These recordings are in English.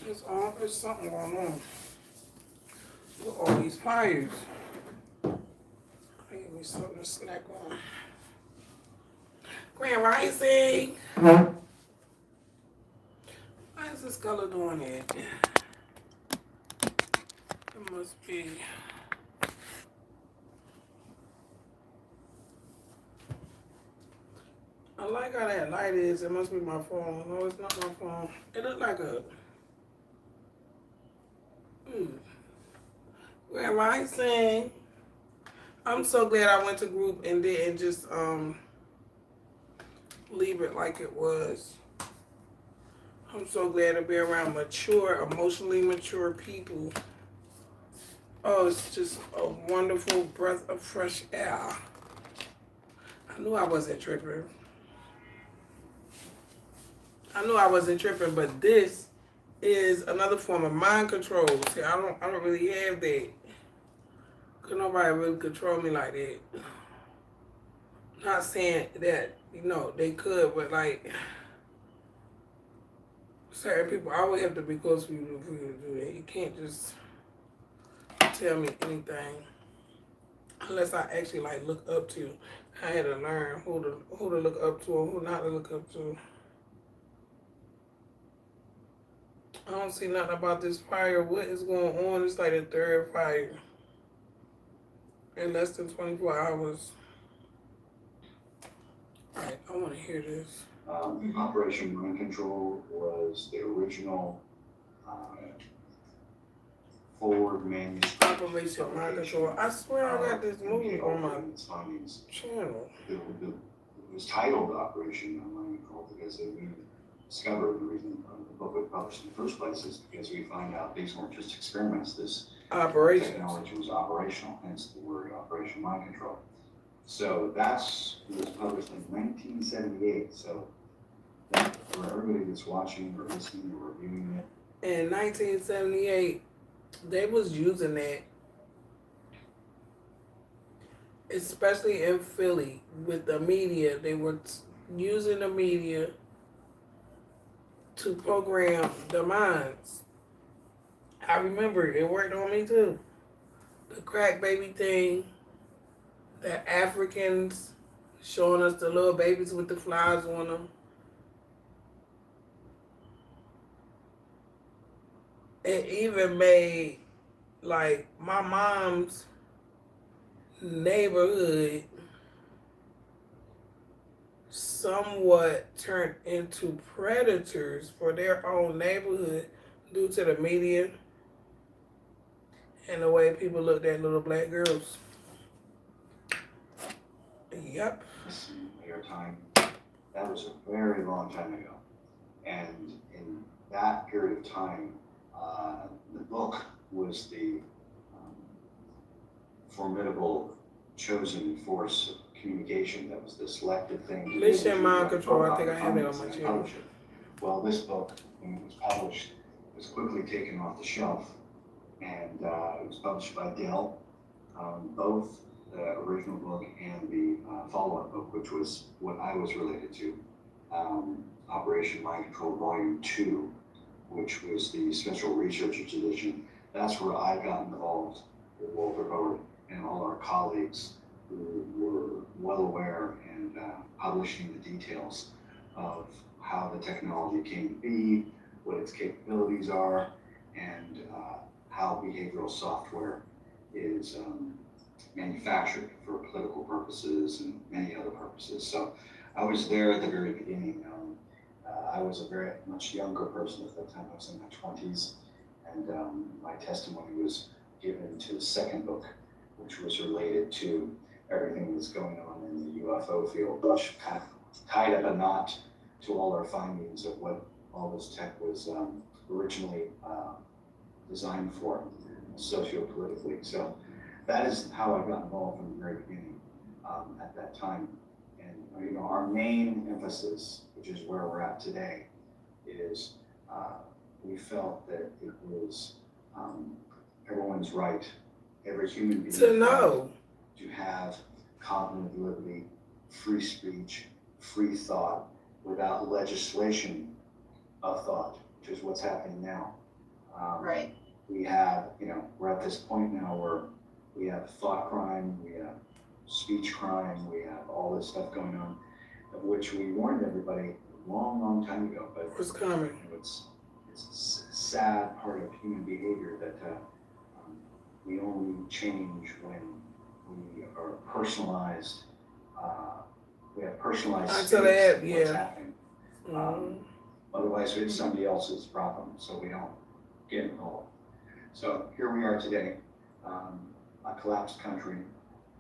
There's something going on with all these fires. Give me something to snack on. Grand Rising. Why is this color doing it? It must be. I like how that light is. It must be my phone. No, it's not my phone. It looked like a. Grand Rising. I'm so glad I went to group and didn't just leave it like it was. I'm so glad to be around mature, emotionally mature people. Oh, it's just a wonderful breath of fresh air. I knew I wasn't tripping. But this is another form of mind control. See, I don't really have that. Cause nobody really control me like that. Not saying that, they could, but like certain people always have to be close to you for you to do that. You can't just tell me anything unless I actually like look up to you. I had to learn who to look up to and who not to look up to. I don't see nothing about this fire. What is going on? It's like the third fire in less than 24 hours. All right, I want to hear this. Operation Mind Control was the original forward manuscript. Operation Mind Control. I swear I got this movie on my channel. It was titled Operation Mind Control because we discovered the reason the book was published in the first place is because we find out these weren't just experiments. This technology was operational, hence the word Operation Mind Control. So it was published in 1978. So for everybody that's watching or listening or reviewing it. In 1978, they was using that, especially in Philly with the media. They were using the media to program the minds. I remember it worked on me too. The crack baby thing, the Africans showing us the little babies with the flies on them. It even made like my mom's neighborhood somewhat turned into predators for their own neighborhood due to the media and the way people looked at little black girls. Yep. Your time. That was a very long time ago. And in that period of time, the book was the formidable chosen force of communication that was the selected thing. Mission Mind Control, I think I have it on my channel. Well, this book, when it was published, was quickly taken off the shelf, and it was published by Dell. Both the original book and the follow-up book, which was what I was related to, Operation Mind Control Volume 2, which was the Special Researchers Edition. That's where I got involved with Walter Howard and all our colleagues who were well aware and publishing the details of how the technology came to be, what its capabilities are, and how behavioral software is manufactured for political purposes and many other purposes. So I was there at the very beginning. I was a very much younger person at that time. I was in my 20s, and my testimony was given to the second book, which was related to everything that's going on in the UFO field, which kind of tied up a knot to all our findings of what all this tech was originally designed for, socio-politically. So that is how I got involved from the very beginning at that time. And our main emphasis, which is where we're at today, is we felt that it was everyone's right, every human being to know, to have cognitive liberty, free speech, free thought, without legislation of thought, which is what's happening now. Right. We have, we're at this point now where we have thought crime, we have speech crime, we have all this stuff going on, of which we warned everybody a long, long time ago, but What's coming? it's a sad part of human behavior that we only change when we are personalized. We have personalized Until states that, of what's yeah. happening. Mhm. Otherwise, it's somebody else's problem, so we don't get involved. So here we are today, a collapsed country,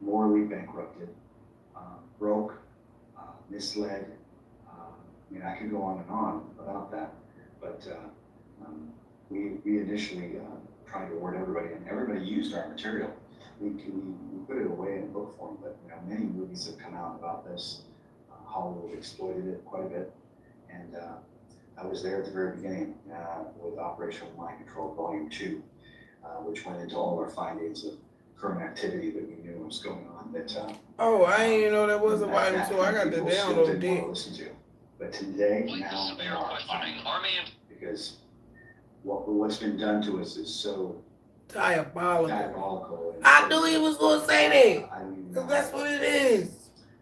morally bankrupted, broke, misled. I could go on and on about that, but we initially tried to warn everybody, and everybody used our material. We put it away in book form, but many movies have come out about this. Hollywood exploited it quite a bit, and I was there at the very beginning with Operational Mind Control Volume 2, which went into all our findings of current activity that we knew was going on. That Oh, I didn't even know that was a volume that 2. I got to people still download didn't want to it. listen to. But today, now they are finding because what's been done to us is so Diabolical. diabolical. And I knew he was going to say that. I don't even know Because that's how what to it is.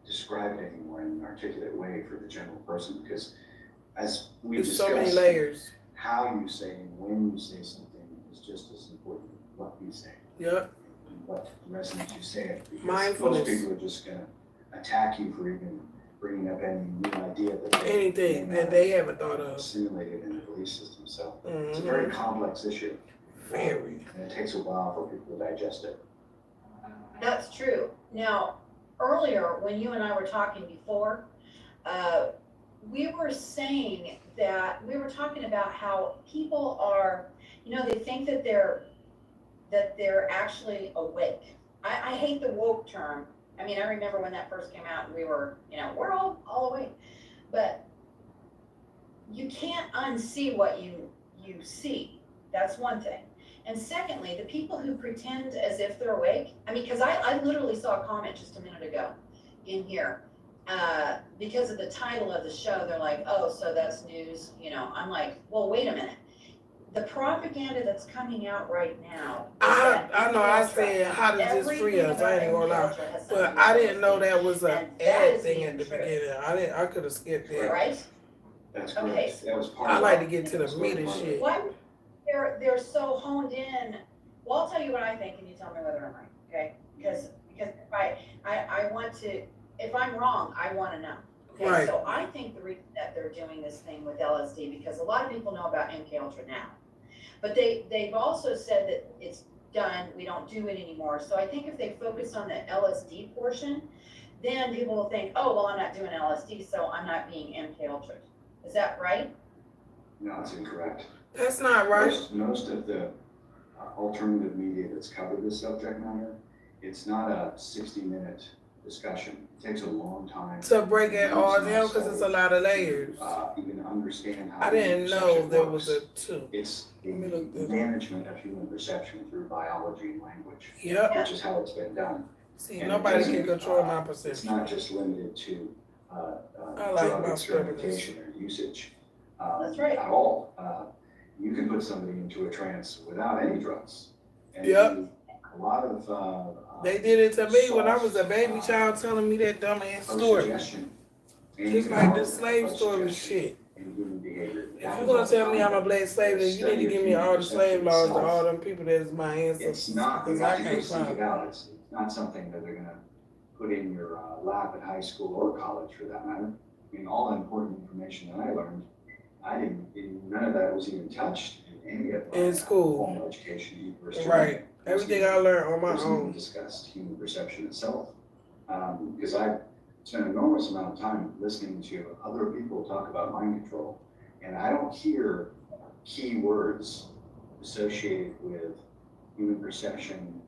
describe it anymore in an articulate way for the general person, because as we There's so discussed, many layers. how you say and when you say something is just as important as what you say Yep. and what resonates you say it. Because Mindfulness. most people are just going to attack you for even bringing up any new idea that they Anything may that not they haven't thought have of. simulated in the belief system. So it's a Mhm. very complex issue. Very. And it takes a while for people to digest it. That's true. Now, earlier, when you and I were talking before, we were saying that, we were talking about how people are, they think that they're actually awake. I hate the woke term. I mean, I remember when that first came out and we were, we're all awake. But you can't unsee what you see. That's one thing. And secondly, the people who pretend as if they're awake, because I literally saw a comment just a minute ago in here. Because of the title of the show, they're like, oh, so that's news, I'm like, well, wait a minute. The propaganda that's coming out right now. I know I said, how does this free us? I ain't gonna lie. But I didn't know that was an ad thing at the beginning. I could have skipped it. Right? That's correct. Okay. That was part I of like it. to get to the meat of shit. Why they're so honed in? Well, I'll tell you what I think, and you tell me whether I'm right, okay? Because if I want to, if I'm wrong, I want to know. Okay, Right. so I think the reason that they're doing this thing with LSD, because a lot of people know about MK Ultra now, but they've also said that it's done, we don't do it anymore. So I think if they focus on the LSD portion, then people will think, oh, well, I'm not doing LSD, so I'm not being MK Ultra. Is that right? No, it's incorrect. That's not right. Most of the alternative media that's covered this subject matter, it's not a 60-minute discussion. It takes a long time To break it all down, because it's a lot of layers. Even understand how I didn't know perception there works. was a two. It's the Let me look this up. management of human perception through biology and language, Yep. which is how it's been done. See, And nobody it can doesn't, control my It's perception. not just limited to I like drug my experimentation or usage That's right. at all. You can put somebody into a trance without any drugs. And Yep. do a lot of They did it to me when I was a baby child, telling me that dumbass story. suggestion. Just like the slave story shit. In human behavior. If you're gonna tell me I'm a black slave, then you need to give me all the slave laws to all them people that's my ancestors. It's not, you Because I have to go can't seek find it out. It's not something that they're gonna put in your lap at high school or college for that matter. I mean, all the important information that I learned, none of that was even touched in any of my In school. formal education, university. Right. Everything I learned on my Wasn't even own. discussed human perception itself. Because I spent an enormous amount of time listening to other people talk about mind control, and I don't hear key words associated with human perception,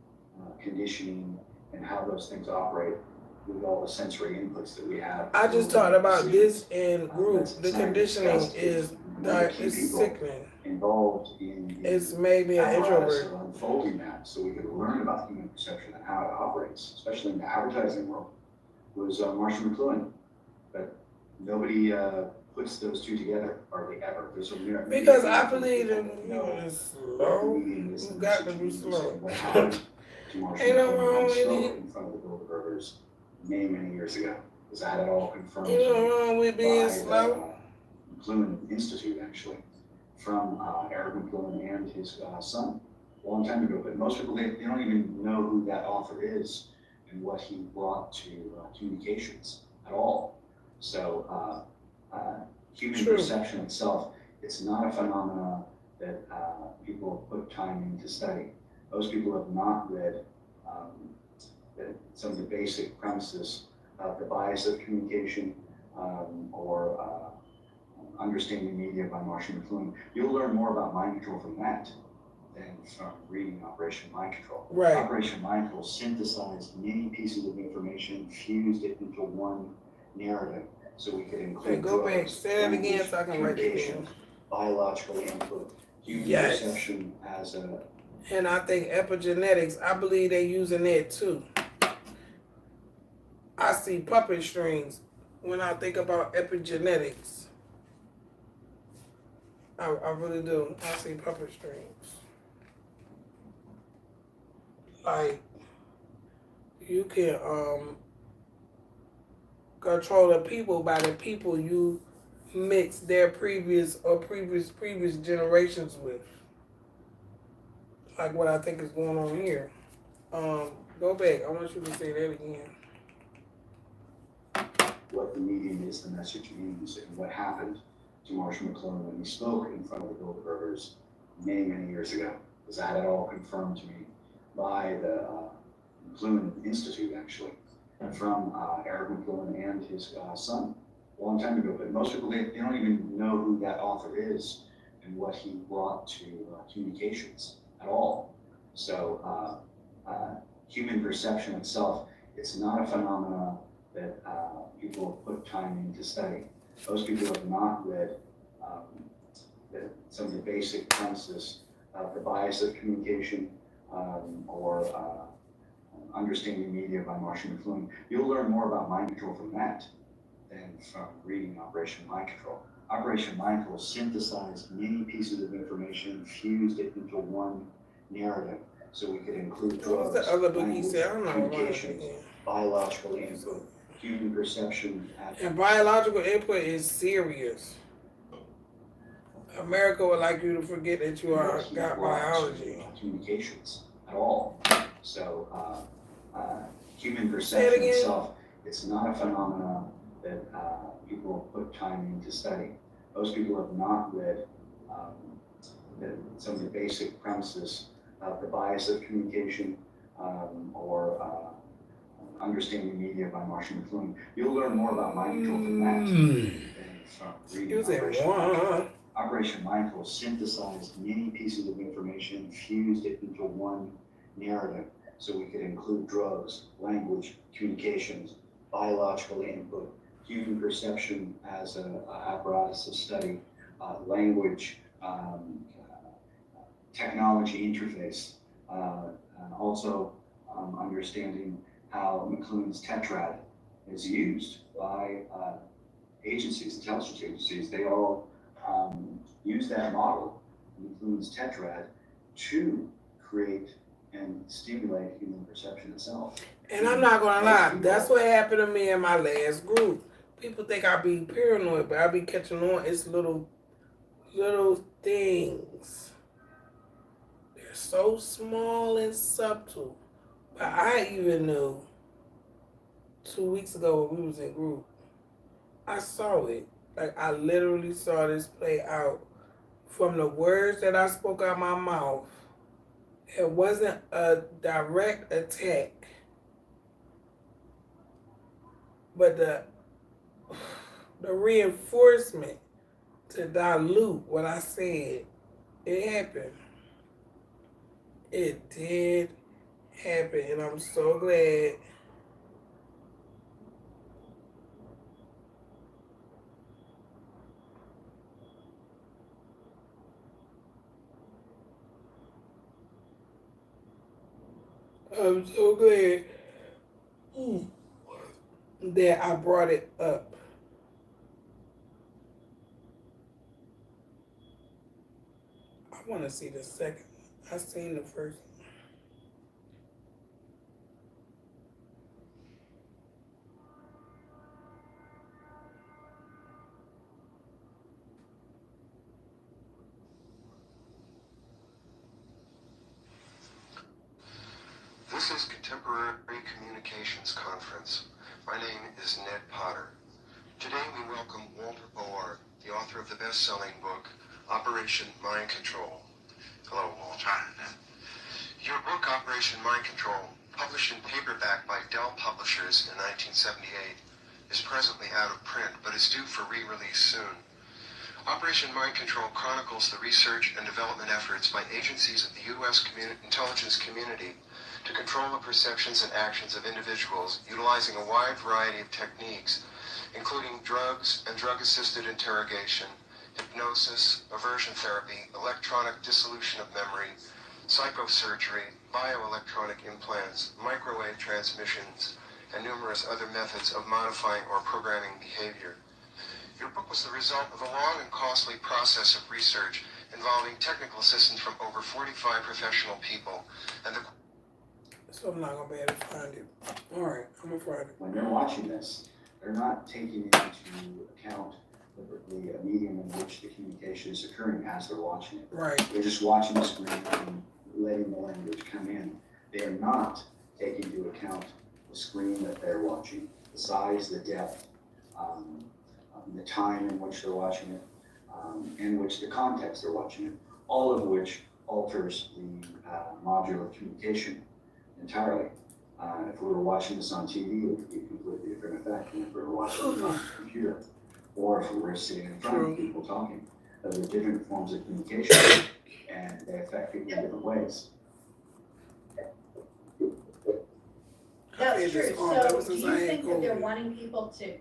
conditioning, and how those things operate with all the sensory inputs that we have. I just talked about this in group. That's The not conditioning discussed. is Other key it's people sickening. involved in the It's made me an apparatus introvert. of unfolding that, so we could learn about human perception and how it operates, especially in the advertising world, was Marshall McLuhan. But nobody puts those two together hardly ever. There's a mirror. Because I believe in moving slow. You got to be slow. Ain't no wrong with it. In front of the Bilderbergers many years ago. Because I had it all confirmed. Ain't no wrong with being by slow. the McLuhan Institute, actually, from Eric McLuhan and his son a long time ago. But most people, they don't even know who that author is and what he brought to communications at all. So human True. perception itself, it's not a phenomena that people put time in to study. Most people have not read some of the basic premises of the bias of communication or Understanding Media by Marshall McLuhan. You'll learn more about mind control from that than from reading Operation Mind Control. Right. Operation Mind Control synthesized many pieces of information, fused it into one narrative, so we could include Hey, go back. drugs, Say that again so I can write it communication, down. biological input, human Yes. perception as a And I think epigenetics, I believe they're using that too. I see puppet strings when I think about epigenetics. I really do. I see puppet strings. Like, you can control the people by the people you mix their previous generations with. Like what I think is going on here. Go back. I want you to say that again. what the medium is, the message means, and what happened to Marshall McLuhan when he spoke in front of the Bilderbergers many years ago. Because I had it all confirmed to me by the McLuhan Institute, actually, from Eric McLuhan and his son a long time ago. But most people, they don't even know who that author is and what he brought to communications at all. So human perception itself, it's not a phenomena that people put time in to study. Most people have not read some of the basic premises of the bias of communication or Understanding Media by Marshall McLuhan. You'll learn more about mind control from that than from reading Operation Mind Control. Operation Mind Control synthesized many pieces of information, fused it into one narrative, so we could include What was drugs, the other book he language, said? I don't know. communications, biological input, human perception. And biological input is serious. America would like you to forget that you are got biology. Communications at all. So human Say it perception again. itself, it's not a phenomena that people put time in to study. Most people have not read some of the basic premises of the bias of communication or Understanding Media by Marshall McLuhan. You'll learn more about mind control from that than from reading Excuse me. Operation Mind Control. Operation Mind Control synthesized many pieces of information, fused it into one narrative, so we could include drugs, language, communications, biological input, human perception as an apparatus of study, language, technology interface, and also understanding how McLuhan's tetrad is used by agencies, intelligence agencies. They all use that model, McLuhan's tetrad, to create and stimulate human perception itself. And I'm not gonna lie, that's what happened to me in my last group. People think I be paranoid, but I be catching on. It's little things. They're so small and subtle. But I even knew 2 weeks ago when we was in group, I saw it. Like I literally saw this play out from the words that I spoke out my mouth. It wasn't a direct attack, but the reinforcement to dilute what I said, it happened. It did happen, and I'm so glad. I'm so glad that I brought it up. I want to see the second one. I seen the first one. This is Contemporary Communications Conference. My name is Ned Potter. Today we welcome Walter Board, the author of the best-selling book, Operation Mind Control. Hello, Walter. Your book, Operation Mind Control, published in paperback by Dell Publishers in 1978, is presently out of print, but is due for re-release soon. Operation Mind Control chronicles the research and development efforts by agencies of the U.S. intelligence community to control the perceptions and actions of individuals utilizing a wide variety of techniques, including drugs and drug-assisted interrogation, hypnosis, aversion therapy, electronic dissolution of memory, psychosurgery, bioelectronic implants, microwave transmissions, and numerous other methods of modifying or programming behavior. Your book was the result of a long and costly process of research involving technical assistance from over 45 professional people, and the So I'm not going to be able to find it. All right, I'm going to find it. When they're watching this, they're not taking into account the medium in which the communication is occurring as they're watching it. Right. They're just watching the screen and letting the language come in. They are not taking into account the screen that they're watching, the size, the depth, the time in which they're watching it, in which the context they're watching it, all of which alters the module of communication entirely. If we were watching this on TV, it would be a completely different effect than if we were watching it on a computer, or if we were sitting in front of people talking. Those are different forms of communication, and they affect people in different ways. That's true. So do you I think ain't that they're COVID. wanting people to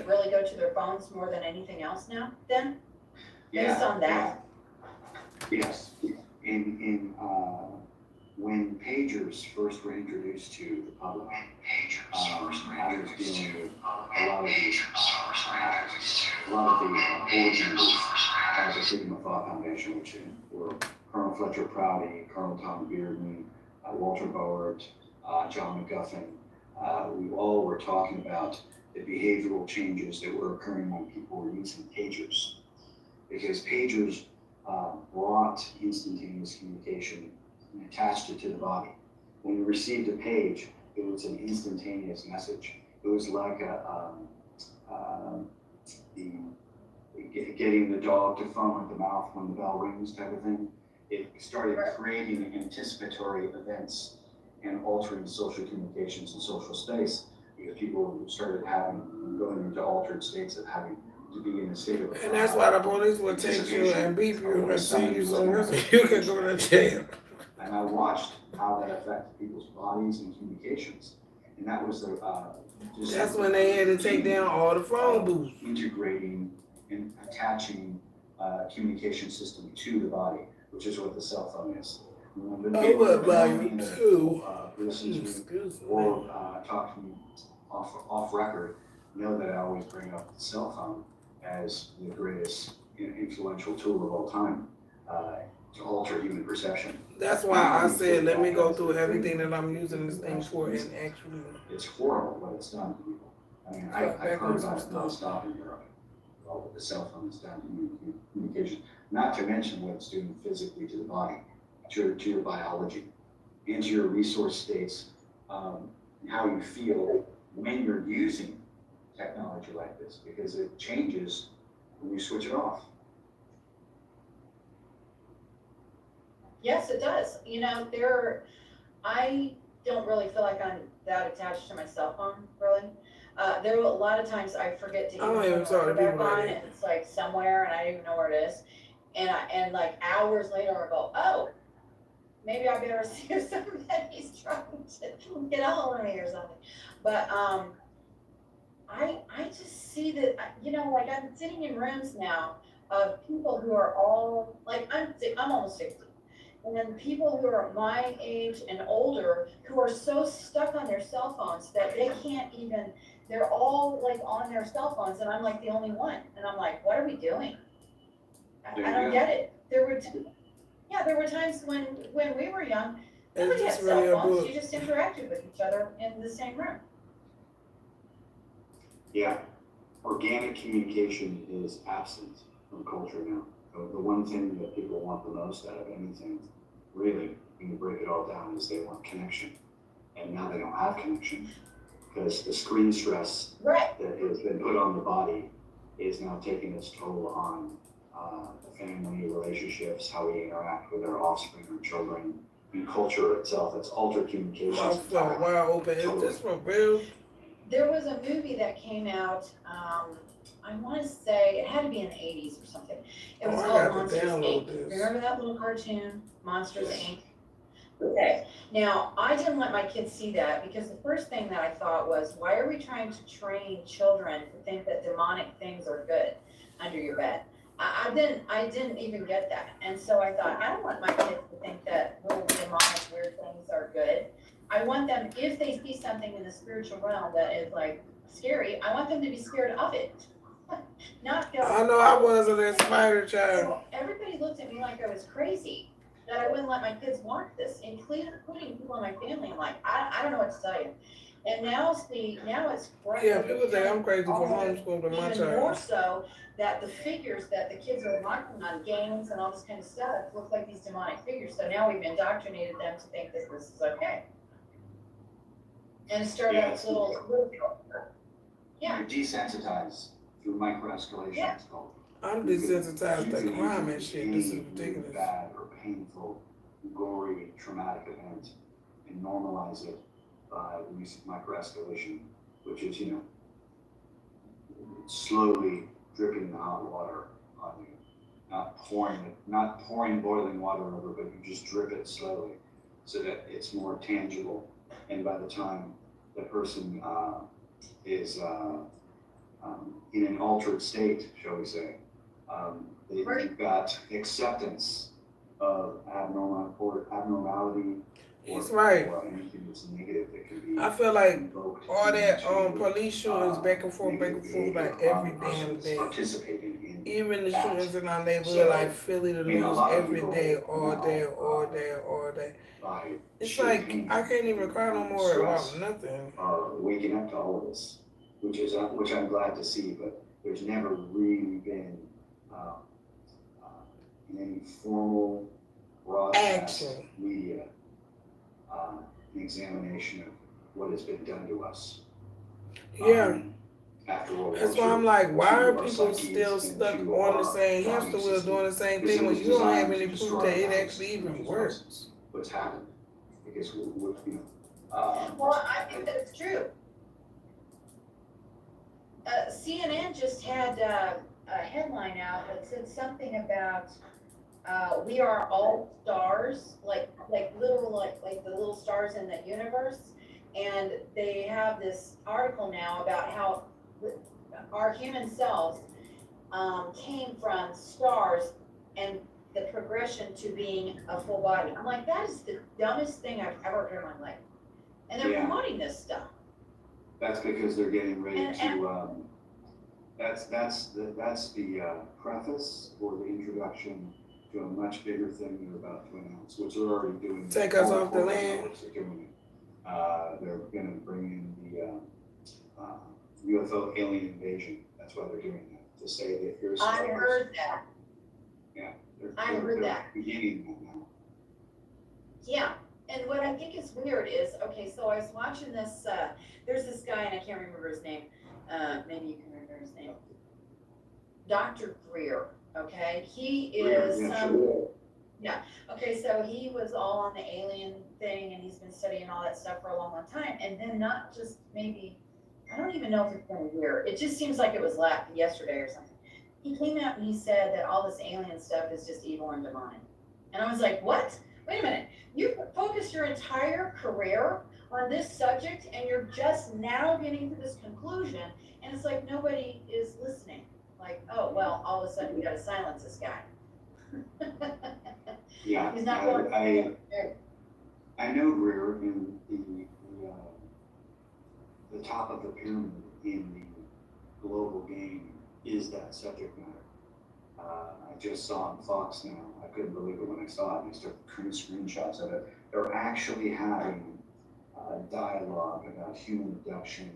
really go to their phones more than anything else now, then? Based on that? Yes. When pagers first were introduced to the public, I was dealing with a lot of the board members of the Sigma Thought Foundation, which were Colonel Fletcher Prouty, Colonel Tom Bearden, Walter Board, John McGuffin. We all were talking about the behavioral changes that were occurring when people were using pagers, because pagers brought instantaneous communication and attached it to the body. When you received a page, it was an instantaneous message. It was like getting the dog to foam at the mouth when the bell rings type of thing. It started creating anticipatory events and altering social communications and social space, because people started going into altered states of having to be in a state of. And that's why the police will take you and beat you and send you somewhere so you can go to jail. And I watched how that affected people's bodies and communications. And that was the, That's when they had to take down all the phone booths. integrating and attaching a communication system to the body, which is what the cell phone is. What volume 2? Listen to me Excuse me. or talk to me off record, know that I always bring up the cell phone as the greatest influential tool of all time to alter human perception. That's why I said, let me go through everything that I'm using this thing for and actually. It's horrible what it's done to people. I mean, I've heard about it nonstop in Europe. All what the cell phone has done to human communication, not to mention what it's doing physically to the body, to your biology, into your resource states, and how you feel when you're using technology like this, because it changes when you switch it off. Yes, it does. You know, I don't really feel like I'm that attached to my cell phone, really. There are a lot of times I forget to I don't even talk to turn it back people like on, that. and it's like somewhere, and I don't even know where it is. And like hours later, I go, oh, maybe I better see if somebody's trying to get a hold of me or something. But I just see that, you know, like I'm sitting in rooms now of people who are all like, I'm almost 60. And then people who are my age and older who are so stuck on their cell phones that they can't even, they're all like on their cell phones, and I'm like the only one. And I'm like, what are we doing? I don't get it. Yeah, there were times when we were young, It's nobody had just cell really a phones, book. you just interacted with each other in the same room. Yeah, organic communication is absent from culture now. The one thing that people want the most out of anything, really, when you break it all down, is they want connection. And now they don't have connection because the screen stress Right. that has been put on the body is now taking its toll on the family relationships, how we interact with our offspring or children, and culture itself. It's altered communications Mouth so entirely. wide open. Is this for real? There was a movie that came out, I wanna say, it had to be in the 80s or something. It was Oh, I called got to Monsters download Inc. this. Remember that little cartoon, Monsters Yes. Inc.? Okay, now, I didn't let my kids see that because the first thing that I thought was, why are we trying to train children to think that demonic things are good under your bed? I didn't even get that. And so I thought, I don't want my kids to think that little demonic weird things are good. I want them, if they see something in the spiritual realm that is like scary, I want them to be scared of it. Not go, I know I wasn't that spider child. so everybody looked at me like I was crazy, that I wouldn't let my kids watch this, including people in my family. I'm like, I don't know what to tell you. And now it's Yeah, people think I'm crazy for almost homeschooling my even more child. so that the figures that the kids are watching on games and all this kind of stuff look like these demonic figures. So now we've indoctrinated them to think that this is okay. And it started Yeah, with it's- little yeah. You're desensitized through microescalation, Yeah. it's called. I'm You can- desensitized you to can crime use and shit. This is any ridiculous. bad or painful, gory, traumatic event and normalize it by the use of microescalation, which is, slowly dripping the hot water on you. Not pouring boiling water over, but you just drip it slowly so that it's more tangible. And by the time the person is in an altered state, shall we say, you've got acceptance of abnormality He's right. or anything that's negative that can be I feel like invoked all that to, police shootings back and forth like every damn persons day. participating in Even the that. shootings in our neighborhood, So, like Philly, the a news lot of every people day, all now, day, all day, all day. by It's sheer like pain I can't even cry no and more stress about nothing. are waking up to all of this, which I'm glad to see, but there's never really been in any formal broadcast Action. media an examination of what has been done to us. Yeah. After World War That's why II, I'm like, why to are our people psyches still and stuck to on the our same thought hamster wheel system. doing the same Because thing it when was you don't have designed any to proof destroy that it lives, actually even which is works? what's happened, because Well, I think that's true. CNN just had a headline out that said something about we are all stars, like little like the little stars in the universe, and they have this article now about how our human selves came from stars and the progression to being a full body. I'm like, that is the dumbest thing I've ever heard in my life, and they're Yeah. promoting this stuff. that's because they're getting ready And- to, that's the preface or the introduction to a much bigger thing they're about to announce, which they're already doing. Take us All off the corporate land. networks are doing it. They're gonna bring in the UFO alien invasion, that's why they're doing that, to say that here's. I heard that. I heard They're that. beginning that now. Yeah, and what I think is weird is, okay, so I was watching this, there's this guy, and I can't remember his name, maybe you can remember his name. Dr. Greer, okay, he is Yeah, some, sure. okay, so he was all on the alien thing, and he's been studying all that stuff for a long, long time, and then not just maybe, I don't even know if it's been a year, it just seems like it was yesterday or something. He came out and he said that all this alien stuff is just evil and demonic. And I was like, what? Wait a minute, you focused your entire career on this subject and you're just now getting to this conclusion, and it's like nobody is listening. Like, oh, well, all of a sudden we gotta silence this guy. Yeah, He's not going. I know Greer in the top of the pyramid in the global game is that subject matter. I just saw on Fox now, I couldn't believe it when I saw it, and I started screenshots of it. They're actually having dialogue about human abduction,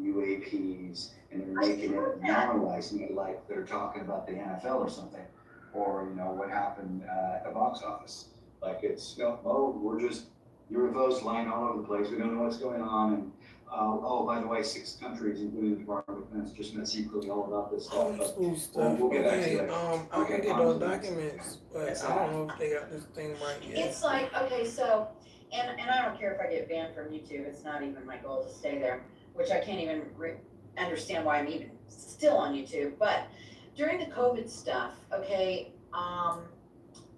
UAPs, and they're making it, normalizing it like they're talking about the NFL or something, or what happened at the box office. Like it's we're just UFOs flying all over the place. We don't know what's going on, and oh, by the way, 6 countries, including the Department of Defense, just met secretly all about this stuff. But Homeschool stuff. we'll get back to Okay, that. I can get those on to the next documents, but It's I don't know if they got this thing right yet. It's like, okay, so, and I don't care if I get banned from YouTube, it's not even my goal to stay there, which I can't even understand why I'm even still on YouTube, but during the COVID stuff, okay,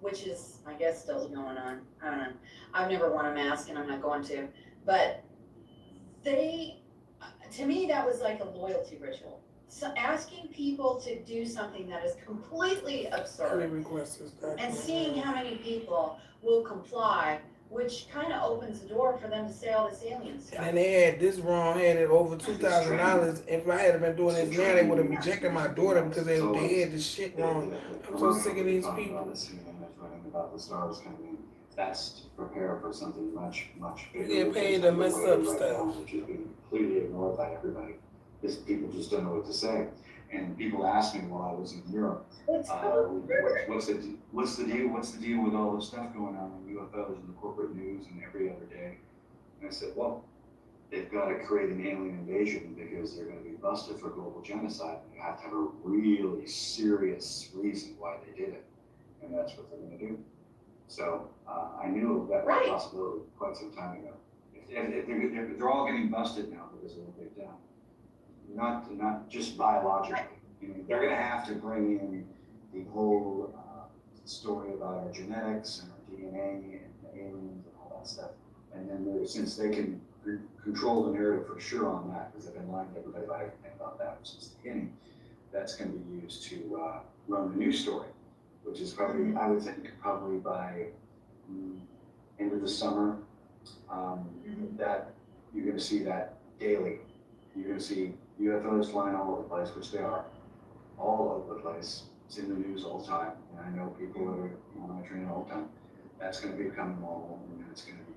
which is, I guess, still going on, I don't know, I've never worn a mask and I'm not going to, but to me, that was like a loyalty ritual. So asking people to do something that is completely absurd and seeing how many people will comply, which kind of opens the door for them to say all this alien stuff. And they had this wrong, had it over $2,000. If I had been doing this now, they would have rejected my daughter because they had this shit wrong. I'm so sick of these people. About the stars coming in. That's to prepare for something much, much bigger. You get paid to mess up right stuff. Now, which is being completely ignored by everybody. People just don't know what to say. And people ask me while I was in Europe, what's the deal? What's the deal with all this stuff going on in UFOs and the corporate news and every other day? And I said, well, they've got to create an alien invasion because they're going to be busted for global genocide. And you have to have a really serious reason why they did it. And that's what they're going to do. So I knew of that possibility quite some time ago. If they're all getting busted now because of what they've done, not just biologically. They're going to have to bring in the whole story about our genetics and our DNA and the aliens and all that stuff. And then since they can control the narrative for sure on that, because they've been lying to everybody about everything about that since the beginning, that's going to be used to run the news story. Which is probably, I would think, probably by end of the summer, that you're going to see that daily. You're going to see UFOs flying all over the place, which they are, all over the place. It's in the news all the time, and I know people that are monitoring it all the time. That's going to become normal, and it's going to be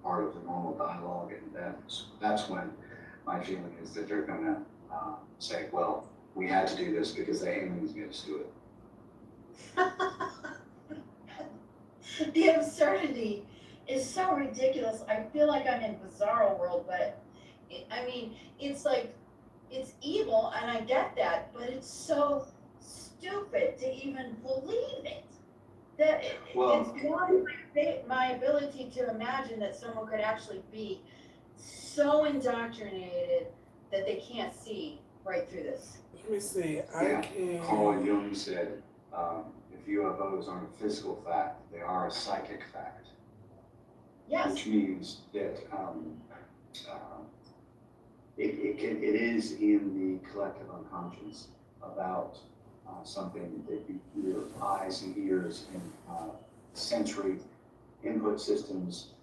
part of the normal dialogue, and that's when my feeling is that they're going to say, well, we had to do this because the aliens made us do it. The absurdity is so ridiculous. I feel like I'm in Bizarro World, but it's like, it's evil, and I get that, but it's so stupid to even believe it. That it's beyond my ability to imagine that someone could actually be so indoctrinated that they can't see right through this. Let me see. Carl Jung said, if UFOs aren't a physical fact, they are a psychic fact. Yes. Which means that it is in the collective unconscious about something that your eyes and ears and sensory input systems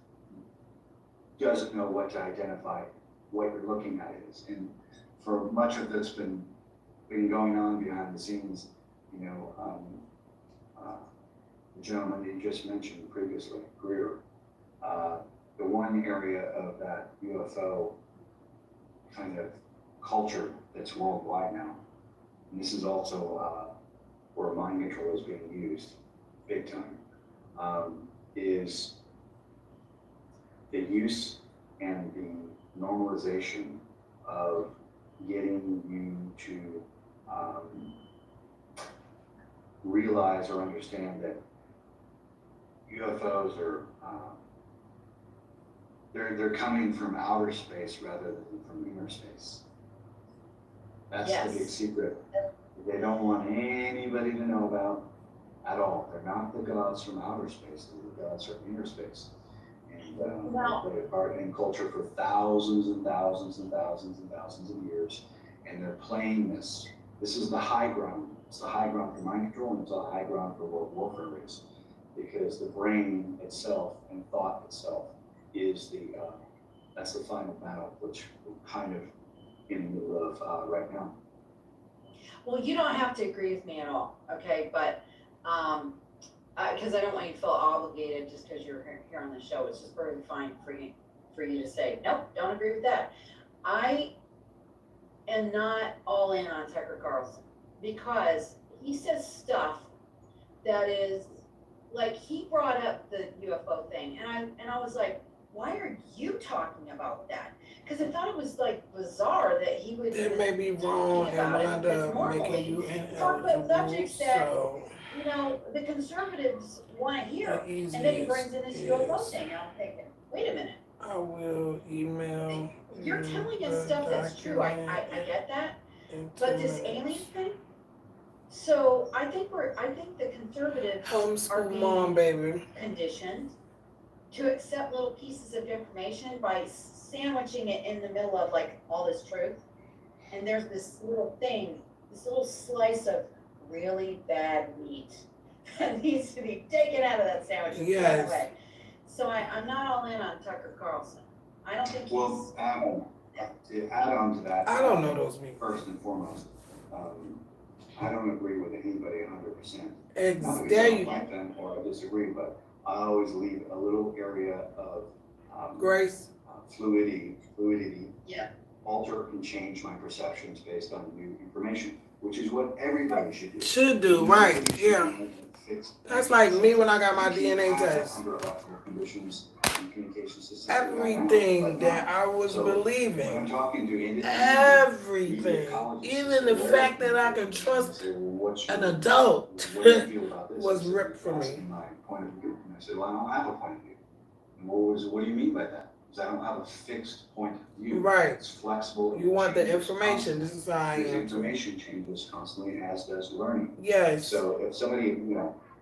doesn't know what to identify what you're looking at is. And for much of this been going on behind the scenes, the gentleman that you just mentioned previously, Greer, the one area of that UFO kind of culture that's worldwide now, and this is also where mind control is being used big time, is the use and the normalization of getting you to realize or understand that UFOs are they're coming from outer space rather than from inner space. That's the big secret. They don't want anybody to know about at all. They're not the gods from outer space. They're the gods from inner space. And they play a part in culture for thousands and thousands and thousands and thousands of years. And they're playing this. This is the high ground. It's the high ground for mind control, and it's the high ground for world warfare race. Because the brain itself and thought itself is that's the final battle, which we're kind of in the middle of right now. Well, you don't have to agree with me at all, okay? But because I don't want you to feel obligated just because you're here on the show. It's just perfectly fine for you to say, nope, don't agree with that. I am not all in on Tucker Carlson because he says stuff that is, like, he brought up the UFO thing, and I was like, why are you talking about that? Because I thought it was like bizarre that he would. It may be wrong and about it, wind because up normally making you talk about ineligible, subjects that, so you know, the conservatives want to hear. the And then he brings easiest in this UFO is thing, and I'm thinking, wait a minute, I will email you're you telling us the stuff that's true, I document get that, in 2 but this minutes. alien thing? So I think the conservatives are Homeschool mom, baby. conditioned to accept little pieces of information by sandwiching it in the middle of like all this truth. And there's this little thing, this little slice of really bad meat that needs to be taken out of that sandwich and thrown Yes. away. So I'm not all in on Tucker Carlson. I don't think he's. Well, to add on to that. I don't know those people. First and foremost, I don't agree with anybody 100%. Not because I There don't you like them or I disagree, but I always leave a little area of Grace. fluidity. Yeah. Alter and change my perceptions based on new information, which is what everybody should do. Should do, right, Nobody should yeah. be making fixed That's like me when I got my You DNA can't have test. under electrical conditions and communication systems that we have now, Everything right that now. I was So, when believing, I'm talking to media everything, ecologists, even the aware fact that I people, can trust say, well, what's an your- adult what do you feel about this? was I said, ripped from me. asking my point of view. And I said, well, I don't have a point of view. And what do you mean by that? Because I don't have a fixed point of view. Right. It's flexible. and You it want the changes information. This is how I constantly. Because am. Too. information changes constantly, as does learning. Yes. So if somebody,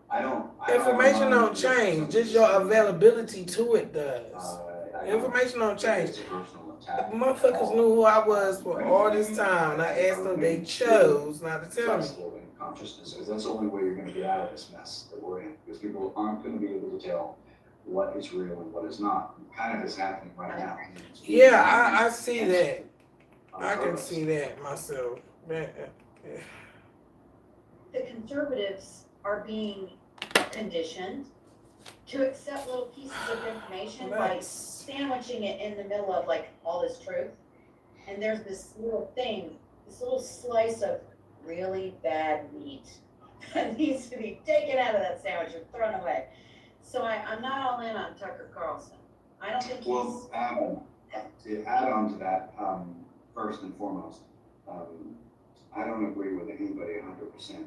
I don't Information mind don't if change. somebody Just your says, availability to it does. I don't Information don't think change. it's a personal attack Motherfuckers at all. knew who I was for all this time, and I asked them. They chose not to tell me. Flexible in consciousness, because that's the only way you're gonna get out of this mess that we're in, because people aren't gonna be able to tell what is real and what is not. Kind of is happening right now. It's being Yeah, I see that. on I can purpose. see that myself. The conservatives are being conditioned to accept little pieces of information by sandwiching it in the middle of like all this truth. And there's this little thing, this little slice of really bad meat that needs to be taken out of that sandwich and thrown away. So I'm not all in on Tucker Carlson. I don't think he's. Well, to add on to that, first and foremost, I don't agree with anybody 100%.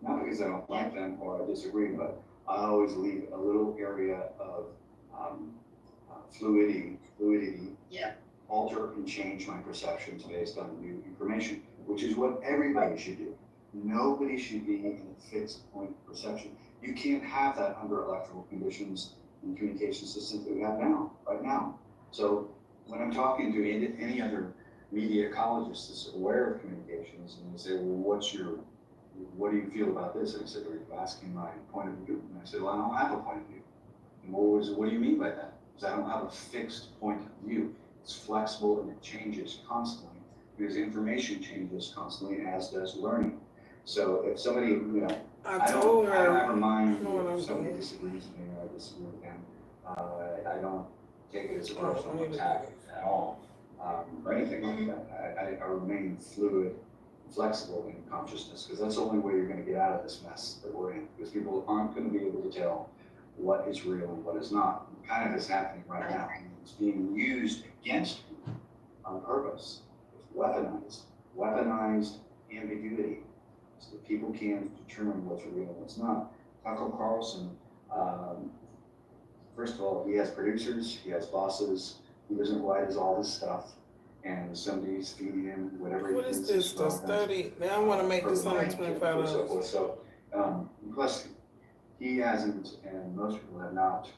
Not because I don't like them or I disagree, but I always leave a little area of fluidity. Yeah. Alter and change my perceptions based on new information, which is what everybody should do. Nobody should be in a fixed point of perception. You can't have that under electrical conditions and communication systems that we have now, right now. So when I'm talking to any other media ecologist that's aware of communications, and they say, well, what do you feel about this? And I said, are you asking my point of view? And I said, well, I don't have a point of view. And what do you mean by that? Because I don't have a fixed point of view. It's flexible and it changes constantly, because information changes constantly, as does learning. So if somebody, I told I don't her. ever mind know what I'm if somebody doing. disagrees with me or I disagree with them. I don't take it as a Oh, personal I need to attack do at all, or anything like that. I remain fluid, flexible in consciousness, because that's the only way you're gonna get out of this mess that we're in, because people aren't gonna be able to tell what is real and what is not. Kind of is happening right now. It's being used against people on purpose. It's weaponized ambiguity, so that people can't determine what's real and what's not. Tucker Carlson, first of all, he has producers, he has bosses, he doesn't write all this stuff, and somebody's feeding him whatever he What thinks is this? The relevant. study. Now I want to make this only $25. So, plus, he hasn't, and most people have not,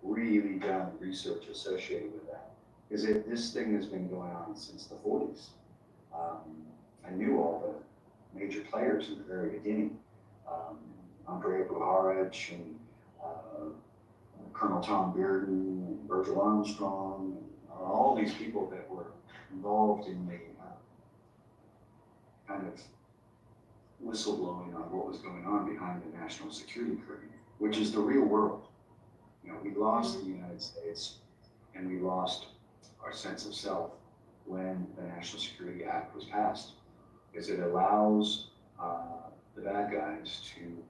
really done research associated with that. Because this thing has been going on since the 40s. I knew all the major players in the very beginning. Andrea Buharich and Colonel Tom Bearden and Virgil Armstrong, and all these people that were involved in the kind of whistleblowing on what was going on behind the national security curtain, which is the real world. You know, we lost the United States and we lost our sense of self when the National Security Act was passed, because it allows the bad guys to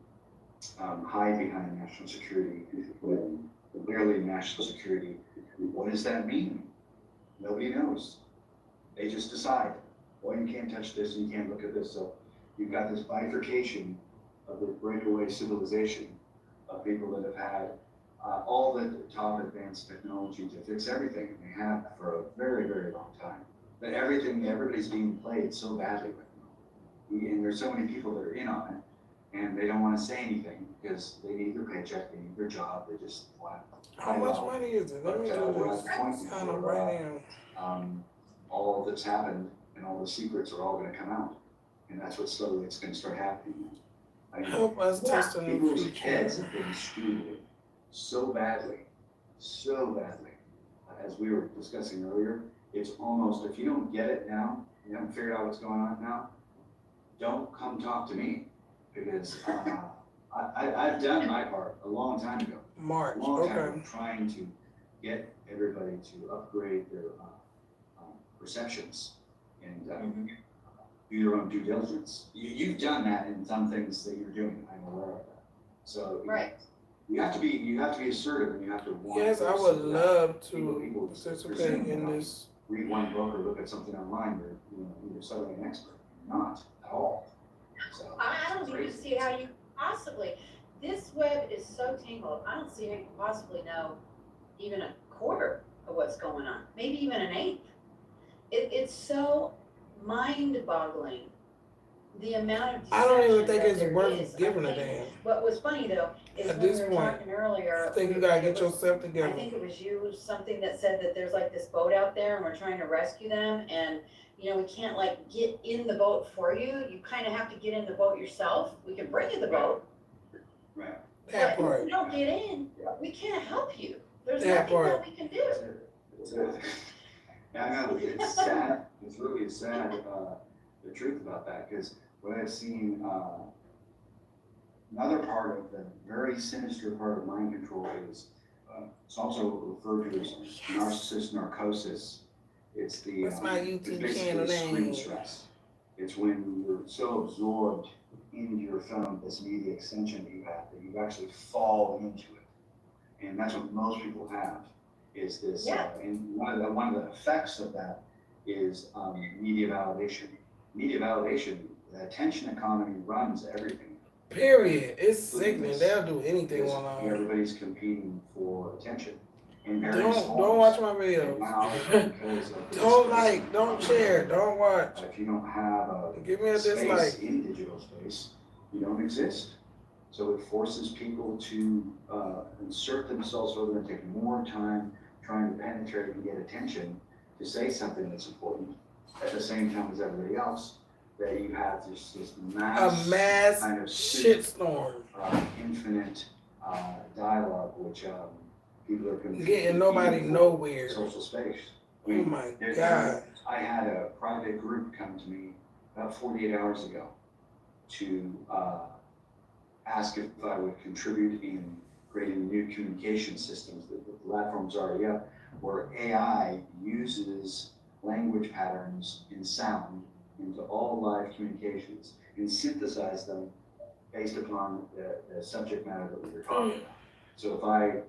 hide behind national security when clearly national security, what does that mean? Nobody knows. They just decide, well, you can't touch this and you can't look at this. So you've got this bifurcation of the breakaway civilization of people that have had all the top advanced technology to fix everything, and they have for a very, very long time. But everybody's being played so badly with them. And there's so many people that are in on it, and they don't want to say anything because they need their paycheck, they need their job, they just want to. How much money is it? Let me do this. Kind of right now. All that's happened and all the secrets are all going to come out, and that's what slowly it's going to start happening. I mean, Help us test in the people's future. heads have been screwed so badly, as we were discussing earlier. It's almost, if you don't get it now, you haven't figured out what's going on now, don't come talk to me, because I've done my part a long time ago. March, A long time okay. ago, trying to get everybody to upgrade their perceptions and do your own due diligence. You've done that in some things that you're doing. I'm aware of that. So Right. you have to be assertive, and you have to want. Yes, I to would see that. love People to just participate presume, in you know, this. Read one book or look at something online, you're suddenly an expert. You're not at all. So I don't even see how you possibly, this web is so tangled, I don't see how you can possibly know even a quarter of what's going on, maybe even an eighth. It's so mind-boggling, the amount of I don't even deception think that it's there worth is. giving a I think damn. what was funny though, is At when this we were point, talking earlier. I think you gotta get it was- yourself I together. think it was you, something that said that there's like this boat out there and we're trying to rescue them, and we can't like get in the boat for you, you kind of have to get in the boat yourself, we can bring you the boat, right. That but if part. you don't get in, we can't help you, there's That nothing that part. we can do. That's it. Yeah, I know, it's sad, it's really sad, the truth about that, because what I've seen, another part of the very sinister part of mind control is, it's also referred to as narcissist narcosis. It's the, What's my it's YouTube basically channel screen name? stress. It's when you're so absorbed into your phone, this media extension that you have, that you actually fall into it. And that's what most people have, is this, Yeah. and one of the effects of that is media validation. Media validation, the attention economy runs everything. Period. It's sickening. They'll do anything Because online. everybody's competing for attention. In various Don't forms. watch my And videos. now, because of this Don't space, like, don't share, don't watch. If you don't have a Give me a space dislike. in digital space, you don't exist. So it forces people to insert themselves, so they're going to take more time trying to penetrate and get attention to say something that's important at the same time as everybody else. That you have this A mass mass kind of shitstorm. infinite dialogue, which people are Getting nobody competing for nowhere. social space. Oh my There's- God. I had a private group come to me about 48 hours ago to ask if I would contribute in creating new communication systems. The platform's already up, where AI uses language patterns in sound into all live communications and synthesize them based upon the subject matter that we were talking about. So if I,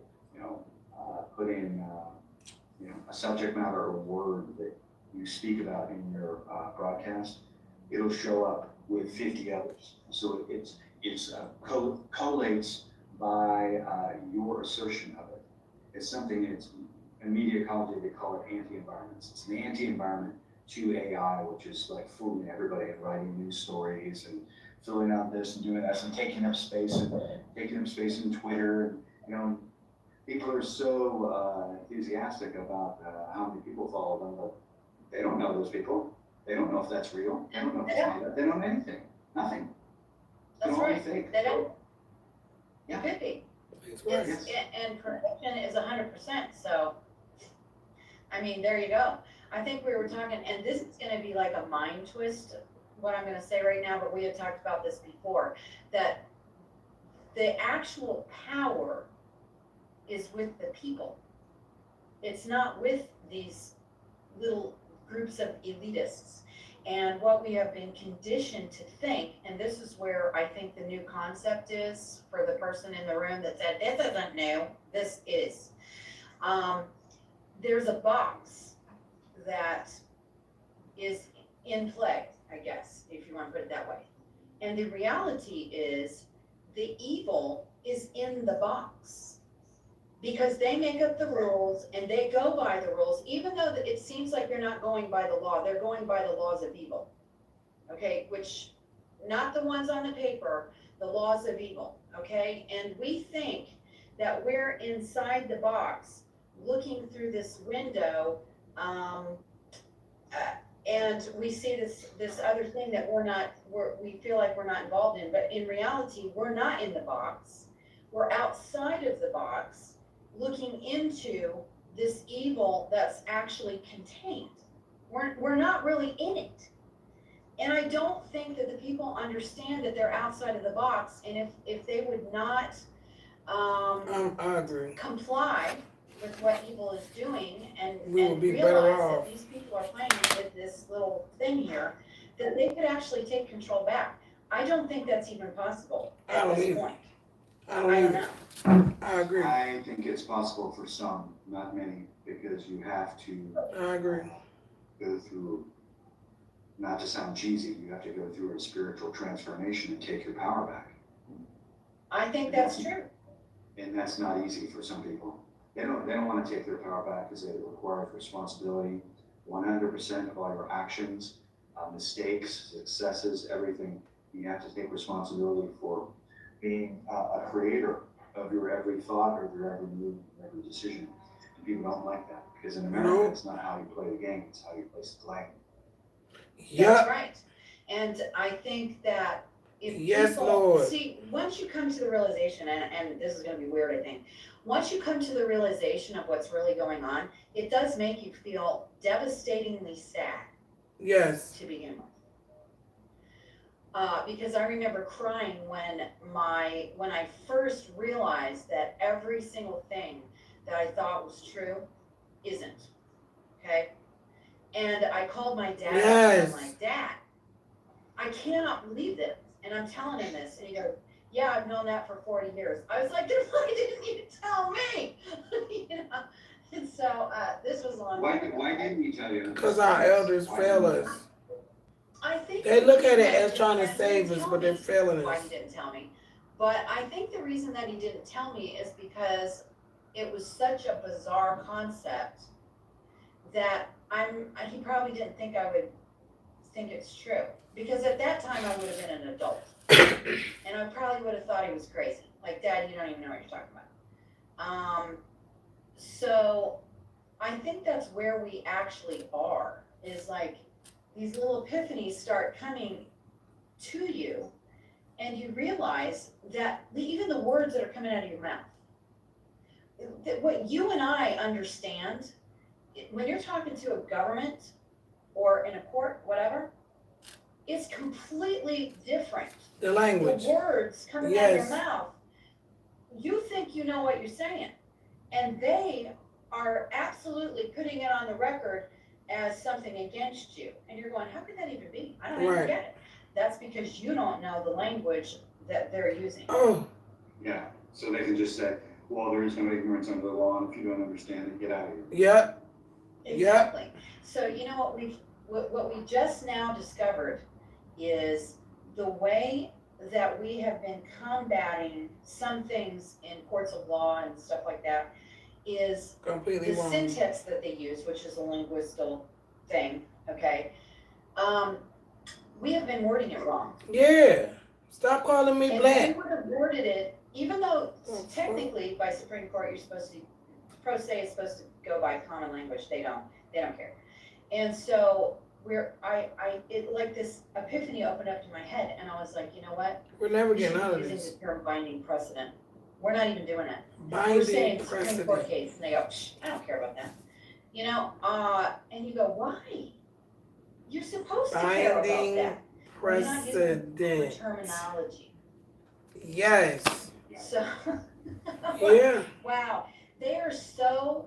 put in, a subject matter or word that you speak about in your broadcast, it'll show up with 50 others. So it's collates by your assertion of it. It's something, it's in media ecology, they call it anti-environments. It's an anti-environment to AI, which is like fooling everybody and writing news stories and filling out this and doing this and taking up space in Twitter. And, people are so enthusiastic about how many people follow them, but they don't know those people. They don't know if that's real. They don't know if it's made up. They don't know anything. Nothing. That's They don't right, think. they don't, Yeah. it could be. It's right. It's, and perfection is 100%, so, I mean, there you go. I think we were talking, and this is gonna be like a mind twist what I'm gonna say right now, but we had talked about this before, that the actual power is with the people. It's not with these little groups of elitists. And what we have been conditioned to think, and this is where I think the new concept is for the person in the room that said, this isn't new, this is. There's a box that is in play, I guess, if you want to put it that way. And the reality is the evil is in the box because they make up the rules and they go by the rules, even though it seems like they're not going by the law, they're going by the laws of evil. Okay, which, not the ones on the paper, the laws of evil, okay? And we think that we're inside the box looking through this window, and we see this other thing that we feel like we're not involved in, but in reality, we're not in the box. We're outside of the box, looking into this evil that's actually contained. We're not really in it. And I don't think that the people understand that they're outside of the box, and if they would not I agree. comply with what evil is doing and We will be better realize off. that these people are playing with this little thing here, that they could actually take control back. I don't think that's even possible I at don't this either. point. I don't I don't either. know. I agree. I think it's possible for some, not many, because you have to I agree. go through, not to sound cheesy, you have to go through a spiritual transformation and take your power back. I think that's true. And that's not easy for some people. They don't want to take their power back because it requires responsibility, 100% of all your actions, mistakes, successes, everything. You have to take responsibility for being a creator of your every thought or your every move, every decision. And people don't like that because in America, Nope. it's not how you play the game, it's how you place the blame. That's Yep. right. And I think that if Yes, people, Lord. see, once you come to the realization, and this is gonna be weird, I think, once you come to the realization of what's really going on, it does make you feel devastatingly sad Yes. to begin with. Because I remember crying when I first realized that every single thing that I thought was true isn't, okay? And I called my dad up and Yes. I'm like, Dad, I cannot believe this. And I'm telling him this, and he goes, yeah, I've known that for 40 years. I was like, then why didn't you tell me? You know? And so this was a long time ago. Why didn't you tell you? Because our elders fail us. I think They look at it the as trying to reason that he save didn't us, tell but they're me failing why us. he didn't tell me. But I think the reason that he didn't tell me is because it was such a bizarre concept that he probably didn't think I would think it's true. Because at that time I would have been an adult. And I probably would have thought he was crazy. Like, Dad, you don't even know what you're talking about. So I think that's where we actually are, is like these little epiphanies start coming to you, and you realize that even the words that are coming out of your mouth, that what you and I understand, when you're talking to a government or in a court, whatever, it's completely different. The language. The words coming out of your Yes. mouth, you think you know what you're saying, and they are absolutely putting it on the record as something against you, and you're going, how could that even be? I don't even Right. get it. That's because you don't know the language that they're using. Oh, Yeah, so they can just say, well, there is no ignorance under the law, and if you don't understand it, get out of here. yep. Exactly. So you know what we just now discovered is the way that we have been combating some things in courts of law and stuff like that is Completely the wrong. syntax that they use, which is a linguistal thing, okay? We have been wording it wrong. Yeah. Stop calling me And black. we would have worded it, even though technically by Supreme Court, you're supposed to, pro se is supposed to go by common language, they don't care. And so it like this epiphany opened up to my head, and I was like, you know what? We're never We should getting out be of using this. the term binding precedent. We're not even doing it. We're Binding saying Supreme Court precedent. case, and they go, Psh, I don't care about that. You know, and you go, why? You're supposed to care about Binding that. We're not using the Precedent. terminology. Yes. So, Yeah. wow, they are so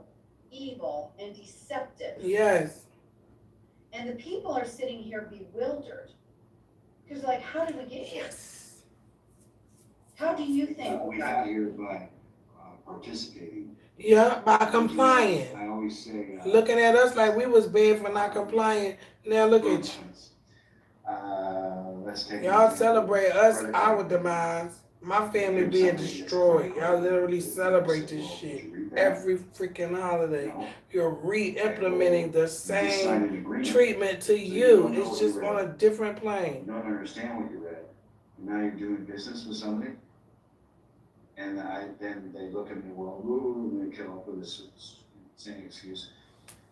evil and deceptive. Yes. And the people are sitting here bewildered. Because like, how did we get here? Yes. How do you think? We got here by participating. Yeah, by complying. I always say. Looking at us like we was bad for not complying. Now look for at instance, let's take. you. Y'all celebrate us, our demise. My family being destroyed. Y'all literally celebrate this shit every freaking holiday. You're re-implementing the same treatment to you. It's just on a different You plane. don't understand what you read. Now you're doing business with somebody. And then they look at me, well, ooh, and they come up with this same excuse.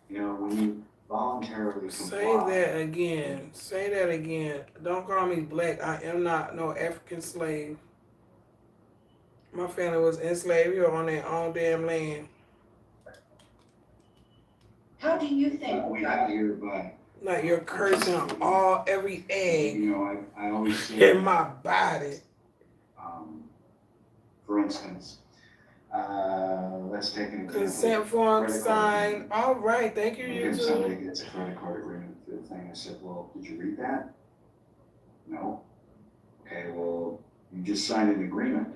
You know, when you voluntarily Say comply. that again. Say that again. Don't call me black. I am not no African slave. My family was enslaved here on their own damn land. How do you think? We got here by. Like you're cursing every egg You know, I always say. in my body. For instance, let's take an example. Consent form Credit card signed. agreement. All right, thank you, If somebody YouTube. gets a credit card agreement for the thing, I said, well, did you read that? No. Okay, well, you just signed an agreement,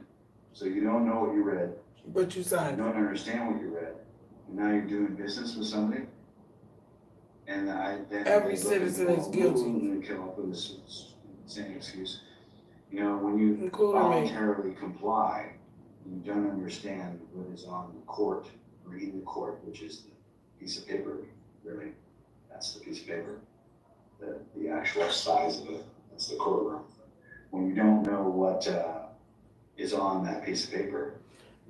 so you don't know what you read. But you You signed it. don't understand what you read. And now you're doing business with somebody. And then Every they look at citizen me, is well, guilty. and they come up with this same excuse. You know, when you Including me. voluntarily comply, you don't understand what is on the court or in the court, which is the piece of paper, really. That's the piece of paper. The actual size of it, that's the courtroom. When you don't know what is on that piece of paper.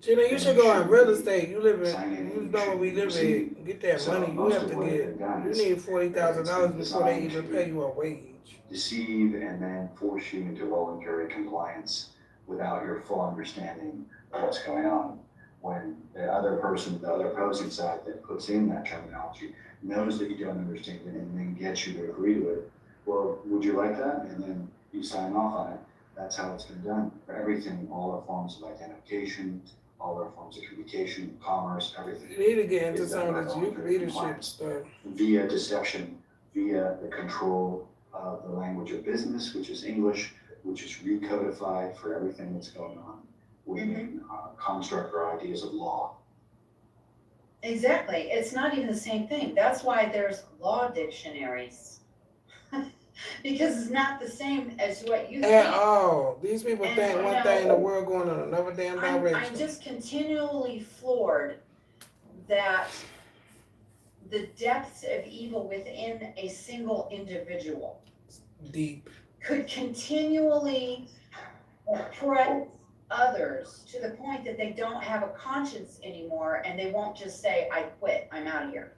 Gina, you should go in real estate. You live in, you know what we live in. Get that So money. You most have of to what get, they've done you is need $40,000 before they even designed pay you a wage. deceive and then force you into voluntary compliance without your full understanding of what's going on. When the other person, the other opposing side that puts in that terminology knows that you don't understand it and then gets you to agree to it, well, would you like that? And then you sign off on it. That's how it's been done for everything, all our forms of identification, all our forms of communication, commerce, everything. You need to get into some of this youth leadership stuff. Via deception, via the control of the language of business, which is English, which is recodified for everything that's going on within construct or ideas of law. Exactly. It's not even the same thing. That's why there's law dictionaries. Because it's not the same as what you At think. all. These people And, think you one know, thing, the world going in another damn I'm direction. just continually floored that the depths of evil within a single individual Deep. could continually oppress others to the point that they don't have a conscience anymore and they won't just say, I quit, I'm out of here.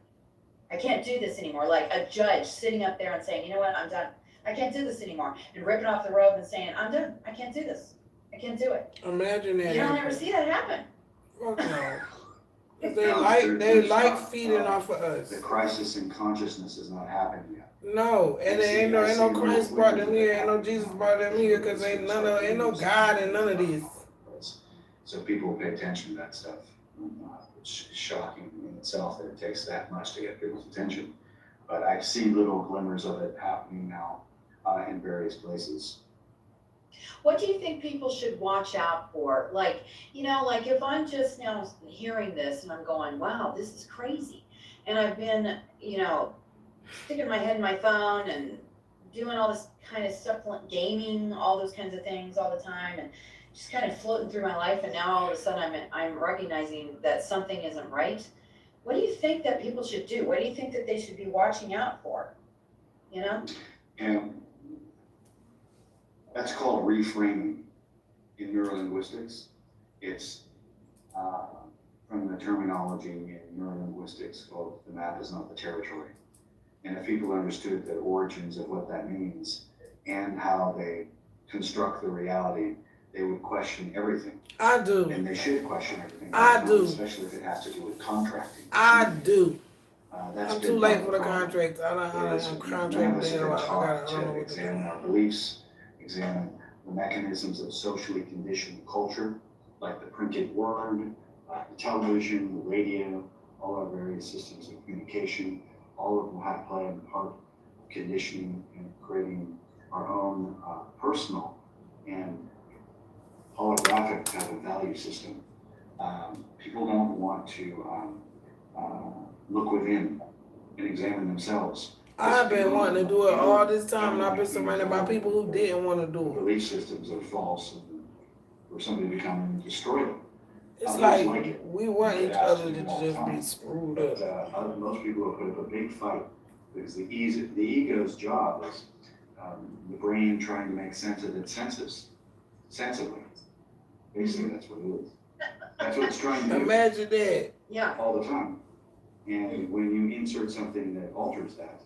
I can't do this anymore. Like a judge sitting up there and saying, you know what, I'm done. I can't do this anymore. And ripping off the robe and saying, I'm done. I can't do this. I can't do it. Imagine that. You don't ever see that happen. Fuck no. They There's like not, feeding off of us. The crisis in consciousness has not happened yet. No, and there ain't no Christ brought them here, ain't no Jesus brought them here, cause ain't no God in none of this. So people pay attention to that stuff. It's shocking in itself that it takes that much to get people's attention. But I see little glimmers of it happening now in various places. What do you think people should watch out for? Like, you know, like if I'm just now hearing this and I'm going, wow, this is crazy. And I've been, you know, sticking my head in my phone and doing all this kind of stuff, like gaming, all those kinds of things all the time, and just kind of floating through my life. And now all of a sudden I'm recognizing that something isn't right. What do you think that people should do? What do you think that they should be watching out for? You know? And that's called reframing in neurolinguistics. It's from the terminology in neurolinguistics called the map is not the territory. And if people understood the origins of what that means and how they construct the reality, they would question everything. I do. And they should question everything. I do. Especially if it has to do with contracting. I do. That's I'm been too part late of for the the problem. contract. I'm None contracted of the us have hell been out. taught I don't know to what to examine do. our beliefs, examine the mechanisms of socially conditioned culture, like the printed word, like the television, the radio, all our various systems of communication, all of them have to play a part of conditioning and creating our own personal and holographic type of value system. People don't want to look within and examine themselves. I've been wanting to do it all this time, and People I've been surrounded by people who didn't want to do it. belief systems are false and for somebody to come and destroy them. It's Others like it. we want They each ask other to to do all the just be time. screwed But up. most people will put up a big fight because the ego's job is the brain trying to make sense of its senses, sensibly. Basically, that's what it is. That's what it's trying to do Imagine that. Yeah, all the time. And when you insert something that alters that,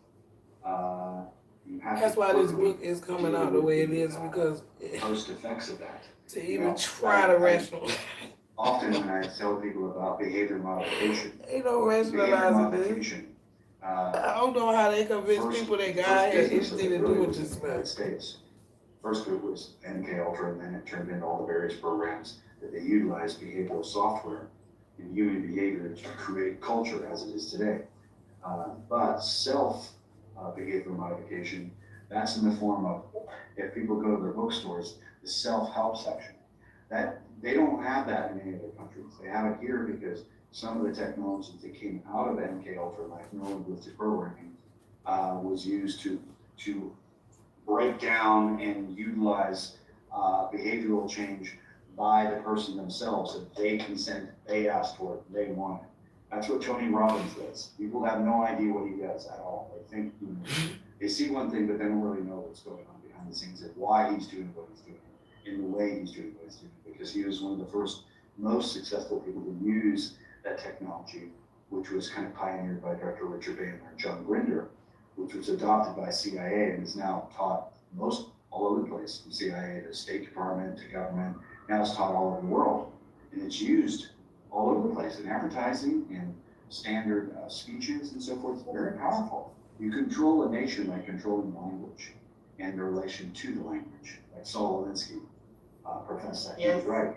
you have That's to why this quickly book is coming out the way it is, because post effects of that. to even try to rationalize, Often when I tell people about behavior modification, they don't behavior rationalize it. modification, I don't know how they convince people that God had anything to do with this in the United stuff. States. First it was MK Ultra, and then it turned into all the various programs that they utilized behavioral software in human behavior to create culture as it is today. But self behavioral modification, that's in the form of, if people go to their bookstores, the self-help section. That they don't have that in any other countries. They have it here because some of the technologies that came out of MK Ultra, like neurolinguistic programming, was used to break down and utilize behavioral change by the person themselves. If they consent, they asked for it, they want it. That's what Tony Robbins does. People have no idea what he does at all. They think, they see one thing, but they don't really know what's going on behind the scenes and why he's doing what he's doing, in the way he's doing what he's doing. Because he was one of the first, most successful people to use that technology, which was kind of pioneered by Dr. Richard Bandler and John Grinder, which was adopted by CIA and is now taught all over the place, from CIA to State Department to government. Now it's taught all over the world, and it's used all over the place in advertising and standard speeches and so forth. It's very powerful. You control a nation by controlling language and the relation to the language. Like Saul Alinsky professed that. He was right.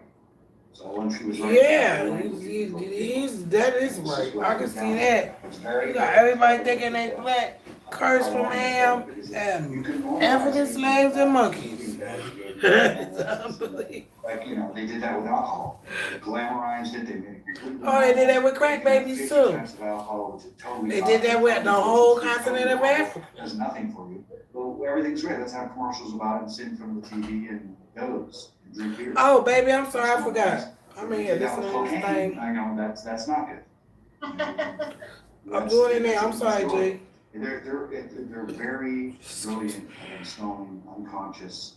Saul Alinsky was right. Yeah, that is right. I can see that. You got everybody thinking they black, curse from Ham, and African slaves and monkeys. It's unbelievable. Like, they did that with alcohol. They glamorized it. They made it completely. Oh, they did that with crack babies too. Types of alcohol, which is totally They did that with the whole continent of Africa. Does nothing for you. Well, everything's great. Let's have commercials about it and sit in front of the TV and those and drink beer. Oh, baby, I'm sorry, I forgot. I'm in here listening to this thing. I know that's not good. I'm doing it now. I'm sorry, Jay. They're very brilliant at installing unconscious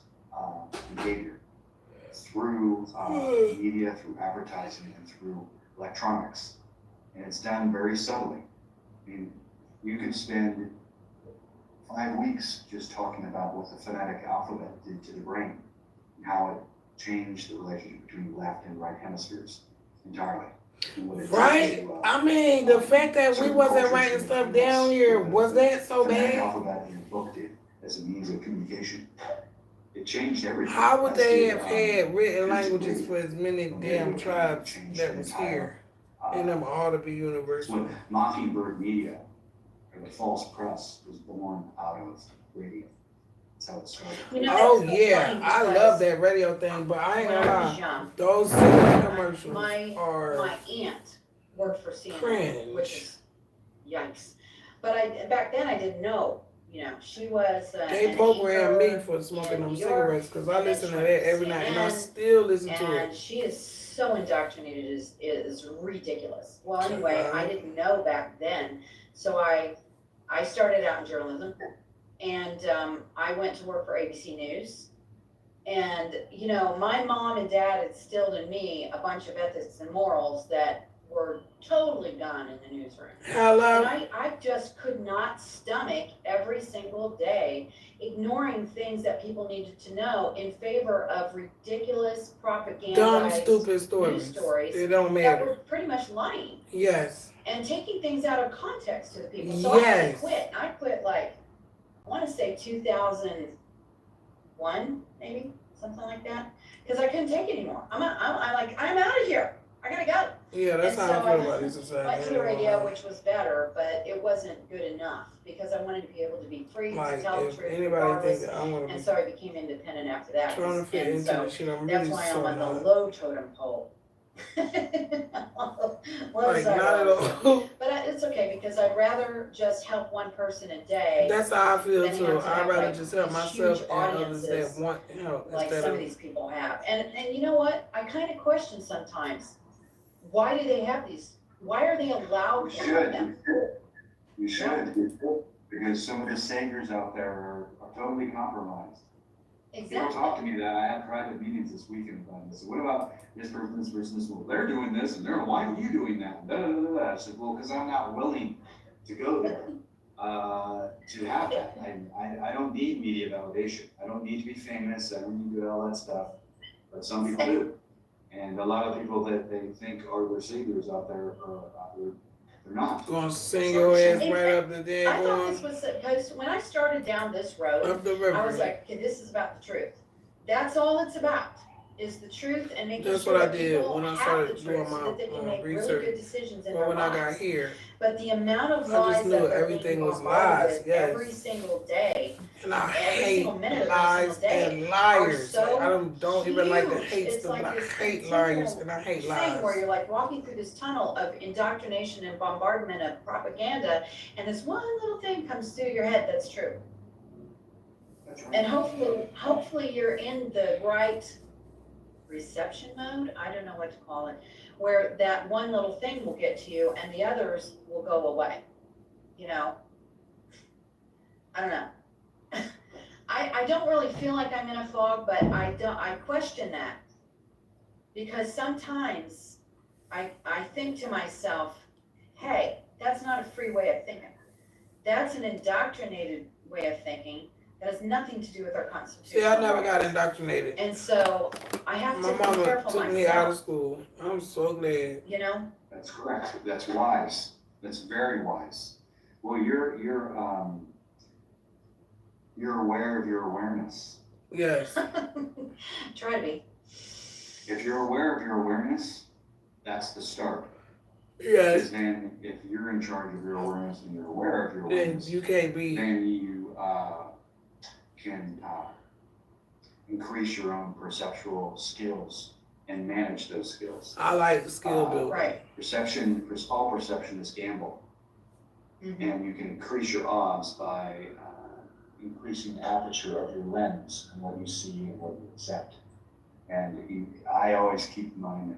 behavior through media, through advertising, and through electronics. And it's done very subtly. I mean, you could spend 5 weeks just talking about what the phonetic alphabet did to the brain and how it changed the relationship between left and right hemispheres entirely. Right? I mean, the fact that we wasn't writing stuff down here, was that so phonetic bad? alphabet in the book did as a means of communication. It changed everything. How would they have had written languages for as many damn tribes that was here? And them ought to be It's universal. what Mockingbird Media, or the false press, was born out of radio. That's how it started. Oh yeah, I love that radio thing, but I ain't When gonna I was lie. young, Those cigarette commercials my are aunt worked for CNN, cringe. which is yikes. But back then I didn't know, she was They an programmed anchor me for smoking in them New York, cigarettes because I and then listen to she that went to every night and I CNN, still listen to and it. she is so indoctrinated, it is ridiculous. Well, anyway, I didn't know back then, so I started out in journalism, and I went to work for ABC News. And my mom and dad instilled in me a bunch of ethics and morals that were totally gone in the newsroom. And Hello? I just could not stomach every single day ignoring things that people needed to know in favor of ridiculous Dumb, propagandized stupid stories. news stories It don't that matter. were pretty much lying Yes. and taking things out of context to the people. So I had to Yes. quit. I quit like, I want to say 2001, maybe something like that, because I couldn't take it anymore. I'm like, I'm out of here. I gotta go. Yeah, that's And how so I feel about this went society. to the radio, which was better, but it wasn't good enough because I wanted to be able to be free to Like, tell the if truth anybody regardless. think that I want to And be so I became independent after that. trying to fit And into so this shit, I'm that's really why I'm so on the not. low totem pole. Low Like, side not at of it. all. But it's okay because I'd rather just help one person a day, That's how I feel then you too. have to I'd have, rather like, just help these myself huge and others that audiences want help like instead some of of. these people have. And you know what? I kind of question sometimes, why do they have these? Why are they allowed You to have them? should, because some of the saviors out there are totally compromised. People talk to Exactly. me that I had private meetings this weekend about this. What about this person, this person, this one? They're doing this and why are you doing that? Da, da, da, da. I said, well, because I'm not willing to go there, to have that. I don't need media validation. I don't need to be famous. I don't need to do all that stuff. But some people do. And a lot of people that they think are their saviors out there they're not. Gonna sing your ass Hey, right up the I dead thought this going was, because when I started down this road, up the I was river. like, okay, this is about the truth. That's all it's about, is the truth and making That's sure what I that did people when I have started the doing truth so my that they can make really research. good decisions in But their when I got lives. here, But the amount of I just lies knew that they're everything being was bombarded lies, with yes. every single day, and I every hate single minute of every lies single day and liars. so Like, I don't even like to huge. hate It's stuff, like but I this hate continual liars and I hate thing where lies. you're like walking through this tunnel of indoctrination and bombardment of propaganda, and this one little thing comes through your head that's true. That's right. And hopefully you're in the right reception mode, I don't know what to call it, where that one little thing will get to you and the others will go away. You know, I don't know. I don't really feel like I'm in a fog, but I question that. Because sometimes I think to myself, hey, that's not a free way of thinking. That's an indoctrinated way of thinking that has nothing to do with our Constitution. See, I never got indoctrinated. And so I have My to be mama careful took me out of myself, school. I'm so glad. you know? That's correct. That's wise. That's very wise. Well, you're aware of your awareness. Yes. Try to be. If you're aware of your awareness, that's the start. Yes. Because then, if you're in charge of your awareness and you're aware of your Then awareness, you can't be. then you can increase your own perceptual skills and manage those skills. I like the skill building. Right. All perception is gamble. Mhm. And you can increase your odds by increasing the aperture of your lens and what you see and what you accept. And I always keep mine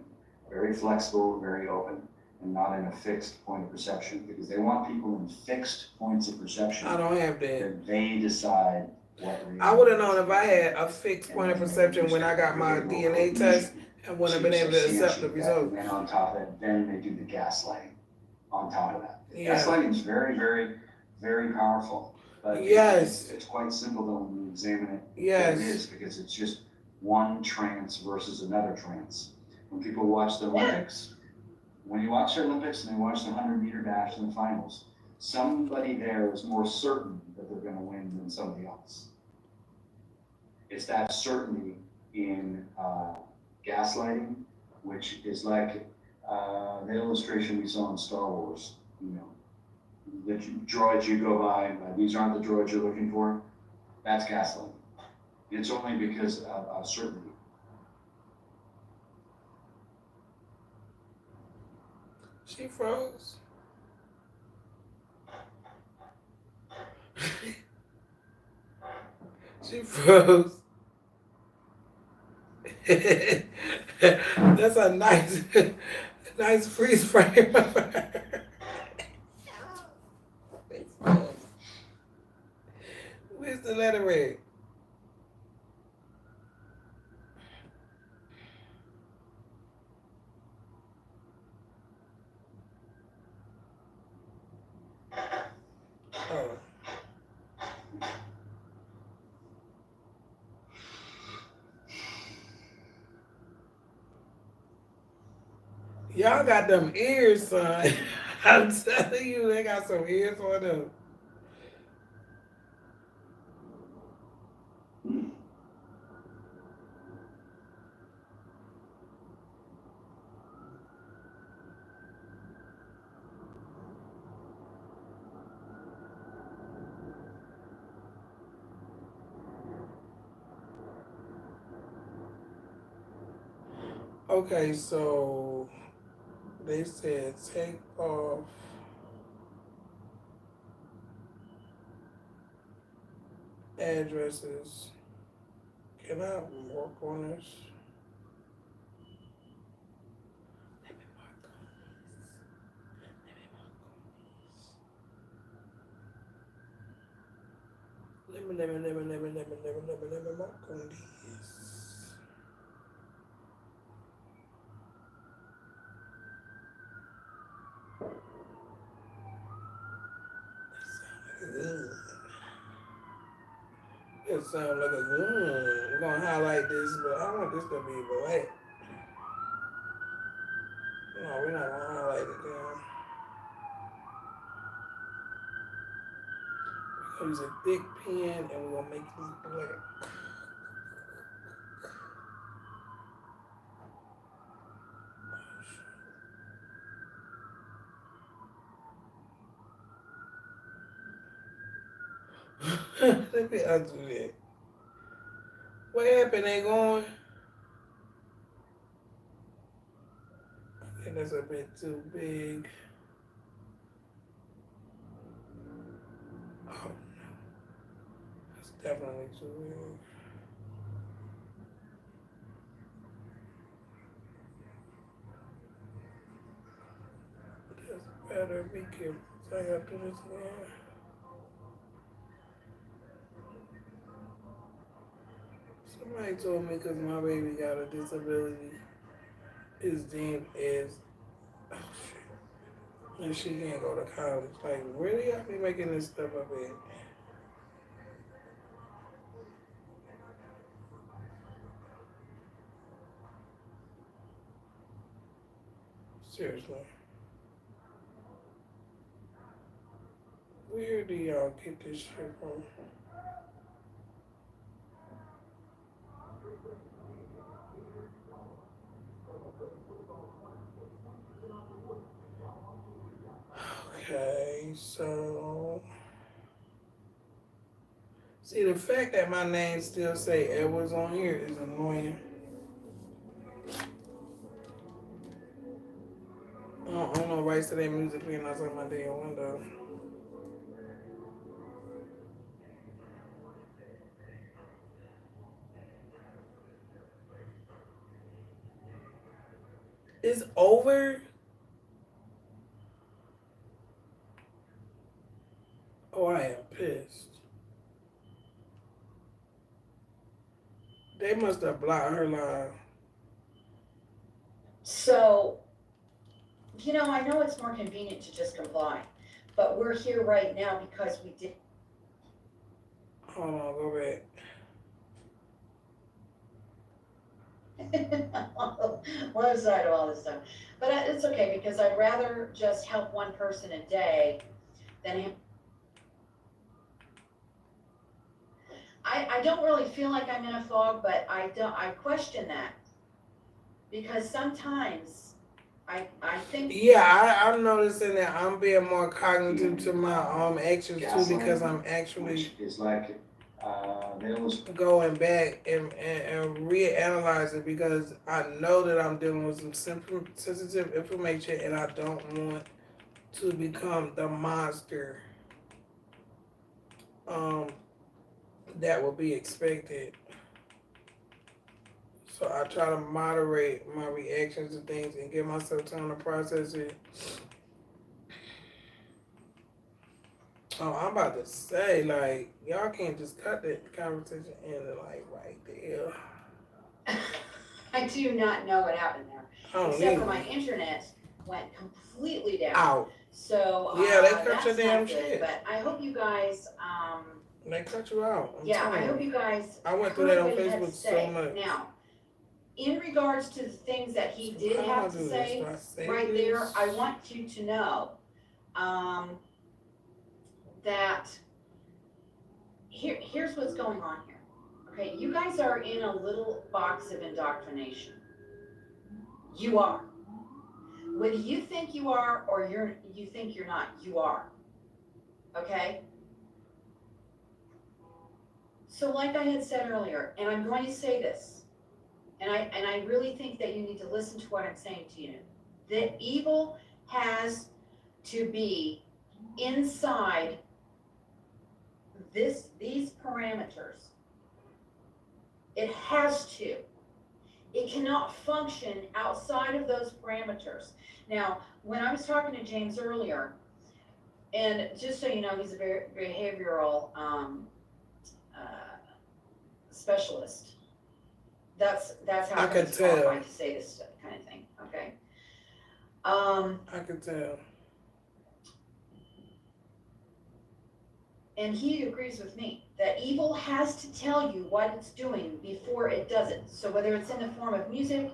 very flexible, very open, and not in a fixed point of perception, because they want people in fixed points of perception. I don't have that. That they decide what reality I would have is. known if I had a fixed point of perception when I got my DNA test and wouldn't have been able to accept the result. And then on top of that, then they do the gaslighting on top of that. Yeah. Gaslighting is very, very, very powerful. But Yes. it's quite simple though when you examine it. Yes. It is, because it's just one trance versus another trance. When people watch the Olympics, when you watch the Olympics and they watch the 100-meter dash in the finals, somebody there is more certain that they're going to win than somebody else. It's that certainty in gaslighting, which is like the illustration we saw in Star Wars. You know, the droids you go by, these aren't the droids you're looking for. That's gaslighting. It's only because of certainty. She froze. She froze. That's a nice freeze frame. Where's the letter red? Y'all got them ears, son. I'm telling you, they got some ears on them. Okay, so they said take off addresses. Can I work on this? Let me mark on these. It sounds like a We're gonna highlight this, but I want this to be black. No, we're not gonna highlight it down. We're gonna use a thick pen and we're gonna make this black. Let me undo that. What happened? They going? I think that's a bit too big. Oh no, that's definitely too big. Just better be careful. So I gotta do this again. Somebody told me because my baby got a disability, is deemed as, oh shit, and she can't go to college. Like, where do y'all be making this stuff up at? Seriously. Where do y'all get this shit from? Okay, so see the fact that my name still say Edwards on here is annoying. I don't know rights to that music playing outside my damn window. It's over. Oh, I am pissed. They must have blocked her line. So, you know, I know it's more convenient to just comply, but we're here right now because we did. Hold on, go back. One side of all this stuff, but it's okay because I'd rather just help one person a day than. I don't really feel like I'm in a fog, but I question that. Because sometimes I think. Yeah, I'm noticing that I'm being more cognitive to my actions too because I'm actually Which is like, there was going back and reanalyzing because I know that I'm dealing with some sensitive information and I don't want to become the monster that will be expected. So I try to moderate my reactions to things and give myself time to process it. Oh, I'm about to say, like, y'all can't just cut that conversation into, like, right there. I do not know what happened there, except for my internet went completely down. Out. So yeah, they cut that's your damn not good, shit. but I hope you guys. They cut you out. I hope you guys. I went through that on heard what you had Facebook to say. so much. Now, in regards to the things that he did have to say, right there, I want you to know, that here's what's going on here. Okay, you guys are in a little box of indoctrination. You are. Whether you think you are or you think you're not, you are. Okay? So like I had said earlier, and I'm going to say this, and I really think that you need to listen to what I'm saying to you. That evil has to be inside these parameters. It has to. It cannot function outside of those parameters. Now, when I was talking to James earlier, and just so you know, he's a behavioral specialist. That's how I could he's tell. qualified to say this kind of thing. Okay. I can tell. And he agrees with me that evil has to tell you what it's doing before it does it. So whether it's in the form of music,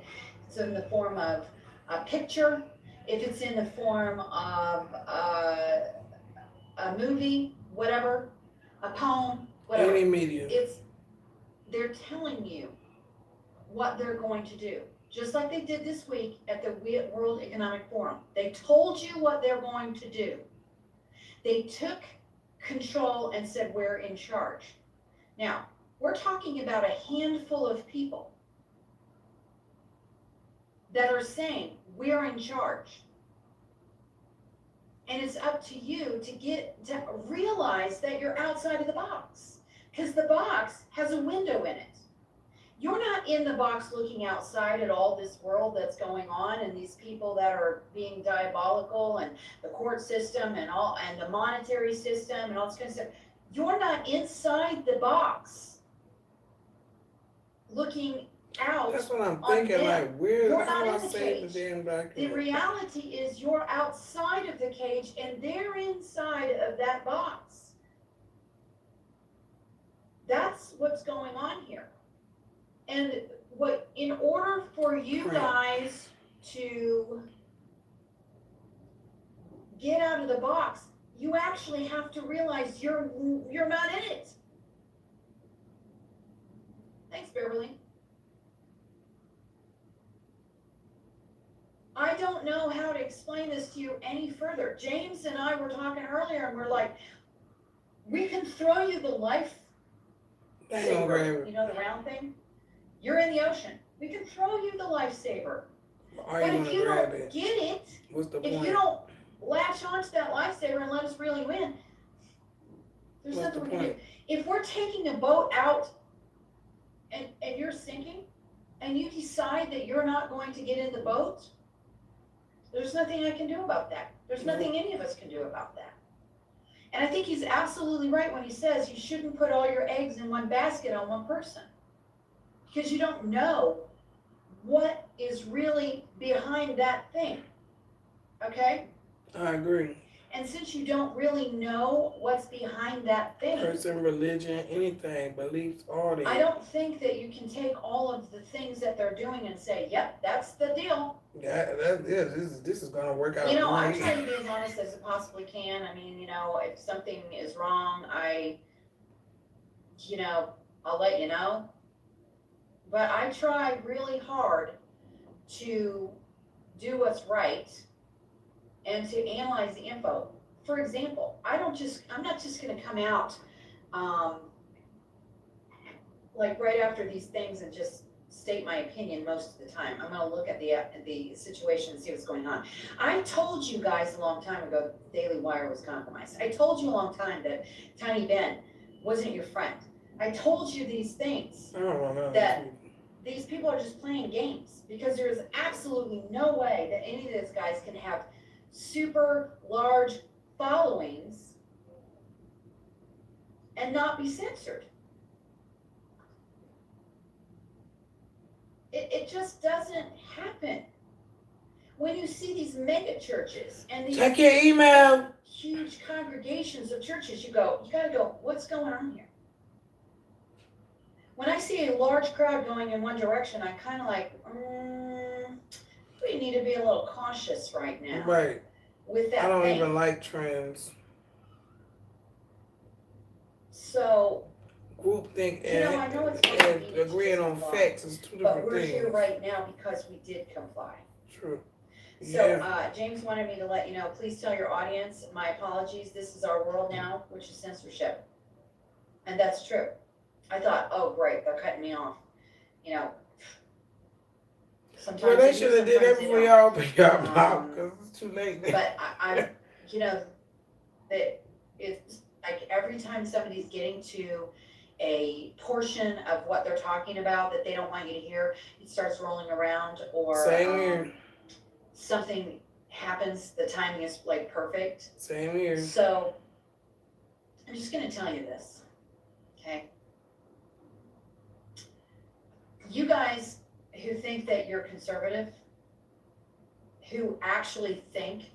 it's in the form of a picture, if it's in the form of a movie, whatever, a poem, whatever. Any media. They're telling you what they're going to do. Just like they did this week at the World Economic Forum. They told you what they're going to do. They took control and said, we're in charge. Now, we're talking about a handful of people that are saying, we're in charge. And it's up to you to realize that you're outside of the box, because the box has a window in it. You're not in the box looking outside at all this world that's going on and these people that are being diabolical and the court system and the monetary system and all this kind of stuff. You're not inside the box looking out. That's what I'm thinking. Like, You're how not do I in the save the cage. damn document? The reality is you're outside of the cage and they're inside of that box. That's what's going on here. And in order for you guys to get out of the box, you actually have to realize you're not in it. Thanks, Beverly. I don't know how to explain this to you any further. James and I were talking earlier and we're like, we can throw you the life saver, you know, the round thing? You're in the ocean. We can throw you the lifesaver. But if you don't it? get it, What's the if point? you don't latch onto that lifesaver and let us really win, there's What's nothing the we can do. point? If we're taking a boat out and you're sinking and you decide that you're not going to get in the boat, there's nothing I can do about that. There's nothing any of us can do about that. And I think he's absolutely right when he says you shouldn't put all your eggs in one basket on one person. Because you don't know what is really behind that thing. Okay? I agree. And since you don't really know what's behind that thing, Person, religion, anything, beliefs, all that. I don't think that you can take all of the things that they're doing and say, yep, that's the deal. This is gonna work out. You know, I great. try to be as honest as I possibly can. I mean, you know, if something is wrong, I'll let you know. But I try really hard to do what's right and to analyze the info. For example, I'm not just gonna come out like right after these things and just state my opinion most of the time. I'm gonna look at the situation and see what's going on. I told you guys a long time ago that the Daily Wire was compromised. I told you a long time that Tiny Ben wasn't your friend. I told you these things. I don't know. That these people are just playing games, because there is absolutely no way that any of these guys can have super large followings and not be censored. It just doesn't happen. When you see these mega churches and these check your email. huge congregations of churches, you gotta go, what's going on here? when I see a large crowd going in one direction, I'm kind of like, we need to be a little cautious right now Right. with that I don't thing. even like trends. So, Groupthink You know, I know it's supposed to and be agreeing on comply, facts is two but different we're things. here right now because we did comply. True. So, Yeah. James wanted me to let you know, please tell your audience, my apologies, this is our world now, which is censorship. And that's true. I thought, oh, great, they're cutting me off. You know, sometimes Well, they do, should have did that sometimes they before don't. y'all opened your mouth, because it's too late now. But I'm, you know, that it's like every time somebody's getting to a portion of what they're talking about that they don't want you to hear, it starts rolling around, or Same here. something happens, the timing is like perfect. Same here. So I'm just gonna tell you this, okay? You guys who think that you're conservative, who actually think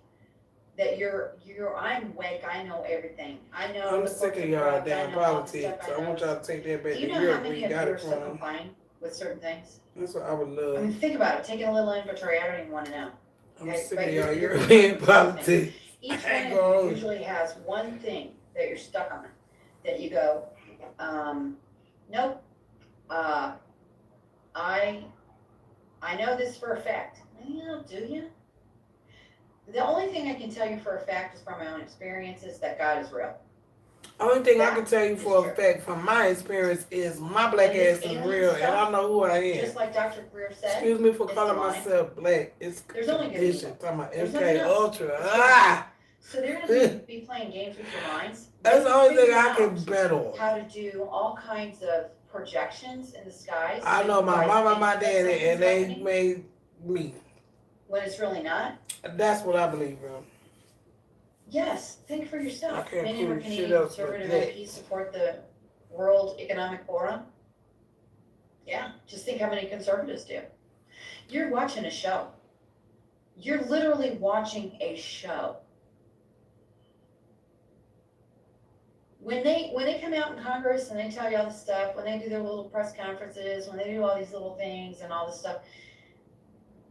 that I'm awake, I know everything. I know I'm the sick books of are y'all corrupt, I damn know all the politics. stuff I want know. y'all to take that back Do you to know Europe how where many you of got you it are so from. complying with certain things? That's what I would I love. mean, think about it, taking a little inventory, I don't even wanna know. I'm Okay, sick but of you're- y'all you're European complying with politics. Each I one ain't of you gonna- usually has one thing that you're stuck on, that you go, nope, I know this for a fact. Well, do you? The only thing I can tell you for a fact is from my own experience is that God is real. Only thing I That can tell you is for a true. fact from my experience is my black And this ass is alien real, and stuff, I know who I am. Just like Dr. Greer said, Excuse me for it's calling demonic. myself black. It's There's only good condition. evil. Talking about There's MK nothing else. Ultra. It's Ah! so they're gonna be playing games with your minds. That's the only thing Figure I can out bet on. how to do all kinds of projections in the skies. I so know you my guys mama, think my that daddy, something's and they happening made me. when it's really not. That's what I believe in. Yes, think for yourself. I can't Many of our prove shit Canadian else but conservative that. MPs support the World Economic Forum. Yeah, just think how many conservatives do. You're watching a show. You're literally watching a show. When they come out in Congress and they tell you all this stuff, when they do their little press conferences, when they do all these little things and all this stuff,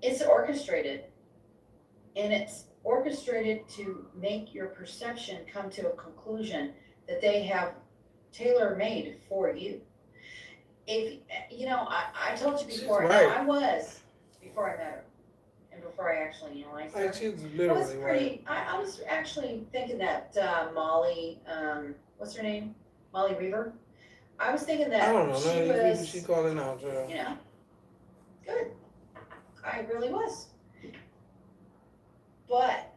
it's orchestrated. And it's orchestrated to make your perception come to a conclusion that they have tailor-made for you. If, you know, I told you before, She's now right. I was, before I met her, and before I actually analyzed her. Like she's I was literally right. pretty, I was actually thinking that Molly, what's her name? Molly Weaver? I was thinking that I don't know. she None of these people was, she calling out, girl. you know, good. I really was. But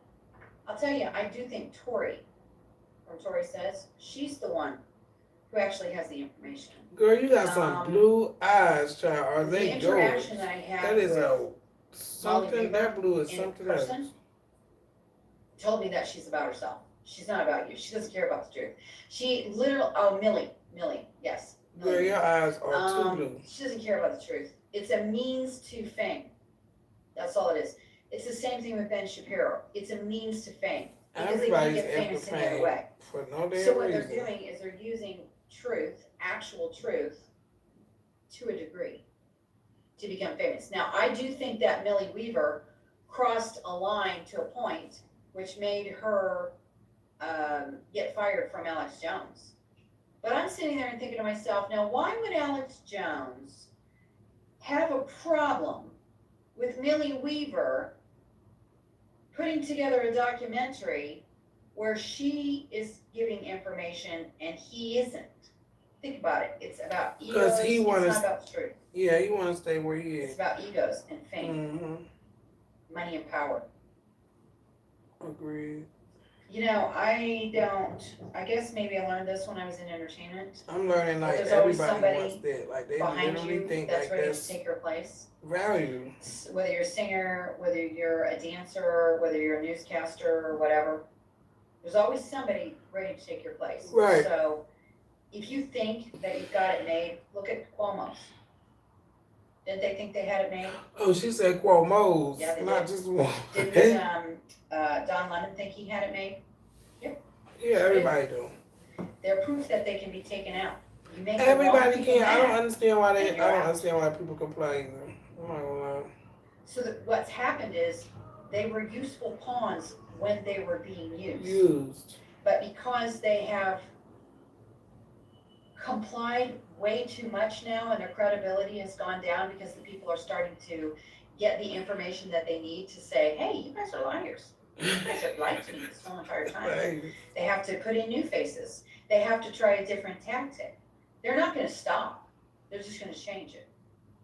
I'll tell you, I do think Tori, from Tori Says, she's the one who actually has the information. Girl, you got some blue eyes, child. Are The they yours? interaction that I had That is with a something. Weaver That blue is in something person else. told me that she's about herself. She's not about you. She doesn't care about the truth. She literally, oh, Millie, yes. Girl, Millie. your eyes are too blue. She doesn't care about the truth. It's a means to fame. That's all it is. It's the same thing with Ben Shapiro. It's a means to fame. Because they can't Everybody's get after famous any other fame way. for no damn So what reason. they're doing is they're using truth, actual truth, to a degree to become famous. Now, I do think that Millie Weaver crossed a line to a point which made her get fired from Alex Jones. But I'm sitting there and thinking to myself, now why would Alex Jones have a problem with Millie Weaver putting together a documentary where she is giving information and he isn't? Think about it. It's about egos. 'Cause he It's wanna- not about the truth. Yeah, you want to stay where he It's is. about egos and fame, Mm-hmm. money and power. Agreed. You know, I guess maybe I learned this when I was in entertainment. I'm learning like There's always everybody somebody wants that. Like they Behind literally you think that's like ready that's to take your place. value. Whether you're a singer, whether you're a dancer, whether you're a newscaster or whatever, there's always somebody ready to take your place. Right. So if you think that you've got it made, look at Cuomo's. Didn't they think they had it made? Oh, she said Cuomo's, Yeah, they not did. just one. Didn't Don Lemon think he had it made? Yeah, everybody do. They're proof that they can be taken out. You make the wrong Everybody people can. I don't mad, understand why and I you're don't out. understand why people complain. I'm not gonna lie. So that what's happened is they were useful pawns when they were being used. Used. But because they have complied way too much now and their credibility has gone down because the people are starting to get the information that they need to say, hey, you guys are liars. You guys have lied to me this whole entire time. Right. They have to put in new faces. They have to try a different tactic. They're not gonna stop. They're just gonna change it.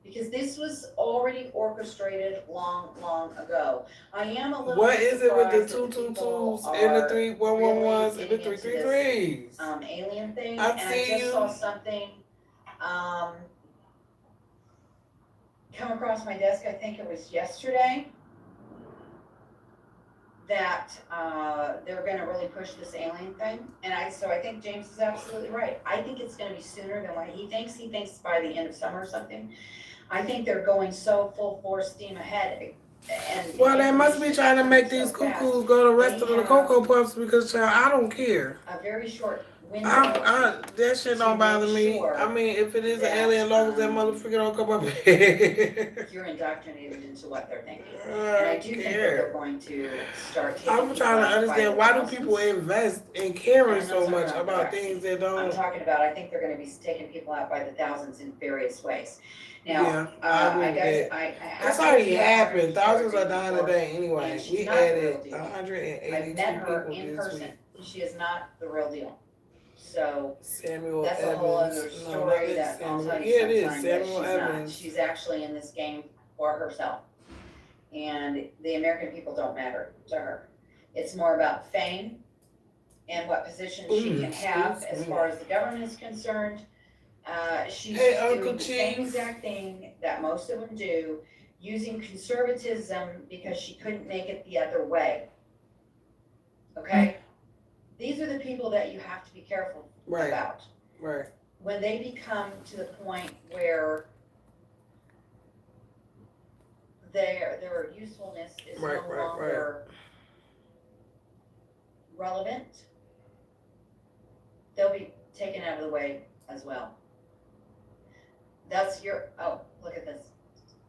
Because this was already orchestrated long, long ago. I am a little What bit is it with the surprised that people 222s and the are 311s really and the getting into 333s? alien thing, I and I see just you. saw something, come across my desk, I think it was yesterday, that, they're gonna really push this alien thing, so I think James is absolutely right. I think it's gonna be sooner than what he thinks by the end of summer or something. I think they're going so full force steam ahead, and. Well, they must be trying to make so these fast. cuckoos go the rest They of the have- Cocoa Puffs because, child, I don't care. A very short window. That shit don't to bother make me. sure I mean, if it is an that, alien, as long as that motherfucker don't come up. You're indoctrinated into what they're thinking. I And I don't do think that they're care. going to start taking I'm people trying to out by understand the why do thousands. people invest in caring And so those are much not about correct. things that I'm don't. talking about, I think they're gonna be taking people out by the thousands in various ways. Now, Yeah, I agree with that. I have. That's heard already about happened. Martin Thousands Short are dying before, today anyway. and she's We not the real added deal. 182 I've met her people in this person. week. She is not the real deal. So Samuel that's Evans. a whole other No, not story that I'll Samuel. tell you Yeah, it is sometime, but Samuel she's Evans. not. She's actually in this game for herself. And the American people don't matter to her. It's more about fame and what position she can have excuse as me. far as the government is concerned. She's Hey, just Uncle doing the same Chief. exact thing that most of them do, using conservatism because she couldn't make it the other way. Okay? These are the people that you have to be careful Right, about. right. When they become to the point where their usefulness is Right, no right, longer relevant, they'll be taken out of the way as well. Look at this.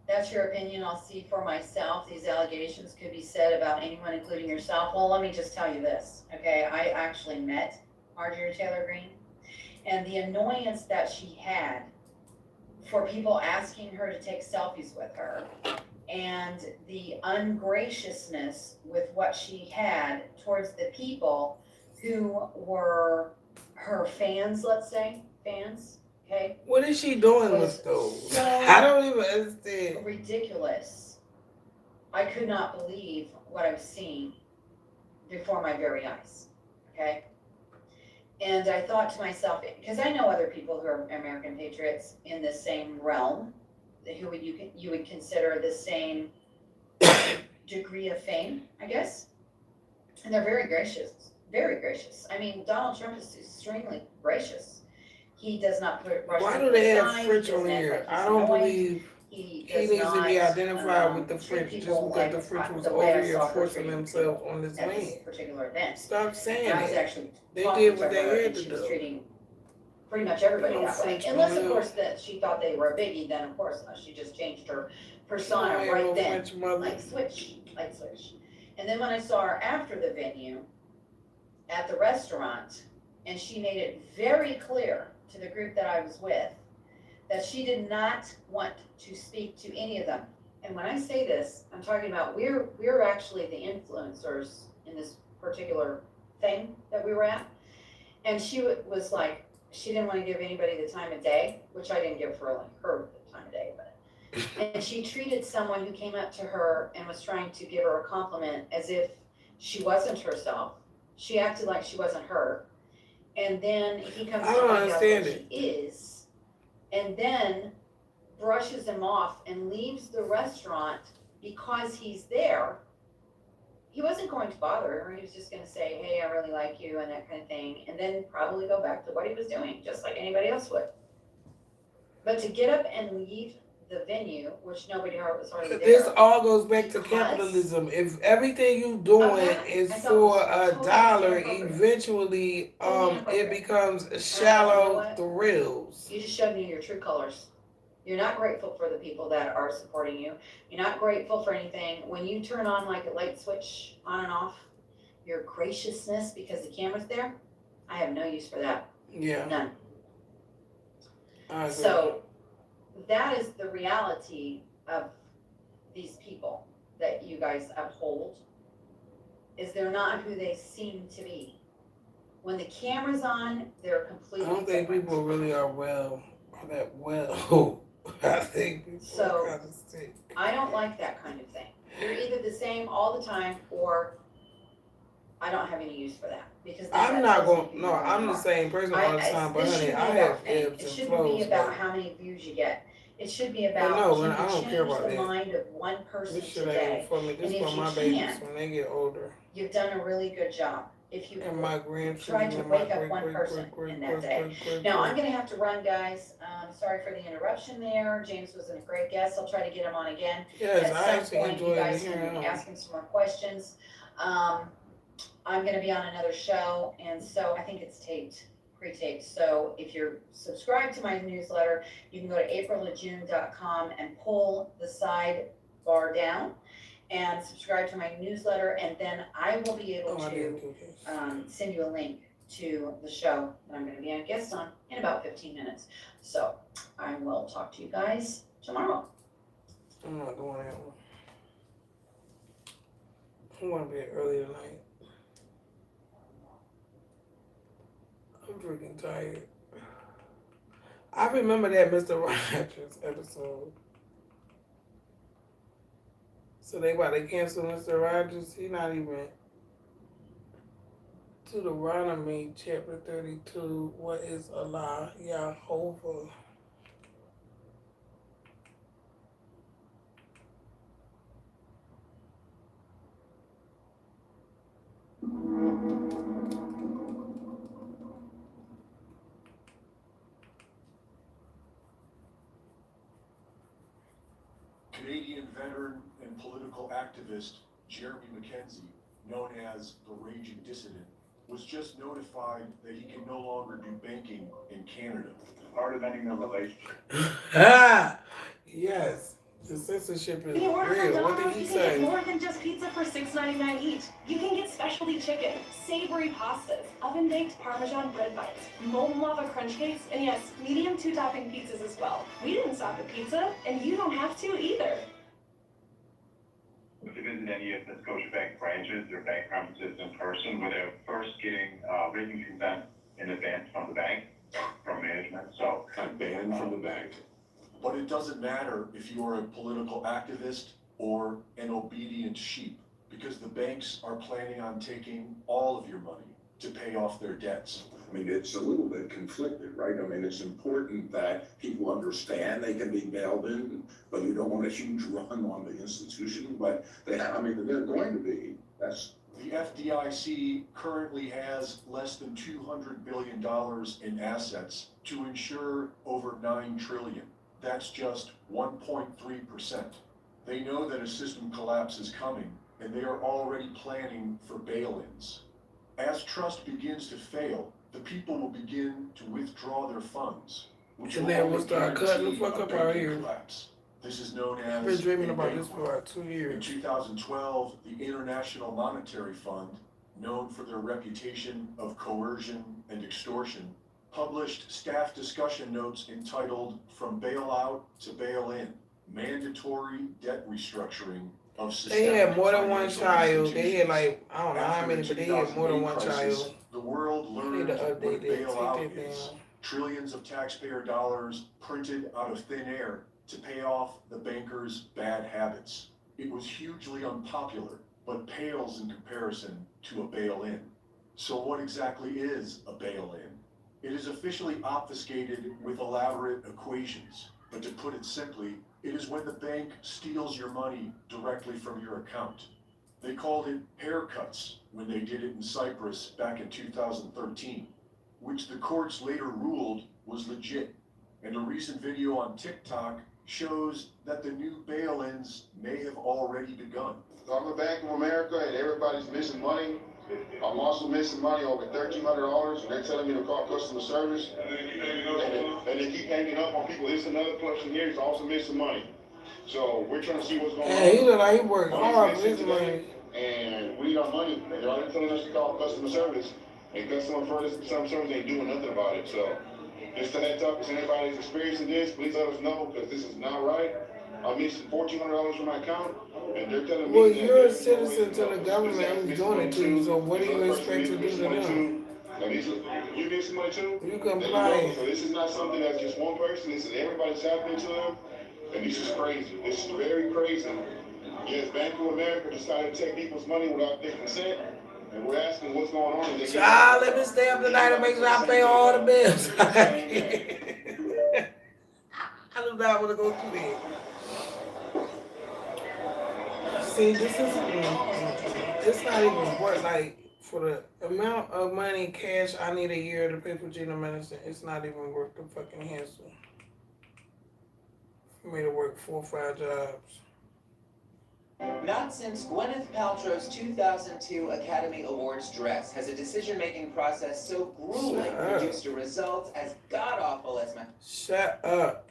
That's your opinion. I'll see for myself. These allegations could be said about anyone, including yourself. Well, let me just tell you this, okay? I actually met Marjorie Taylor Greene, and the annoyance that she had for people asking her to take selfies with her, and the ungraciousness with what she had towards the people who were her fans, let's say, okay? What is she doing Was with those? so I don't even understand. ridiculous. I could not believe what I was seeing before my very eyes, okay? And I thought to myself, because I know other people who are American patriots in the same realm, who you would consider the same degree of fame, I guess. And they're very gracious, very gracious. I mean, Donald Trump is extremely gracious. He does not put Russia Why to do the they have side. French He doesn't on act here? like he's I don't annoyed. believe He he does needs to be not, identified with the treat French just people because the like French was the way I over here saw her forcing treating themselves people on this at this land. particular event. Stop saying And I was that. actually They talking did to what they her, had and to she was do. treating pretty much everybody No that way. French Unless, of mother. course, that she thought they were a biggie, then of course she just changed her persona Ain't right no then. French mother. Light switch. And then when I saw her after the venue at the restaurant, and she made it very clear to the group that I was with that she did not want to speak to any of them. And when I say this, I'm talking about we're actually the influencers in this particular thing that we were at. And she was like, she didn't want to give anybody the time of day, which I didn't give her the time of day, but. And she treated someone who came up to her and was trying to give her a compliment as if she wasn't herself. She acted like she wasn't her. And then he comes I to don't find out understand that she is, and then brushes him off and leaves the restaurant because he's there. He wasn't going to bother her. He was just going to say, hey, I really like you, and that kind of thing, and then probably go back to what he was doing, just like anybody else would. But to get up and leave the venue, which nobody was already This there. all goes back to Because- capitalism. If everything you doing Okay, is I thought for it was a totally dollar, inappropriate. eventually, Totally it inappropriate. becomes shallow what? thrills. You just showed me your true colors. You're not grateful for the people that are supporting you. You're not grateful for anything. When you turn on like a light switch on and off, your graciousness because the camera's there, I have no use for that. Yeah. None. I agree. So that is the reality of these people that you guys uphold, is they're not who they seem to be. When the camera's on, they're I completely don't think different. people really are that well. I think people So- are kind of sick. I don't like that kind of thing. You're either the same all the time, or I don't have any use for that, because then I'm that not tells me going. who No, you really I'm the are. same person all the time. But This honey, shouldn't be I about have fame. ebbs It and shouldn't flows. be about Like, how many views you get. It should be about, no, can I you don't care change about the that. mind of one person this shit today? ain't for me. This And if for you my babies can, when they get older. You've done a really good job. If you And my try grandchildren to and my wake up one person in that day. great. Now, I'm gonna have to run, guys. Sorry for the interruption there. James was a great guest. I'll try to get him on again. Yes, At I some actually point, you enjoyed guys hearing can him. ask him some more questions. I'm gonna be on another show, and so I think it's taped, pre-taped. So if you're subscribed to my newsletter, you can go to aprilajune.com and pull the sidebar down and subscribe to my newsletter, and then I will be able Oh, I didn't to do this. send you a link to the show that I'm gonna be a guest on in about 15 minutes. So I will talk to you guys tomorrow. I'm not doing that one. I want to be early tonight. I'm freaking tired. I remember that Mr. Rogers episode. So they cancel Mr. Rogers. He not even. Deuteronomy chapter 32. What is Allah Yahovah? Canadian veteran and political activist Jeremy Mackenzie, known as the Raging Dissident, was just notified that he can no longer do banking in Canada. Part of ending the relationship. Yes. The censorship is When you order from real. What did Domino's, he you can get say? more than just pizza for $6.99 each. You can get specialty chicken, savory pastas, oven-baked Parmesan bread bites, molten lava crunch cakes, and yes, medium two-topping pizzas as well. We didn't stop at pizza, and you don't have to either. If you visit any of the Scotiabank branches or bank premises in person without first getting written consent in advance from the bank, from management, so. I'm banned from the bank. But it doesn't matter if you are a political activist or an obedient sheep, because the banks are planning on taking all of your money to pay off their debts. I mean, it's a little bit conflicted, right? I mean, it's important that people understand they can be bailed in, but you don't want a huge run on the institution, but they have, I mean, they're going to be. That's. The FDIC currently has less than $200 billion in assets to insure over $9 trillion. That's just 1.3%. They know that a system collapse is coming, and they are already planning for bail-ins. As trust begins to fail, the people will begin to withdraw their funds, which And will then only we'll start cutting the guarantee fuck a up out banking here. collapse. This is known as I've been dreaming a about bank this for run. about 2 In years. 2012, the International Monetary Fund, known for their reputation of coercion and extortion, published staff discussion notes entitled From Bailout to Bail-In, Mandatory Debt Restructuring of They Systemic had more than one Financial child. They had Institutions. like, I don't know how After many, the but they had more than 2008 one crisis, child. The world I need learned to what a update that. bailout Take that is. down. Trillions of taxpayer dollars printed out of thin air to pay off the bankers' bad habits. It was hugely unpopular, but pales in comparison to a bail-in. So what exactly is a bail-in? It is officially obfuscated with elaborate equations, but to put it simply, it is when the bank steals your money directly from your account. They called it haircuts when they did it in Cyprus back in 2013, which the courts later ruled was legit. And a recent video on TikTok shows that the new bail-ins may have already begun. So I'm a Bank of America and everybody's missing money. I'm also missing money over $1,300 and they're telling me to call customer service. And they keep hanging up on people. This is another person here who's also missing money. So we're trying to see what's going on. And he look like he worked hard for Money's his missing money. today, and we need our money. And they're telling us to call customer service. And customer service ain't doing nothing about it. So just a heads up, if anybody's experiencing this, please let us know because this is not right. I'm missing $1,400 from my account, and they're telling me. Well, that you're a there's citizen to no way the government who's doing it to you, so what do you expect to do to them? You missing money too? You There comply. go. So this is not something that's just one person, this is everybody's happening to them, and this is crazy. This is very crazy. Yes, Bank of America decided to take people's money without their consent, and we're asking what's going on. And they Child, let me stay up tonight and make sure I pay all the bills. I do not want to go through that. See, this is, it's not even worth, like, for the amount of money, cash I need a year to pay for Gina medicine, it's not even worth the fucking hassle. For me to work 4 or 5 jobs. Not since Gwyneth Paltrow's 2002 Academy Awards dress has a decision-making process so grueling Shut up. produced a result as god-awful as my... Shut up.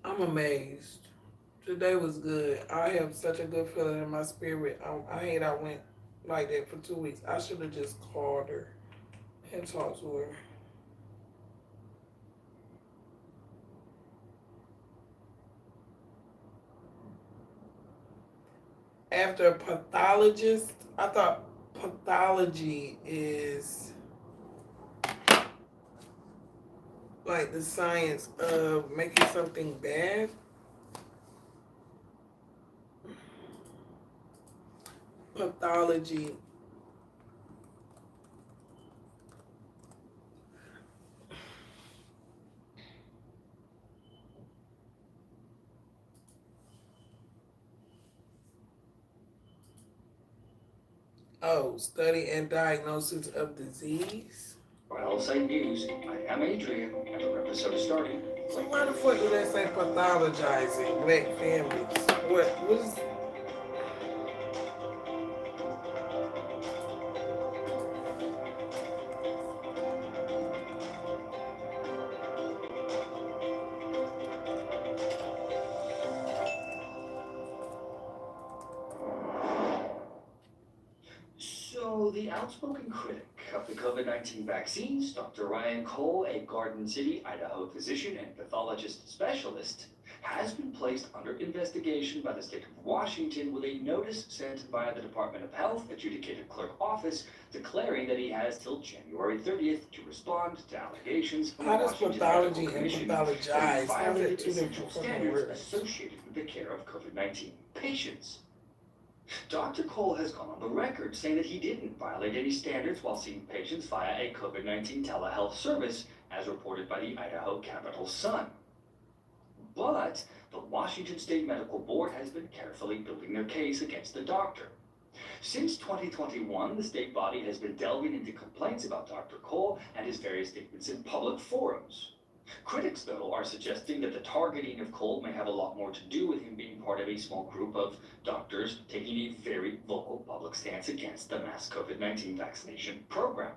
I'm amazed. Today was good. I have such a good feeling in my spirit. I hate I went like that for 2 weeks. I should have just called her and talked to her. After a pathologist, I thought pathology is like the science of making something bad. Pathology. Oh, study and diagnosis of disease. Well, same news. I am Adrian, and our episode is starting. So why the fuck do they say pathologizing black families? What is... So, the outspoken critic of the COVID-19 vaccines, Dr. Ryan Cole, a Garden City, Idaho physician and pathologist specialist, has been placed under investigation by the state of Washington with a notice sent via the Department of Health Adjudicated Clerk Office declaring that he has till January 30th to respond to allegations from the How does Washington pathology Medical and Commission pathologize? that he How are they violated two essential different fucking standards words? associated with the care of COVID-19 patients. Dr. Cole has gone on the record saying that he didn't violate any standards while seeing patients via a COVID-19 telehealth service, as reported by the Idaho Capital Sun. But the Washington State Medical Board has been carefully building their case against the doctor. Since 2021, the state body has been delving into complaints about Dr. Cole and his various statements in public forums. Critics, though, are suggesting that the targeting of Cole may have a lot more to do with him being part of a small group of doctors taking a very vocal public stance against the mass COVID-19 vaccination program.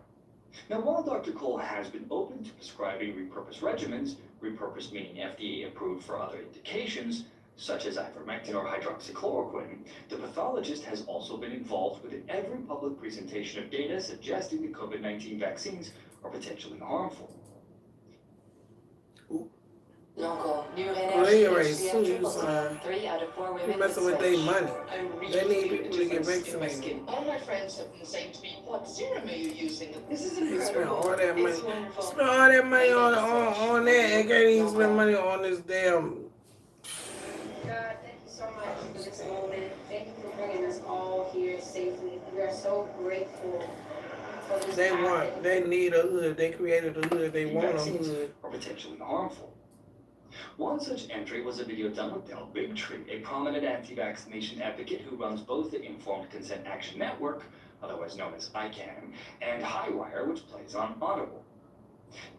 Now, while Dr. Cole has been open to prescribing repurposed regimens, repurposed meaning FDA approved for other indications, such as ivermectin or hydroxychloroquine, the pathologist has also been involved with every public presentation of data suggesting the COVID-19 vaccines are potentially harmful. Well, they already sued you, son. 3 out of 4 women. You're messing with their money. They need really people to get difference in my vaccinated. skin. All my friends have been saying to me, "What serum are you using?" This is They incredible. spend all that money. It's wonderful. Spend all that money on that and can't even spend money on this damn. God, thank you so much for this moment. Thank you for bringing us all here safely. We are so grateful for this time. They need a hood. They created a hood. They want a Vaccines hood. are potentially harmful. One such entry was a video done with Del Bigtree, a prominent anti-vaccination advocate who runs both the Informed Consent Action Network, otherwise known as ICANN, and Highwire, which plays on Audible.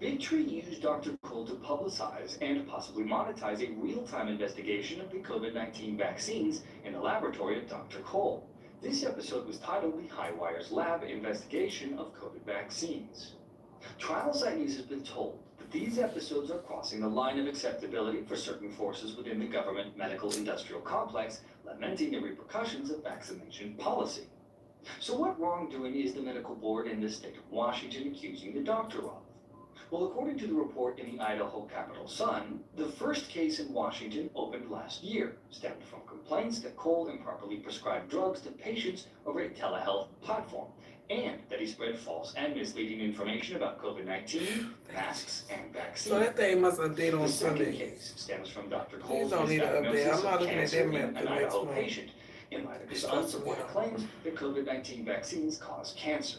Big Tree used Dr. Cole to publicize and possibly monetize a real-time investigation of the COVID-19 vaccines in the laboratory of Dr. Cole. This episode was titled The Highwires Lab Investigation of COVID Vaccines. Trial Site News has been told that these episodes are crossing the line of acceptability for certain forces within the government medical industrial complex, lamenting the repercussions of vaccination policy. So what wrongdoing is the medical board in the state of Washington accusing the doctor of? Well, according to the report in the Idaho Capital Sun, the first case in Washington opened last year, stemmed from complaints that Cole improperly prescribed drugs to patients over a telehealth platform, and that he spread false and misleading information about COVID-19, masks, and vaccines. So that thing must update on The second Sunday. case stems from Dr. Please Cole's don't need to update. misdiagnosis I'm not of looking at cancer that in map an the next Idaho month. patient, in light of his unsupported claims that COVID-19 vaccines cause cancer.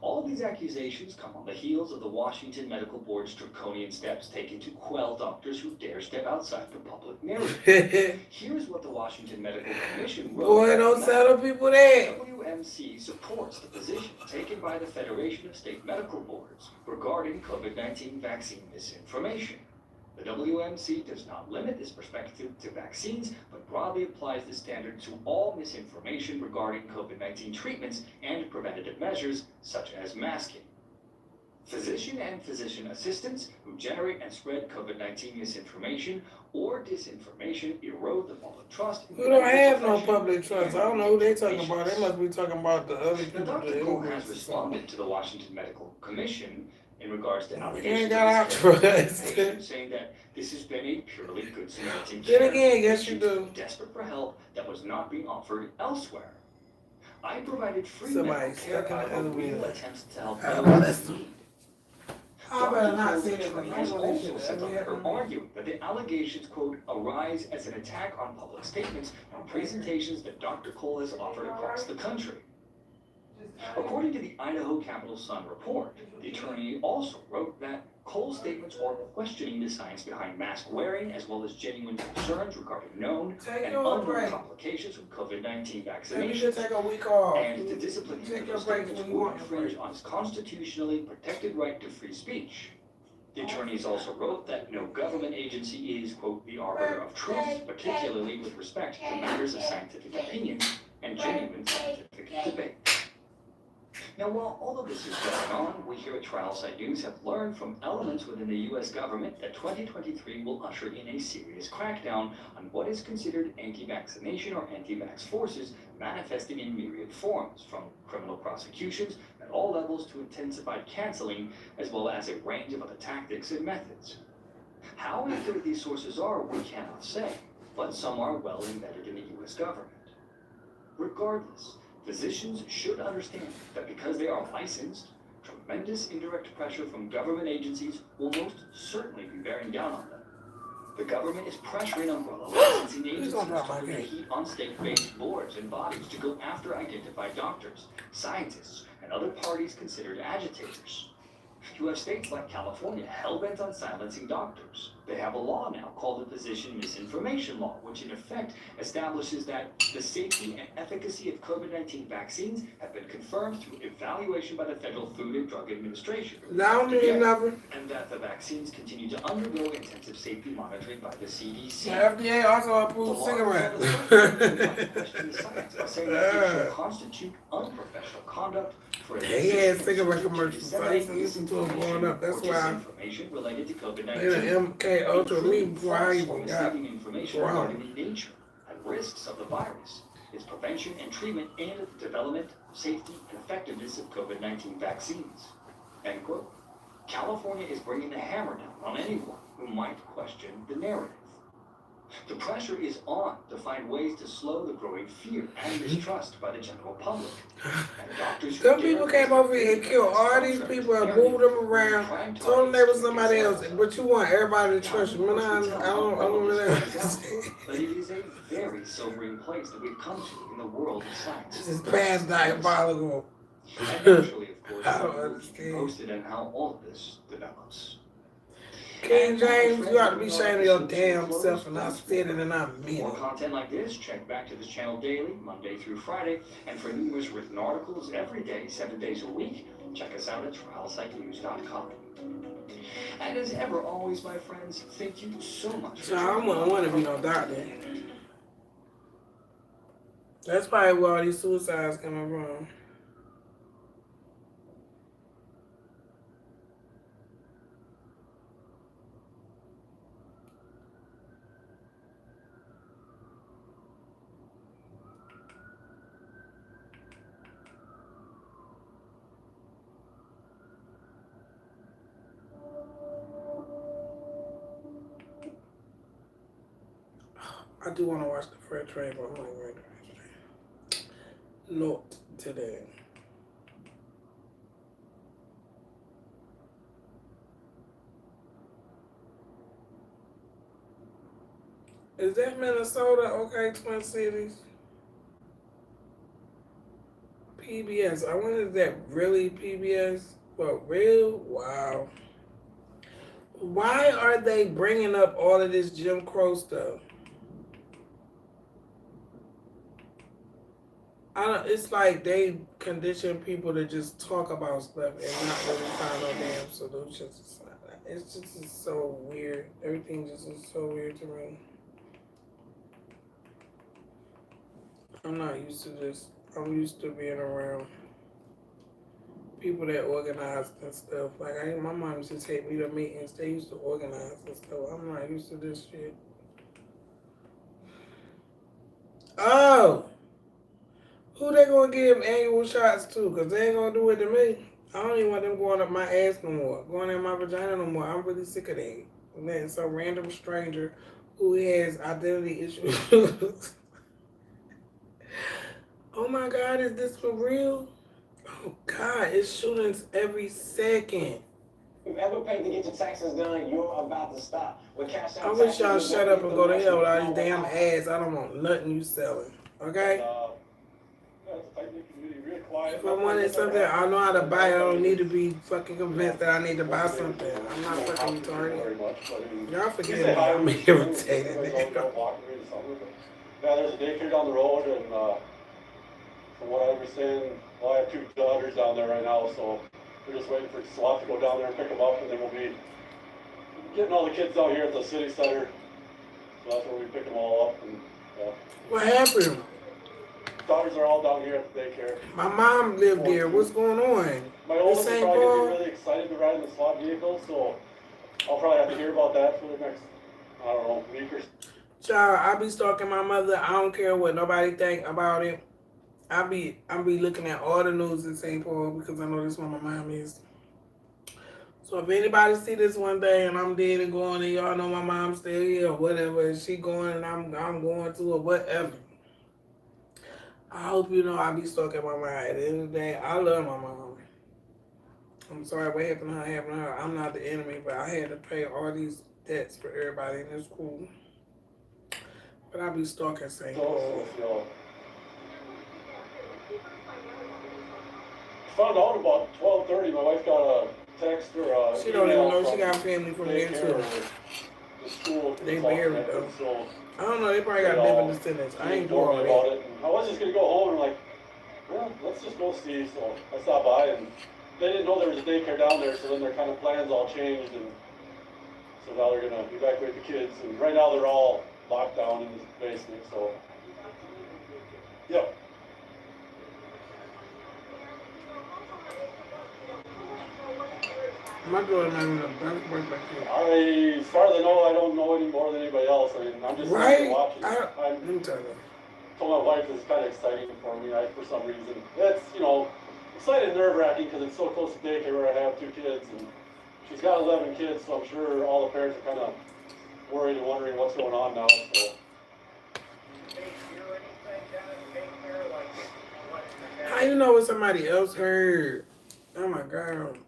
All of these accusations come on the heels of the Washington Medical Board's draconian steps taken to quell doctors who dare step outside the public narrative. Here's what the Washington Medical Commission wrote. Boy, don't settle people there. WMC supports the position taken by the Federation of State Medical Boards regarding COVID-19 vaccine misinformation. The WMC does not limit this perspective to vaccines, but broadly applies the standard to all misinformation regarding COVID-19 treatments and preventative measures, such as masking. Physician and physician assistants who generate and spread COVID-19 misinformation or disinformation erode the public trust. We don't have no public trust. I don't know who they talking about. They must be talking about the other Now, people. Dr. Cole has responded to the Washington Medical Commission in regards to ain't allegations got our of trust. saying that this has been a purely good Samaritan Then care again, yes, for you patients do. desperate for help that was not being offered elsewhere. I provided free Somebody medical care stuck in the by real elevator. attempts to help Oh, those that's- in need. I better not Dr. say Cole's that, but I attorneys know that also shit said every that other her arguing that the allegations, quote, arise as an attack on public statements and presentations that Dr. Cole has offered across the country. According to the Idaho Capital Sun report, the attorney also wrote that Cole's statements are questioning the science behind mask wearing, as well as genuine concerns regarding known Take and your unknown break. complications from COVID-19 Maybe you vaccinations. should take a week off. And the discipline Take of your those break statements when you would want your infringe break. on his constitutionally protected right to free speech. The attorneys also wrote that no government agency is, quote, the arbiter of truth, particularly with respect to matters of scientific opinion and genuine scientific debate. Now, while all of this is going on, we here at Trial Site News have learned from elements within the U.S. government that 2023 will usher in a serious crackdown on what is considered anti-vaccination or anti-vax forces manifesting in myriad forms, from criminal prosecutions at all levels to intensified canceling, as well as a range of other tactics and methods. How accurate these sources are, we cannot say, but some are well embedded in the U.S. government. Regardless, physicians should understand that because they are licensed, tremendous indirect pressure from government agencies will most certainly be bearing down on them. The government is pressuring umbrella licensing agencies to put the heat on state-based boards and bodies to go after identified doctors, scientists, and other parties considered agitators. You have states like California hell-bent on silencing doctors. They have a law now called the Physician Misinformation Law, which in effect establishes that the safety and efficacy of COVID-19 vaccines have been confirmed through evaluation by the Federal Food and Drug Administration, Now me never. and that the vaccines continue to undergo intensive safety monitoring by the CDC. The FDA also The approved law cigarettes. question the science by saying that it should constitute unprofessional conduct for a They had physician cigarette to commercials. I used to listen to them growing up. That's or why disinformation related to they COVID-19. the MK Ultra me before I False or even got misleading information grown. regarding the nature and risks of the virus, its prevention and treatment, and development, safety, and effectiveness of COVID-19 vaccines. End quote. California is bringing the hammer down on anyone who might question the narrative. The pressure is on to find ways to slow the growing fear and mistrust by the general public. And doctors who Some dare people came over here and killed all these people and moved them around, told them they was somebody else, but you want everybody to trust you. Man, I don't really understand. But it is a very sobering place that we've come to in the world of science. This is past diabolical. And naturally, of course, I don't we'll keep understand. you posted on how all of this develops. King And James, you ought to be friends, ashamed of we your are damn closed self, and I once said it more. and I For mean more it. content like this, check back to this channel daily, Monday through Friday, and for numerous written articles every day, 7 days a week, check us out at trialsitenews.com. And as ever, always, my friends, thank you so much. So I wouldn't want to be no doctor. That's probably where all these suicides coming from. I do want to watch the Fred Train, but I'm not ready to watch it. Not today. Is that Minnesota? Okay, Twin Cities. PBS. I wonder if that really PBS? But real? Wow. Why are they bringing up all of this Jim Crow stuff? It's like they condition people to just talk about stuff and not really find no damn solutions. It's just so weird. Everything just is so weird to me. I'm not used to this. I'm used to being around people that organize and stuff. Like my mom used to take me to meetings. They used to organize and stuff. I'm not used to this shit. Oh! Who they gonna give annual shots to? Because they ain't gonna do it to me. I don't even want them going up my ass no more. Going in my vagina no more. I'm really sick of that. And then some random stranger who has identity issues. Oh my God, is this for real? Oh God, it's shootings every second. If you ever paid to get your taxes done, you're about to stop. With Cash Out I wish y'all Taxes, shut up and go to hell with all these damn ads. I don't want nothing you selling. Okay? If I wanted something, I know how to buy it. I don't need to be fucking convinced that I need to buy something. I'm not fucking retarded. Y'all forget me. I'm irritated. Yeah, there's a daycare down the road, and from what I understand, well, I have 2 daughters down there right now, so we're just waiting for SWAT to go down there and pick them up, and then we'll be getting all the kids down here at the city center. So that's where we pick them all up. And what happened? Daughters are all down here at the daycare. My mom lived there. What's going on? My oldest is St. probably Paul? gonna be really excited to ride in the SWAT vehicle, so I'll probably have to hear about that for the next, I don't know, week or so. Child, I be stalking my mother. I don't care what nobody think about it. I be looking at all the news in St. Paul because I know this where my mom is. So if anybody see this one day and I'm dead and going and y'all know my mom's still here or whatever, and she going and I'm going to or whatever. I hope you know I be stalking my mom. At the end of the day, I love my mom. I'm sorry what happened to her happened to her. I'm not the enemy, but I had to pay all these debts for everybody and it's cool. But I be stalking St. Paul. Found out about 12:30. My wife got a text or she don't even know she got family from there too. The school. They married though. So, I don't know. They probably got living descendants. I ain't doing all about that. it. I was just gonna go home and like, well, let's just go see. So I stopped by and they didn't know there was a daycare down there. So then their kind of plans all changed and so now they're gonna evacuate the kids. And right now they're all locked down in this basement. So, yep. My daughter might be back here. As far as I know, I don't know any more than anybody else. I mean, I'm just Right? watching. Let me tell you. Told my wife it's kind of exciting for me. For some reason, it's exciting, nerve-wracking because it's so close to daycare where I have 2 kids and she's got 11 kids, so I'm sure all the parents are kind of worried and wondering what's going on now. So. How you know what somebody else heard? Oh my God.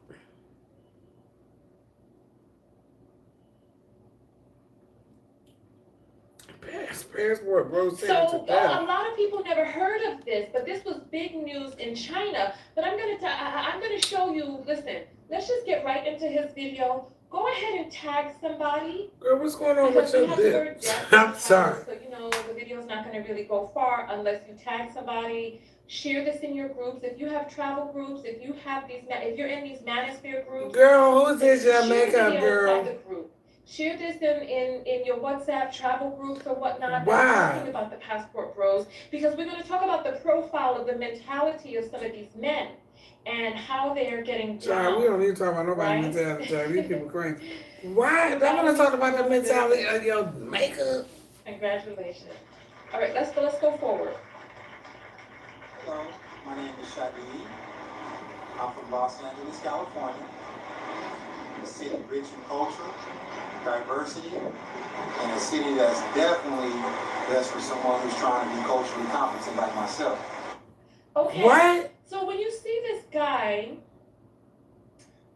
Passport bro So sentenced to death. a lot of people never heard of this, but this was big news in China. But I'm gonna show you. Listen, let's just get right into his video. go ahead and tag somebody. Girl, what's going on with Because we your have the word lips? death I'm sorry. so the video's not going to really go far unless you tag somebody. Share this in your groups. If you have travel groups, if you have if you're in these manosphere groups. Girl, who's this your share makeup videos girl? of the group. Share this in your WhatsApp travel groups or whatnot. Why? Talking about the Passport Bros, because we're going to talk about the profile of the mentality of some of these men and how they are getting down. Child, we don't need to talk about nobody's mentality. Child. These people crazy. Why? I want to talk about the mentality of your makeup. Congratulations. All right, let's go forward. Hello, my name is Shadi. I'm from Los Angeles, California. A city rich in culture, diversity, and a city that's definitely best for someone who's trying to be culturally competent like myself. Okay. What? So when you see this guy,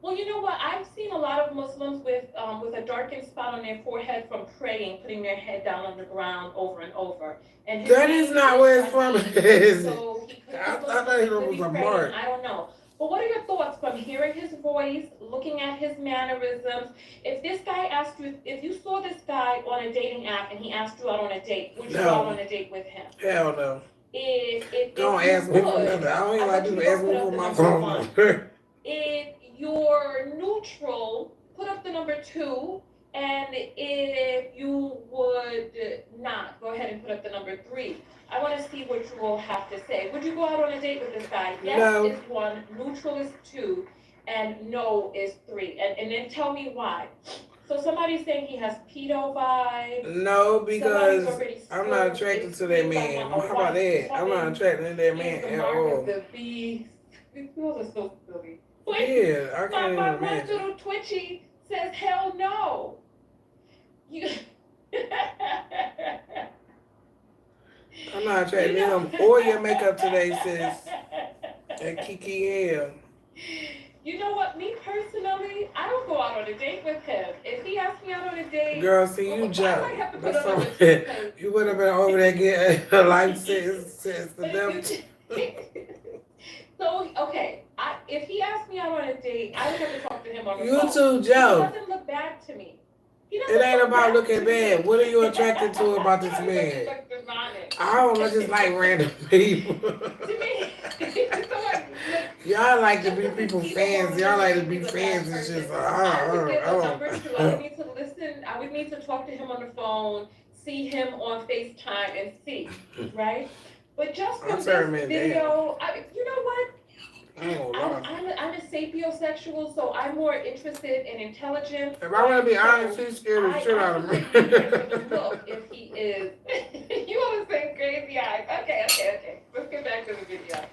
well, you know what? I've seen a lot of Muslims with a darkened spot on their forehead from praying, putting their head down on the ground over and over. And his That name is not where it's from, is it? So he could I thought it was a mark. I don't know. But what are your thoughts from hearing his voice, looking at his mannerisms? If this guy asked you, if you saw this guy on a dating app and he asked you out on a date, would you go out on a date with him? Hell no. If Don't you ask me for would, nothing. I don't even I like want you people to asking me put for up my the phone number number. If you're neutral, put up the number 2. And if you would not, go ahead and put up the number 3. I want to see what you all have to say. Would you go out on a date with this guy? Yes No. is 1, neutral is 2, and no is 3. And then tell me why. So somebody's saying he has pedo vibes. No, because I'm not Somebody's already attracted to that man. How about that? I'm not attracted to that man at all. The beast. These girls are so silly. Yeah, I can't even my imagine. little Twitchy says, hell no. You. I'm not attracted to him or your makeup today, sis. And Kiki L. You know what? Me personally, I don't go out on a date with him. If he asks me out on a date, Girl, see, you I jump. might have to put That's on so a You would have been over there getting a life sentence to them. So, okay, if he asked me out on a date, I would have to talk to him on the You phone. too, Joe. He doesn't look bad to me. It ain't about looking bad. What are you attracted to about this man? I don't just like random people. Y'all like to be people fans. Y'all like to be fans and shit. So I would need to listen. I would need to talk to him on the phone, see him on FaceTime, and see, right? But just from this video, you know what? I'm a sapiosexual, so I'm more interested in intelligence. If I want to be honest, he's scared the shit out of me. Look, if he is, you all the same crazy eyes. Okay. Let's get back to the video.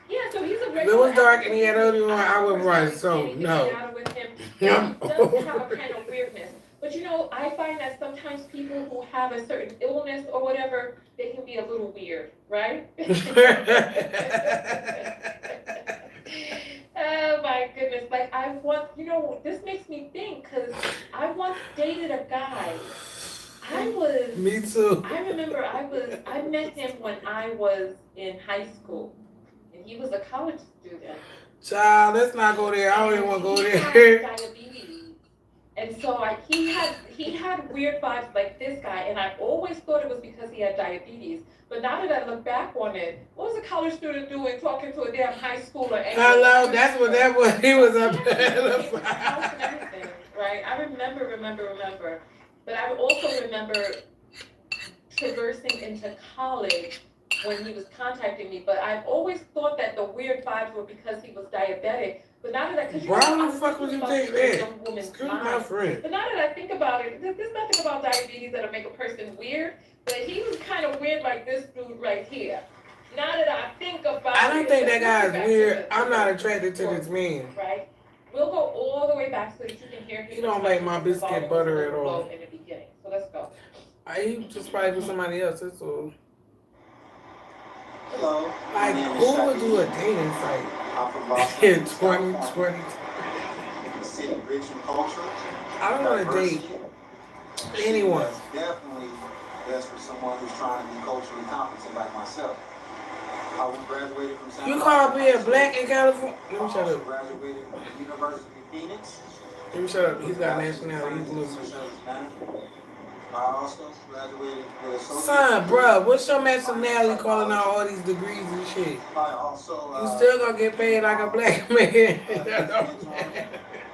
Yeah, so he's a regular. It was dark and he had only 1 hour run, so no. He does have a kind of weirdness. But you know, I find that sometimes people who have a certain illness or whatever, they can be a little weird, right? Oh my goodness. Like this makes me think, because I once dated a guy. Me too. I remember I met him when I was in high school. And he was a college student. Child, let's not go there. I don't even want to go He there. had diabetes. And so he had weird vibes like this guy, and I always thought it was because he had diabetes. But now that I look back on it, what was a college student doing talking to a damn high schooler? Hello, that's what that was. He was up there. Right? I remember. But I also remember traversing into college when he was contacting me. But I've always thought that the weird vibes were because he was diabetic. But now that why the fuck would you think that? Excuse my friend. But now that I think about it, there's nothing about diabetes that'll make a person weird. But he was kind of weird like this dude right here. Now that I think about it. I don't think that guy is weird. I'm not attracted to this man. Right? We'll go all the way back so that you can hear him. He don't make my biscuit butter at all. In the beginning. So let's go. He just probably with somebody else. That's all. Hello. Like, who would do a dating site in 2020? A city rich in culture. I don't want to date anyone. Definitely best for someone who's trying to be culturally competent like myself. I graduated from You call being black in California? Let me shut up. Graduated from the University of Phoenix. Let me shut up. He's got nationality. He's Muslim. I also graduated with associate. Son, bruh, what's your nationality calling out all these degrees and shit? I also You still gonna get paid like a black man.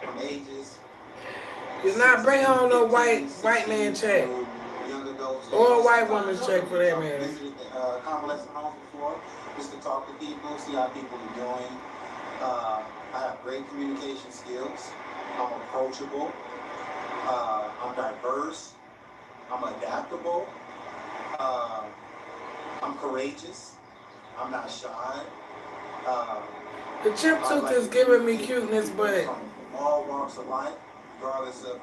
from ages. You're not bringing home no white man check. Or a white woman's check for that matter. Convalescent homes before, just to talk to people, see how people are doing. I have great communication skills. I'm approachable. I'm diverse. I'm adaptable. I'm courageous. I'm not shy. The chip tooth is giving me cuteness, but from all walks of life, regardless of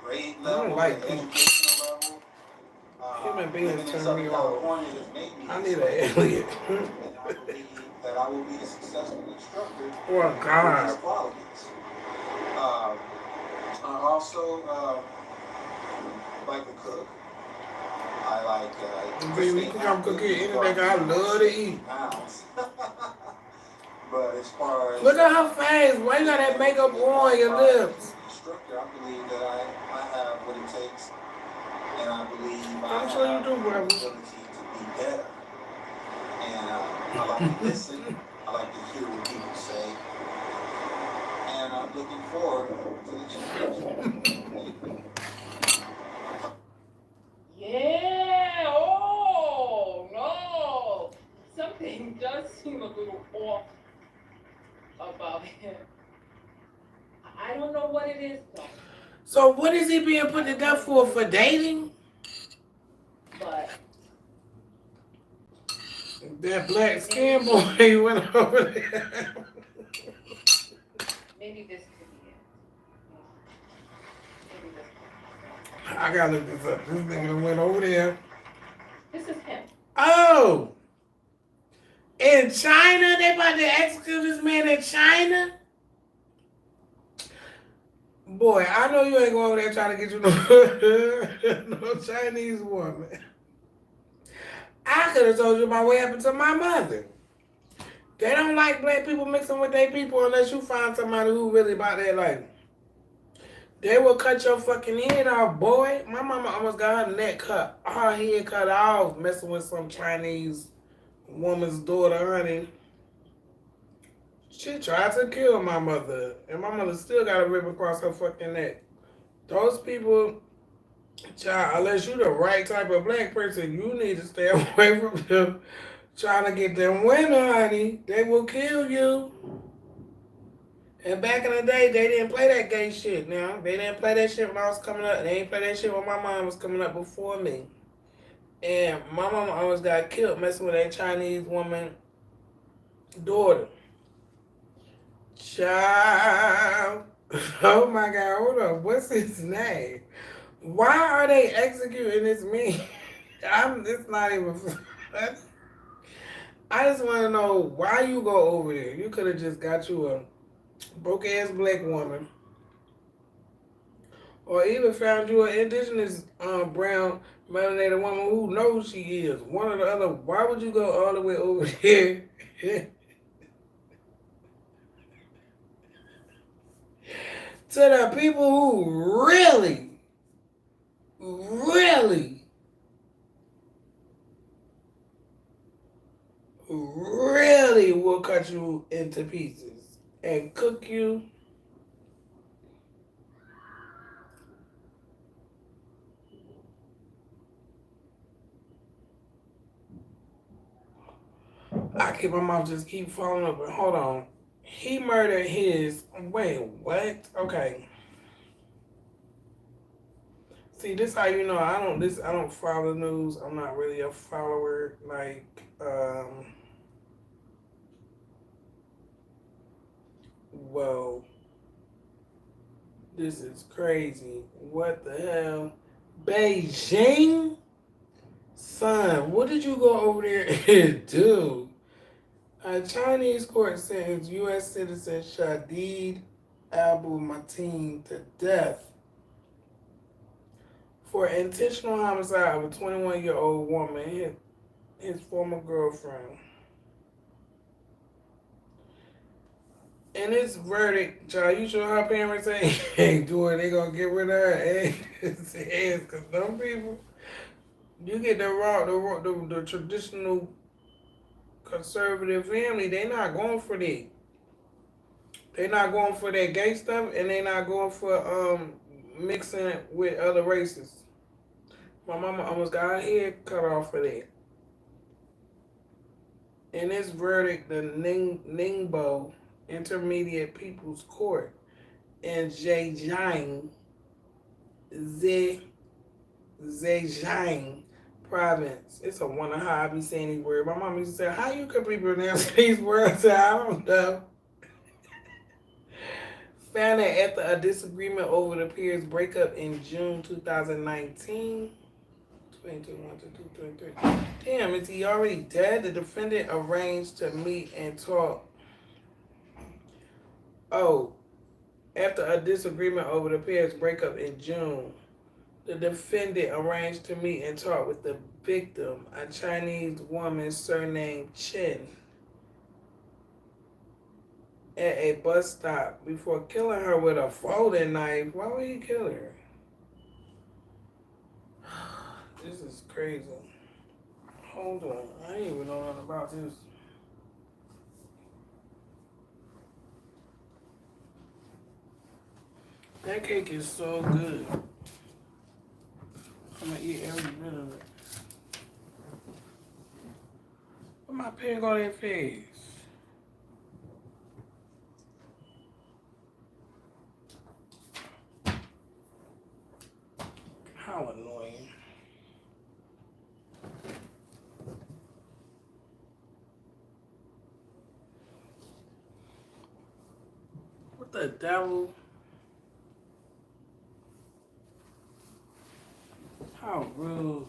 grade I level, don't like educational level. human beings Living in turn me Southern off. California has made me I need an alien. and I believe that I will be a successful instructor Oh, with God. these qualities. I also like to cook. I like Baby, you think I'm cooking anything I love to eat. pounds. But as far as Look at her face. Why you got that makeup on your lips? instructor, I believe that I have what it takes, and I believe I'm sure you do, the brother. ability to be better. And I like to listen. I like to hear what people say, and I'm looking forward to the challenge. Yeah, oh, no. Something does seem a little off about him. I don't know what it is, though. So what is he being put to death for dating? But That black skin boy went over there. maybe this could be it. Maybe this. I gotta look this up. This nigga went over there. This is him. Oh! In China? They about to execute this man in China? Boy, I know you ain't going over there trying to get you no Chinese woman. I could have told you about what happened to my mother. They don't like black people mixing with their people unless you find somebody who really about their life. They will cut your fucking head off, boy. My mama almost got her neck cut, her head cut off, messing with some Chinese woman's daughter, honey. She tried to kill my mother, and my mother still got a rib across her fucking neck. Those people, child, unless you the right type of black person, you need to stay away from them. Trying to get them women, honey. They will kill you. And back in the day, they didn't play that gay shit now. They didn't play that shit when I was coming up. They didn't play that shit when my mom was coming up before me. And my mama almost got killed messing with that Chinese woman daughter. Child. Oh my God, hold up. What's his name? Why are they executing this man? It's not even fun. I just want to know why you go over there. You could have just got you a broke ass black woman. Or even found you an indigenous brown melanated woman who knows she is. One or the other. Why would you go all the way over there? To the people who really will cut you into pieces and cook you. My mouth just keep falling up. But hold on. He murdered his. Wait, what? Okay. See, this how you know I don't follow news. I'm not really a follower. Like, well, this is crazy. What the hell? Beijing? Son, what did you go over there and do? A Chinese court sentenced U.S. citizen Shadid Abu Mateen to death for intentional homicide of a 21-year-old woman, his former girlfriend. And this verdict, child, you sure her parents ain't doing, they gonna get rid of her ass? Because some people, you get the traditional conservative family, they not going for that. They not going for that gay stuff, and they not going for mixing it with other races. My mama almost got her head cut off for that. In this verdict, the Ningbo Intermediate People's Court in Zhejiang province. It's a wonder how I be saying these words. My mom used to say, how you could be pronouncing these words? I don't know. Found that after a disagreement over the pair's breakup in June 2019. 22, damn, is he already dead? The defendant arranged to meet and talk. Oh, after a disagreement over the pair's breakup in June, the defendant arranged to meet and talk with the victim, a Chinese woman surnamed Chen, at a bus stop before killing her with a folding knife. Why would he kill her? This is crazy. Hold on. I didn't even know nothing about this. That cake is so good. I'm gonna eat every bit of it. Put my pig on their face. How annoying. What the devil? How rude.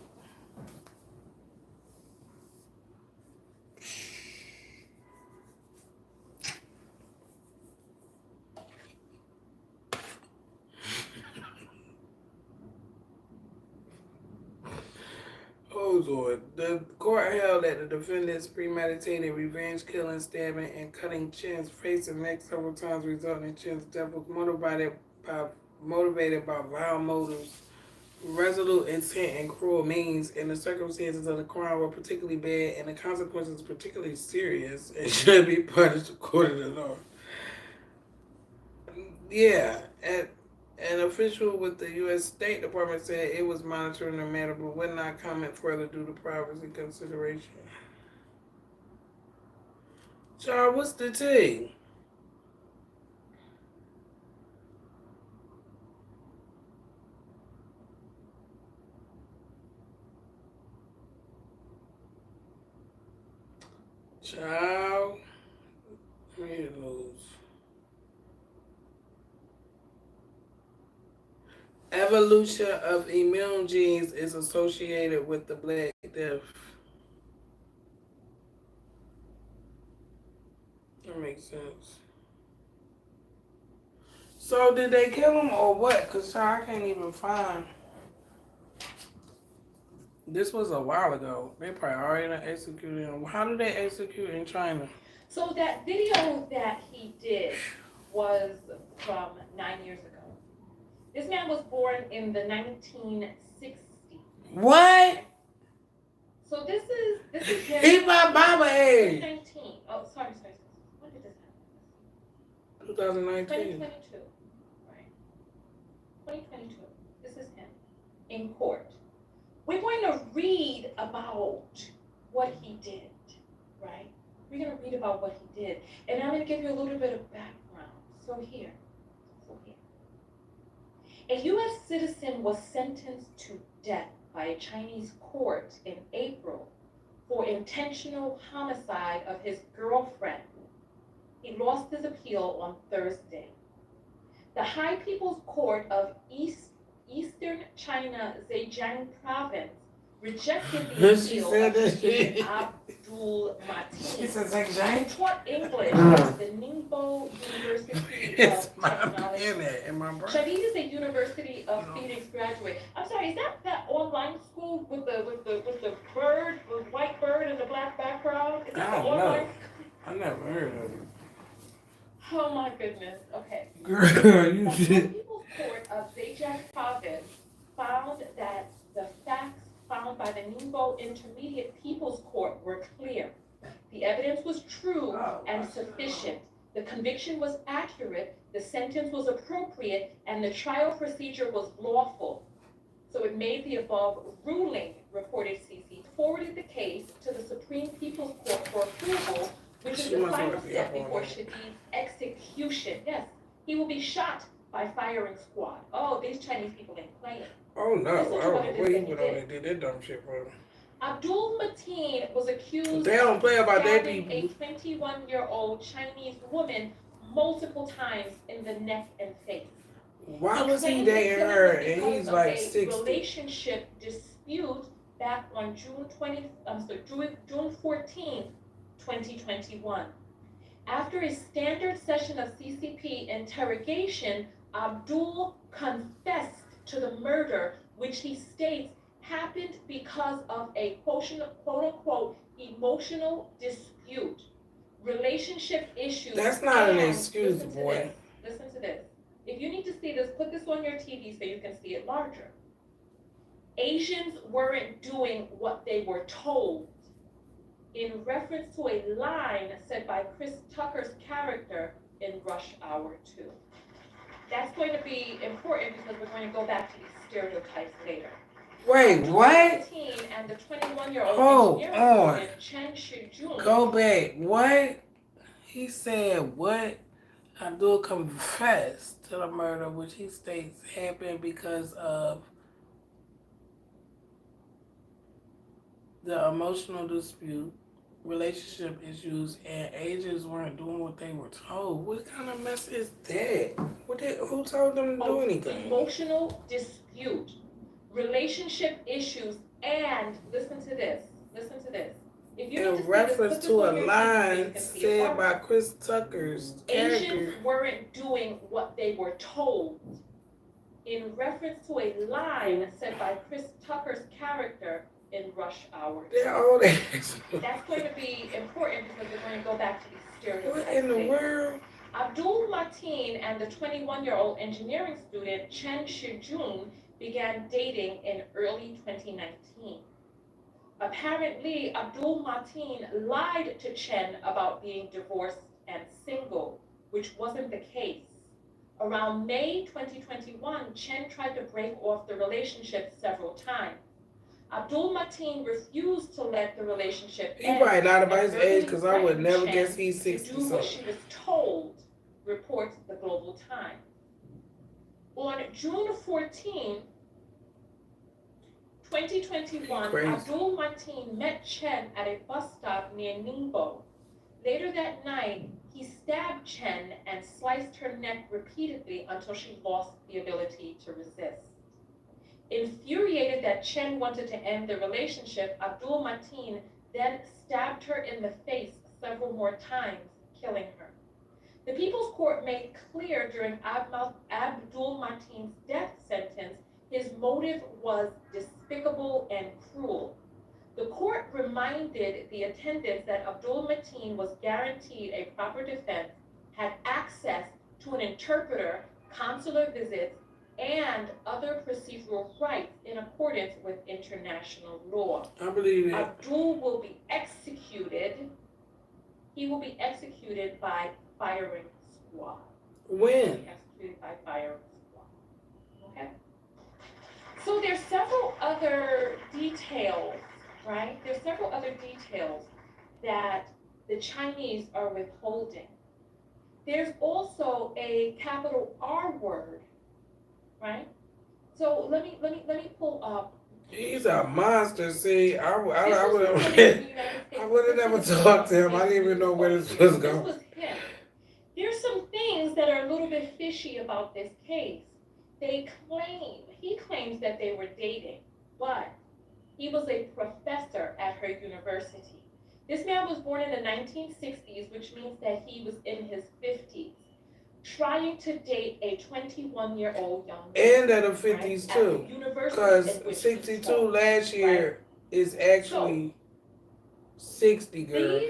Hold on. The court held that the defendant's premeditated revenge killing, stabbing, and cutting Chen's face and neck several times, resulting in Chen's death, was motivated by vile motives, resolute intent, and cruel means, and the circumstances of the crime were particularly bad, and the consequences particularly serious, and should be punished according to law. Yeah, an official with the U.S. State Department said it was monitoring the matter, but would not comment further due to privacy consideration. Child, what's the tea? Child, let me lose. Evolution of immune genes is associated with the Black Death. That makes sense. So did they kill him or what? Because I can't even find. This was a while ago. They probably already executed him. How did they execute in China? So that video that he did was from 9 years ago. This man was born in the 1960s. What? So this is him. He my mama age. 2019. Oh, sorry. When did this happen? 2019. 2022. Right. 2022. This is him in court. We're going to read about what he did, right? We're going to read about what he did. And I'm going to give you a little bit of background. So here. A U.S. citizen was sentenced to death by a Chinese court in April for intentional homicide of his girlfriend. He lost his appeal on Thursday. The High People's Court of Eastern China, Zhejiang Province, rejected the appeal of Abdul Mateen, who taught English at the Ningbo University of Technology. Shadid is a University of Phoenix graduate. I'm sorry, is that online school with the bird, the white bird and the black background? Is that the online? I never heard of it. Oh my goodness. Okay. Girl, you The shit. People's Court of Zhejiang Province found that the facts found by the Ningbo Intermediate People's Court were clear. The evidence was true and sufficient. The conviction was accurate, the sentence was appropriate, and the trial procedure was lawful. So it made the above ruling, reported CC, forwarded the case to the Supreme People's Court for approval, which is the final step before Shadid's execution. Yes, he will be shot by firing squad. Oh, these Chinese people ain't playing. Oh no, I Listen to don't what know it is what he that he went on did. and did that dumb shit for him. Abdul Mateen was accused They don't play about that stabbing a people. 21-year-old Chinese woman multiple times in the neck and face. Why was he claimed dating it her because and he's of like a 60? relationship dispute back on June 14, 2021. After a standard session of CCP interrogation, Abdul confessed to the murder, which he states happened because of a quote-unquote emotional dispute, relationship issues. That's not an and excuse, listen to boy. this, Listen to this. If you need to see this, put this on your TV so you can see it larger. Asians weren't doing what they were told, in reference to a line said by Chris Tucker's character in Rush Hour 2. That's going to be important because we're going to go back to these stereotypes later. Wait, what? And the 21-year-old Hold engineering on. student Chen Shijun. Go back. What? He said what? Abdul confessed to the murder, which he states happened because of the emotional dispute, relationship issues, and agents weren't doing what they were told. What kind of mess is that? Who told them to do anything? Emotional dispute, relationship issues, and listen to this. If you need to In see this, reference put this to a on your TV so you line can see it said larger. by Chris Tucker's character. Asians weren't doing what they were told. In reference to a line said by Chris Tucker's character in Rush Hour 2. They're all that. That's going to be important because we're going to go back to these stereotypes. What in the later. world? Abdul Mateen and the 21-year-old engineering student Chen Shijun began dating in early 2019. Apparently, Abdul Mateen lied to Chen about being divorced and single, which wasn't the case. Around May 2021, Chen tried to break off the relationship several times. Abdul Mateen refused to let the relationship He end. probably lied about and his age because I would threatened never Chen guess he's to 60 do what something. she was told, reports the Global Times. On June 14, 2021, Crazy. Abdul Mateen met Chen at a bus stop near Ningbo. Later that night, he stabbed Chen and sliced her neck repeatedly until she lost the ability to resist. Infuriated that Chen wanted to end the relationship, Abdul Mateen then stabbed her in the face several more times, killing her. The People's Court made clear during Abdul Mateen's death sentence his motive was despicable and cruel. The court reminded the attendants that Abdul Mateen was guaranteed a proper defense, had access to an interpreter, consular visits, and other procedural rights in accordance with international law. I believe it. Abdul will be executed. He will be executed by firing squad. When? Executed by firing squad. Okay? So there's several other details, right? There's several other details that the Chinese are withholding. There's also a capital R word, right? So let me pull up. He's a monster. See, I would have never talked to him. I didn't even know where this was going. There's some things that are a little bit fishy about this case. He claims that they were dating, but he was a professor at her university. This man was born in the 1960s, which means that he was in his 50s, trying to date a 21-year-old young man. And at the 50s too. Because 62 last year is actually 60, girl.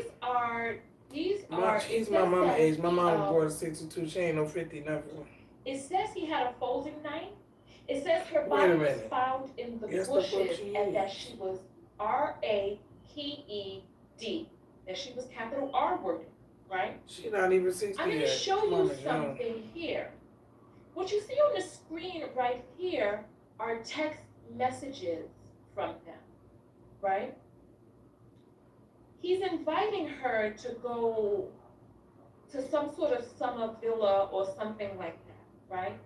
These are. She's my mama age. My mom was born in 62. She ain't no 50 nothing. It says he had a folding knife. It says her Wait body a was minute. found in the Guess the fuck bushes she and is. that she was RAKED. That she was capital R worded, right? She not even 60 I'm going to yet. show you Mama's young. something here. What you see on the screen right here are text messages from him, right? He's inviting her to go to some sort of summer villa or something like that, right?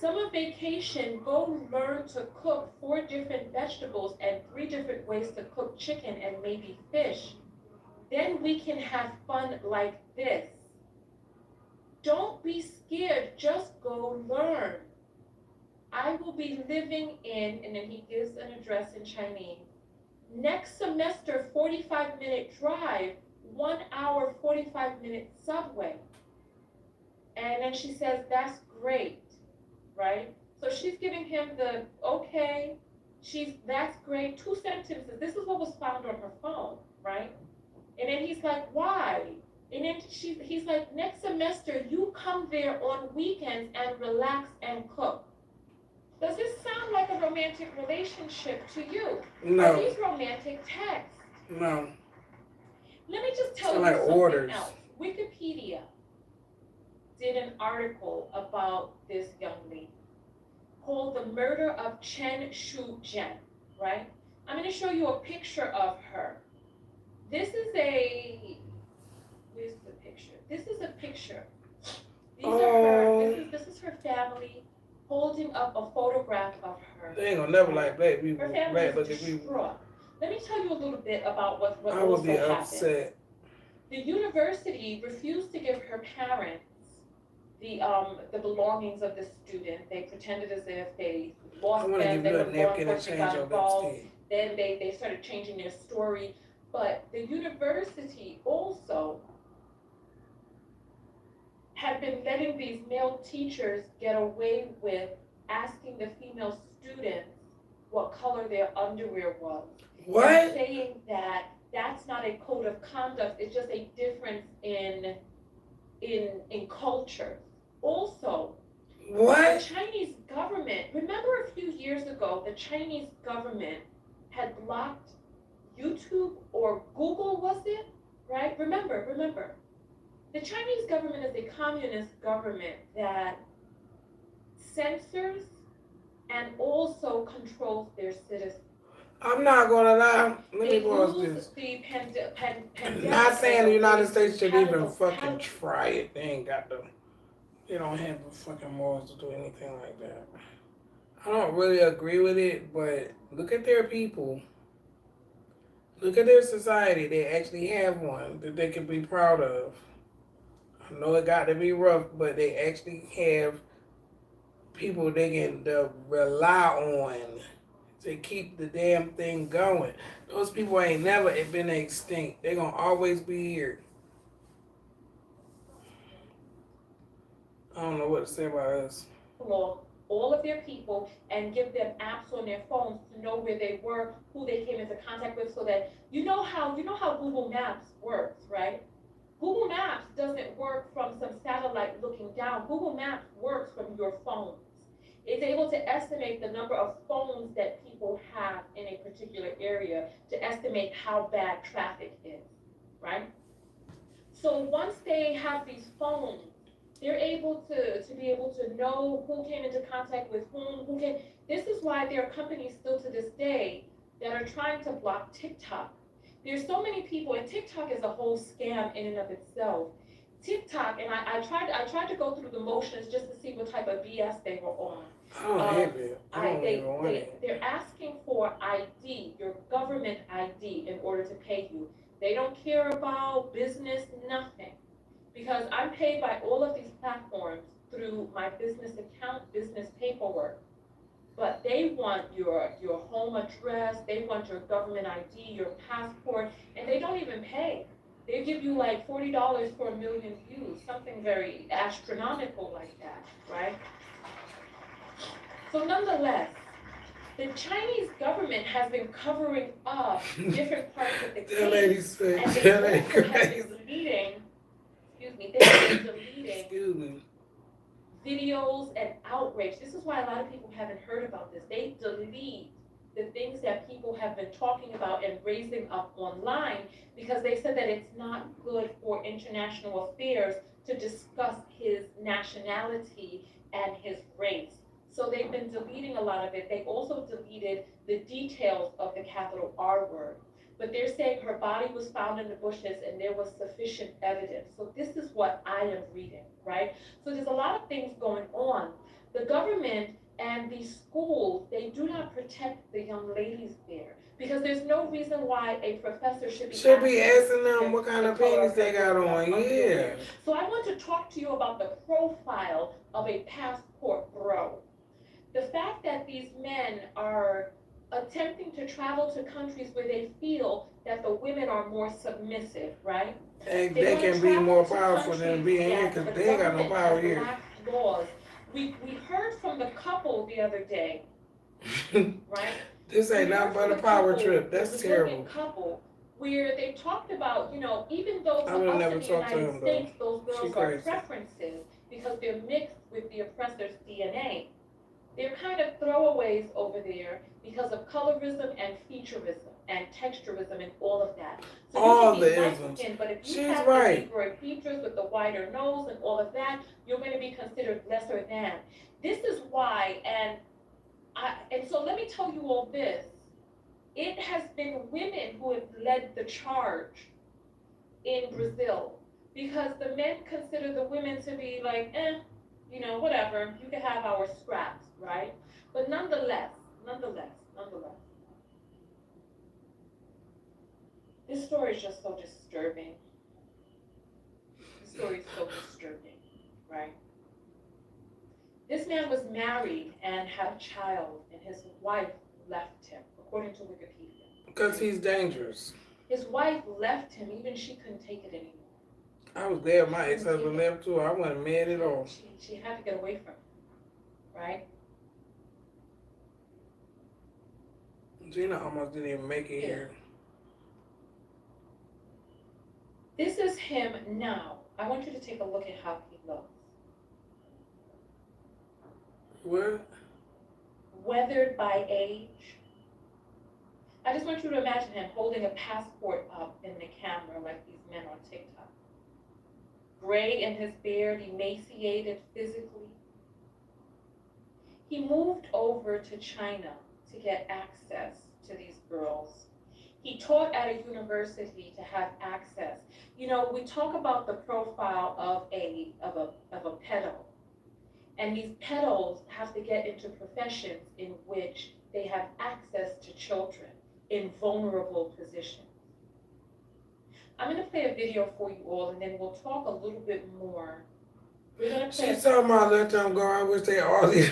Summer vacation, go learn to cook 4 different vegetables and 3 different ways to cook chicken and maybe fish. Then we can have fun like this. Don't be scared, just go learn. I will be living in, and then he gives an address in Chinese. Next semester, 45-minute drive, 1 hour, 45-minute subway. And then she says, that's great, right? So she's giving him the, okay, that's great, 2 sentences. This is what was found on her phone, right? And then he's like, why? And then he's like, next semester, you come there on weekends and relax and cook. Does this sound like a romantic relationship to you? No. Are these romantic texts? No. Let me just tell Sound you like something orders. else. Wikipedia did an article about this young lady called The Murder of Chen Shu-jen, right? I'm going to show you a picture of her. This is where's the picture? This is a picture. These are her, this is her family holding up a photograph of her. They ain't gonna never like black people. Her family Black is looking people. distraught. Let me tell you a little bit about what I also would be happened. upset. The university refused to give her parents the belongings of the student. They pretended as if they I lost want to them, give they you were a law napkin and enforcement change got your involved. lipstick. Then they started changing their story. But the university also had been letting these male teachers get away with asking the female students what color their underwear was. What? And saying that that's not a code of conduct, it's just a difference in culture. Also, What? the Chinese government, remember a few years ago, the Chinese government had blocked YouTube or Google, was it? Right? Remember. The Chinese government is a communist government that censors and also controls their citizens. I'm not gonna lie. Let me pause use this. the pandemic Not saying as the a United way States to should even catapult- fucking try it. They ain't got the. They don't have the fucking morals to do anything like that. I don't really agree with it, but look at their people. Look at their society. They actually have one that they can be proud of. I know it got to be rough, but they actually have people they can rely on to keep the damn thing going. Those people ain't never been extinct. They're going to always be here. I don't know what to say about us. all of their people and give them apps on their phones to know where they were, who they came into contact with, so that you know how Google Maps works, right? Google Maps doesn't work from some satellite looking down. Google Maps works from your phones. It's able to estimate the number of phones that people have in a particular area to estimate how bad traffic is, right? So once they have these phones, they're able to be able to know who came into contact with whom, this is why there are companies still to this day that are trying to block TikTok. There's so many people, and TikTok is a whole scam in and of itself. TikTok, and I tried to go through the motions just to see what type of BS they were on. They're asking for ID, your government ID, in order to pay you. They don't care about business, nothing. Because I'm paid by all of these platforms through my business account, business paperwork. But they want your home address, they want your government ID, your passport, and they don't even pay. They give you like $40 for 1 million views, something very astronomical like that, right? So nonetheless, the Chinese government has been covering up different parts of the case, and they also have been leading haven't heard about this. They delete the things that people have been talking about and raising up online because they said that it's not good for international affairs to discuss his nationality and his race. So they've been deleting a lot of it. They also deleted the details of the capital R word. But they're saying her body was found in the bushes and there was sufficient evidence. So this is what I am reading, right? So there's a lot of things going on. The government and these schools, they do not protect the young ladies there because there's no reason why a professor should be asking them what kind of panties they got on. Yeah. So I want to talk to you about the profile of a passport bro. The fact that these men are attempting to travel to countries where they feel that the women are more submissive, right? They can be more powerful than being here because they ain't got no power here. Laws. We heard from the couple the other day, right? This ain't nothing but a power trip. That's terrible. Couple where they talked about, you know, even though I would for us never in the talk to United him, States, those She girls are crazy. preferences because they're mixed with the oppressor's DNA. They're kind of throwaways over there because of colorism and featureism and texturism and all of that. So All you the can be light isms. skinned, but if you She's have right. the Negroid features with the wider nose and all of that, you're going to be considered lesser than. This is why, and so let me tell you all this. It has been women who have led the charge in Brazil because the men consider the women to be like, you know, whatever, you can have our scraps, right? But nonetheless, this story is just so disturbing. This story is so disturbing, right? This man was married and had a child, and his wife left him, according to Wikipedia. Because he's dangerous. His wife left him, even she couldn't take it anymore. I was there. My ex-husband left too. I wasn't mad at all. She had to get away from him, right? Gina almost didn't even make it here. This is him now. I want you to take a look at how he looks. What? Weathered by age. I just want you to imagine him holding a passport up in the camera like these men on TikTok. Gray in his beard, emaciated physically. He moved over to China to get access to these girls. He taught at a university to have access. You know, we talk about the profile of a pedo. And these pedos have to get into professions in which they have access to children in vulnerable positions. I'm going to play a video for you all, and then we'll talk a little bit more. We're going to play. She's talking about let them go. I wish they all did.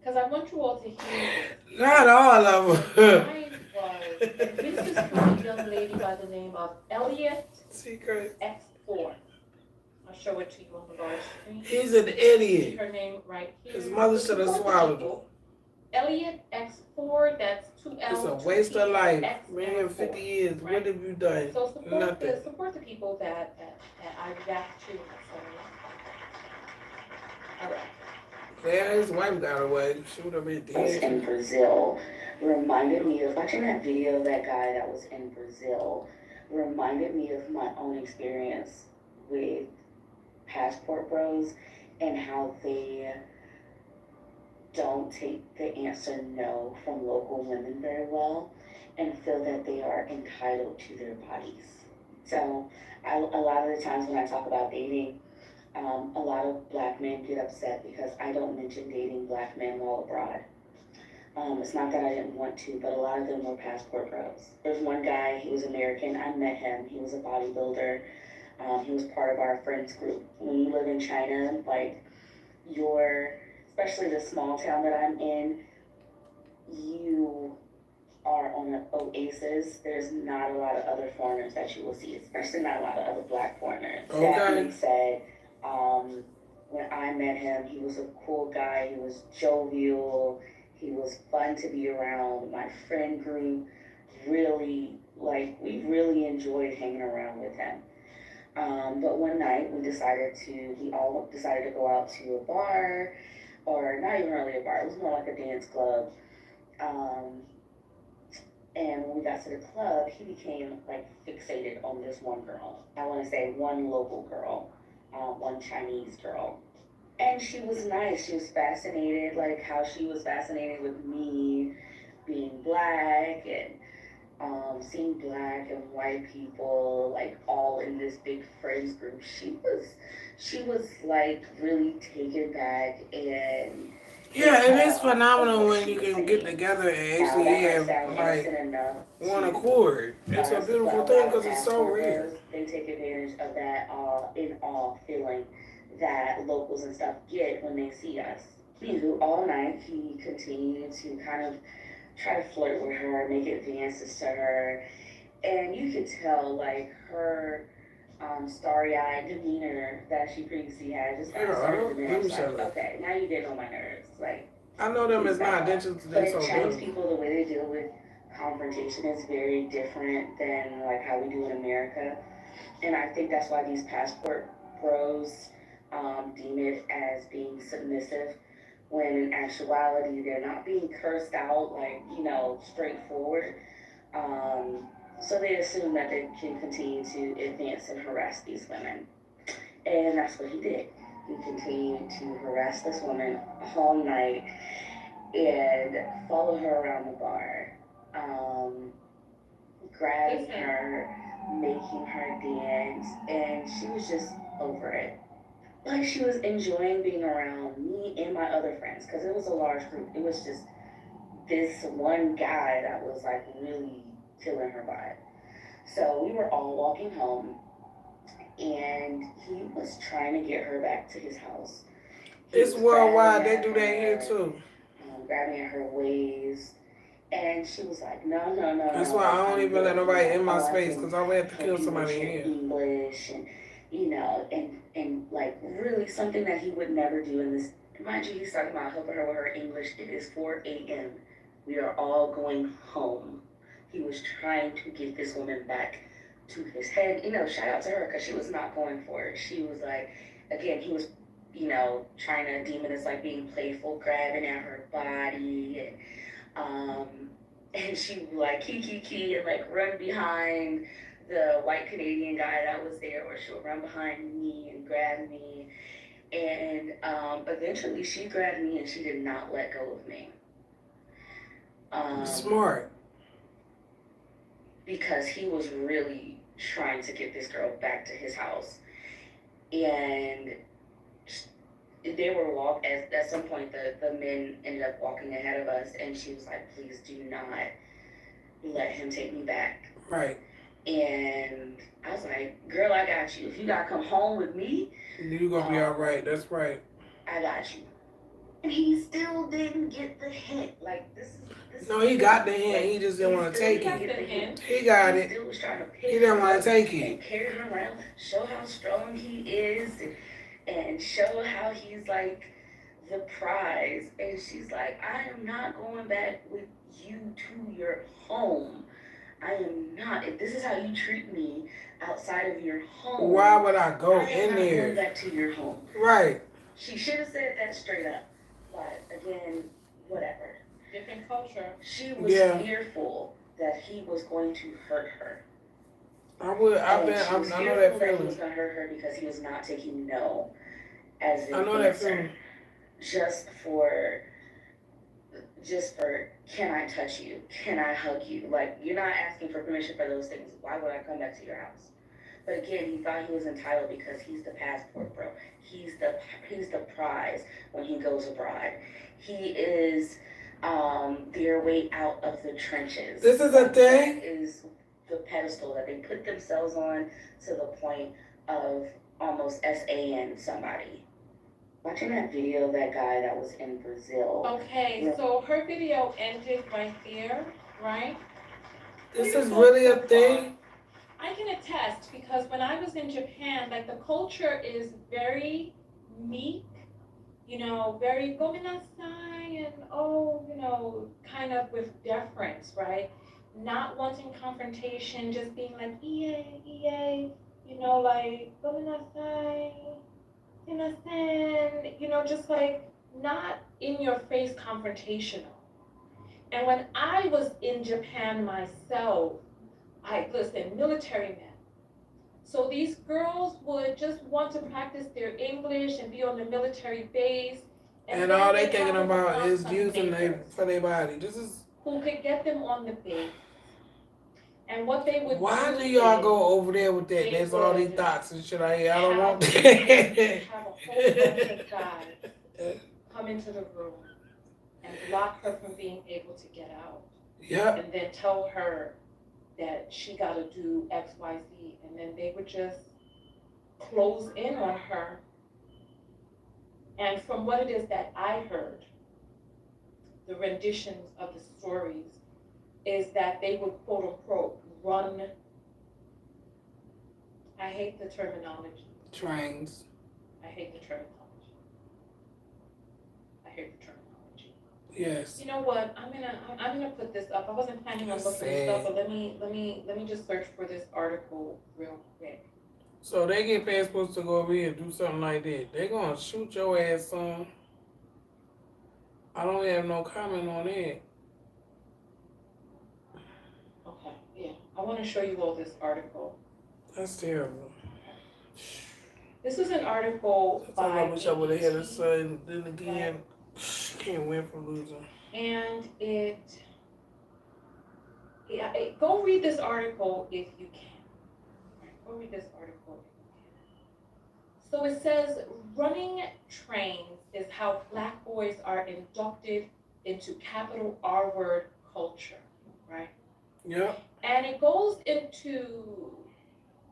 Because I want you all to hear this. Not all of them. This is from a young lady by the name of Elliot X4. I'll show it to you on the large screen. He's an idiot. Her name right here. His mother should have swallowed him. Elliot X4, that's 2 L. It's a waste of life. Man, 50 years. Right? What have you done? So support Nothing. support the people that I react to. All right. Yeah, his wife got away. She would have been dead. In Brazil reminded me of watching that video of that guy that was in Brazil reminded me of my own experience with passport bros and how they don't take the answer no from local women very well and feel that they are entitled to their bodies. So a lot of the times when I talk about dating, a lot of black men get upset because I don't mention dating black men while abroad. It's not that I didn't want to, but a lot of them were passport bros. There's one guy, he was American, I met him, he was a bodybuilder. He was part of our friends group. When you live in China, like especially the small town that I'm in, you are on an oasis. There's not a lot of other foreigners that you will see, especially not a lot of other black foreigners. Okay. That being said, when I met him, he was a cool guy. He was jovial. He was fun to be around. My friend group we really enjoyed hanging around with him. But one night we all decided to go out to a bar, or not even really a bar, it was more like a dance club. And when we got to the club, he became like fixated on this one girl. I want to say one local girl, one Chinese girl. And she was nice. She was fascinated, like how she was fascinated with me being black and seeing black and white people like all in this big friends group. She was like really taken back and yeah, it is phenomenal when you can get together and actually have like one accord. It's a beautiful thing because it's so real. They take advantage of that in awe feeling that locals and stuff get when they see us. Anywho, all night he continued to kind of try to flirt with her, make advances to her, and you could tell like her starry-eyed demeanor that she previously had just kind of started to diminish. Like, okay, now you get on my nerves. Like, I know them as not attention to but this. So Chinese people, the way they deal with confrontation is very different than like how we do in America, and I think that's why these passport bros deem it as being submissive, when in actuality they're not being cursed out like, straightforward. So they assume that they can continue to advance and harass these women. And that's what he did. He continued to harass this woman all night and follow her around the bar, grabbing her, making her dance, and she was just over it. Like, she was enjoying being around me and my other friends, because it was a large group. It was just this one guy that was like really killing her vibe. So we were all walking home, and he was trying to get her back to his house. It's worldwide. They do that here too. Grabbing at her waist, and she was like, no. That's why I don't even let nobody in my space, because I would have to kill somebody in here. English, and and like really something that he would never do in this. Mind you, he's talking about helping her with her English. It is 4 a.m. We are all going home. He was trying to get this woman back to his head. Shout out to her, because she was not going for it. She was like, again, he was, trying to deem it as like being playful, grabbing at her body, and she would like key and like run behind the white Canadian guy that was there, or she'll run behind me and grab me. And eventually she grabbed me and she did not let go of me. Smart. Because he was really trying to get this girl back to his house. And they were at some point the men ended up walking ahead of us, and she was like, please do not let him take me back. Right. And I was like, girl, I got you. If you gotta come home with me, you're gonna be all right. That's right. I got you. And he still didn't get the hint. Like, this no, he got the hint. He just didn't want to take it. He got it. He didn't want to take it. Carry him around, show how strong he is, and show how he's like the prize. And she's like, I am not going back with you to your home. I am not. If this is how you treat me outside of your home, why would I go in am not there? going back to your home. Right. She should have said that straight up. But again, whatever. Different culture. She was fearful that he was going to hurt her. I know that feeling. He was going to hurt her because he was not taking no as an I know that feeling. Just for, can I touch you? Can I hug you? Like, you're not asking for permission for those things. Why would I come back to your house? But again, he thought he was entitled because he's the passport bro. He's the prize when he goes abroad. He is their way out of the trenches. This is a thing. That is the pedestal that they put themselves on to the point of almost SAing somebody. Watching that video of that guy that was in Brazil. Okay, so her video ended right there, right? This is really a thing. I can attest, because when I was in Japan, like, the culture is very meek, very gomenasai, and kind of with deference, right? Not wanting confrontation, just being like, EA, you know, like, going outside, you know, saying, you know, just like not in your face confrontational. And when I was in Japan myself, listen, military men. So these girls would just want to practice their English and be on the military base. And all they thinking about is using for their body. This is who could get them on the base. And what they would why do y'all go over there with that? There's all these thoughts and shit I hear. I don't want that. Have a whole bunch of guys come into the room and block her from being able to get out. Yeah. And then tell her that she got to do X, Y, Z. And then they would just close in on her. And from what it is that I heard, the renditions of the stories, is that they would quote unquote run, I hate the terminology. Trains. I hate the terminology. I hate the terminology. Yes. You know what? I'm gonna put this up. I wasn't planning on looking this up, but let me just search for this article real quick. So they get paid supposed to go over here and do something like that. They gonna shoot your ass, son. I don't have no comment on that. Okay, yeah. I want to show you all this article. That's terrible. This is an article by I wish I would have had a son. Then again, can't win for losing. And go read this article if you can. Right, go read this article if you can. So it says, running trains is how Black boys are inducted into capital R word culture, right? Yeah. And it goes into,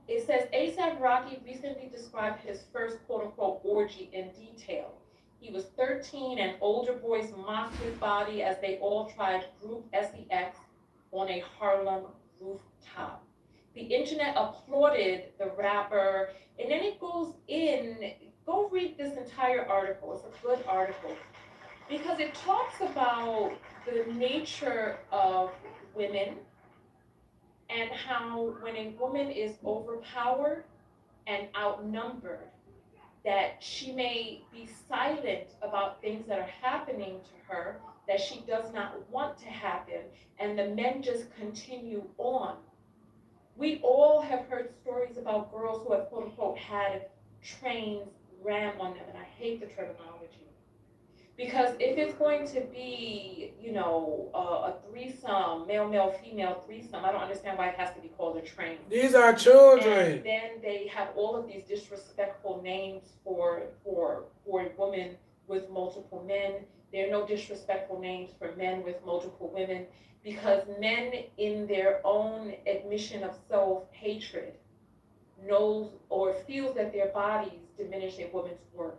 it says A$AP Rocky recently described his first quote-unquote orgy in detail. He was 13 and older boys mocked his body as they all tried group sex on a Harlem rooftop. The internet applauded the rapper, and then it goes in, go read this entire article, it's a good article, because it talks about the nature of women and how when a woman is overpowered and outnumbered, that she may be silent about things that are happening to her that she does not want to happen, and the men just continue on. We all have heard stories about girls who have quote unquote had trains ram on them, and I hate the terminology. Because if it's going to be, you know, a threesome, male, female threesome, I don't understand why it has to be called a train. These are children. And then they have all of these disrespectful names for a woman with multiple men. There are no disrespectful names for men with multiple women, because men in their own admission of self-hatred knows or feels that their bodies diminish a woman's worth.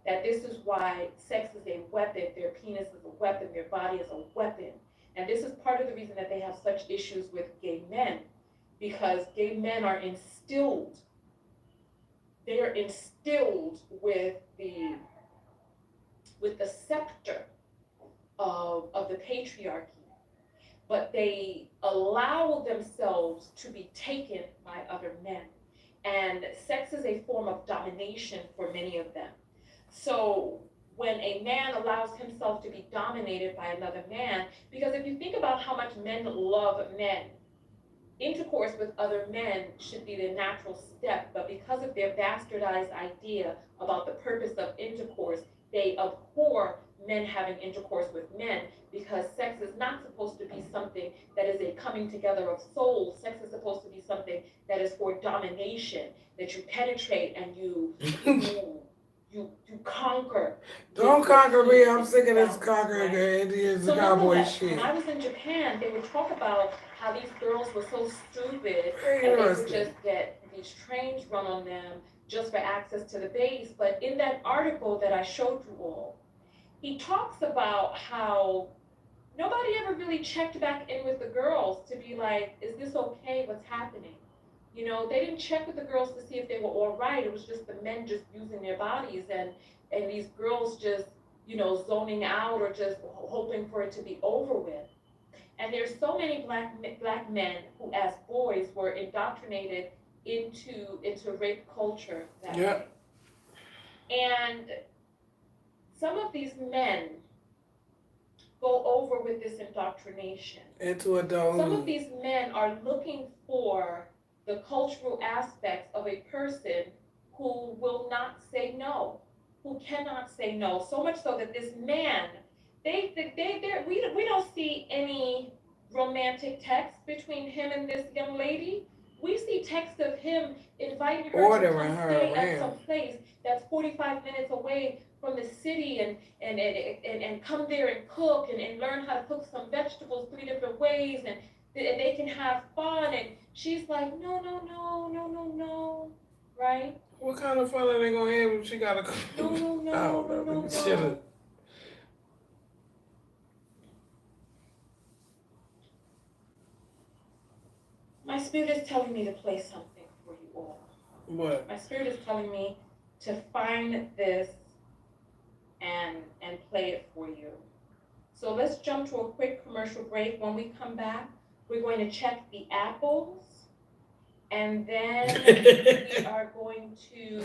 That this is why sex is a weapon, their penis is a weapon, their body is a weapon. And this is part of the reason that they have such issues with gay men, because gay men are instilled, they are instilled with the scepter of the patriarchy, but they allow themselves to be taken by other men. And sex is a form of domination for many of them. So when a man allows himself to be dominated by another man, because if you think about how much men love men, intercourse with other men should be the natural step, but because of their bastardized idea about the purpose of intercourse, they abhor men having intercourse with men, because sex is not supposed to be something that is a coming together of souls. Sex is supposed to be something that is for domination, that you penetrate and you conquer. Don't conquer me. I'm sick of this conquering Indians and cowboy shit. When I was in Japan, they would talk about how these girls were so stupid and they would just get these trains run on them just for access to the base. But in that article that I showed you all, he talks about how nobody ever really checked back in with the girls to be like, is this okay? What's happening? You know, they didn't check with the girls to see if they were all right. It was just the men just using their bodies and these girls just, you know, zoning out or just hoping for it to be over with. And there's so many black men who, as boys, were indoctrinated into rape culture that Yeah. way. And some of these men go over with this indoctrination. Into adulthood. Some of these men are looking for the cultural aspects of a person who will not say no, who cannot say no. So much so that this man, we don't see any romantic text between him and this young lady. We see text of him inviting her to Ordering come her stay at around. some place that's 45 minutes away from the city and come there and cook and learn how to cook some vegetables 3 different ways and they can have fun. And she's like, no, right? What kind of fun are they gonna have if she gotta cook? No, I don't know. Should've. My spirit is telling me to play something for you all. What? My spirit is telling me to find this and play it for you. So let's jump to a quick commercial break. When we come back, we're going to check the apples, and then we're going to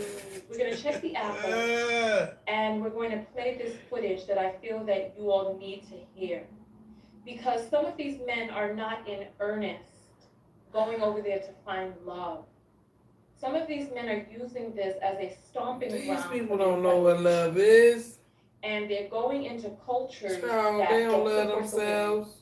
check the apples, and we're going to play this footage that I feel that you all need to hear. Because some of these men are not in earnest going over there to find love. Some of these men are using this as a stomping ground. These people don't know what love is. And they're going into cultures Child, that they don't don't love support the women. themselves.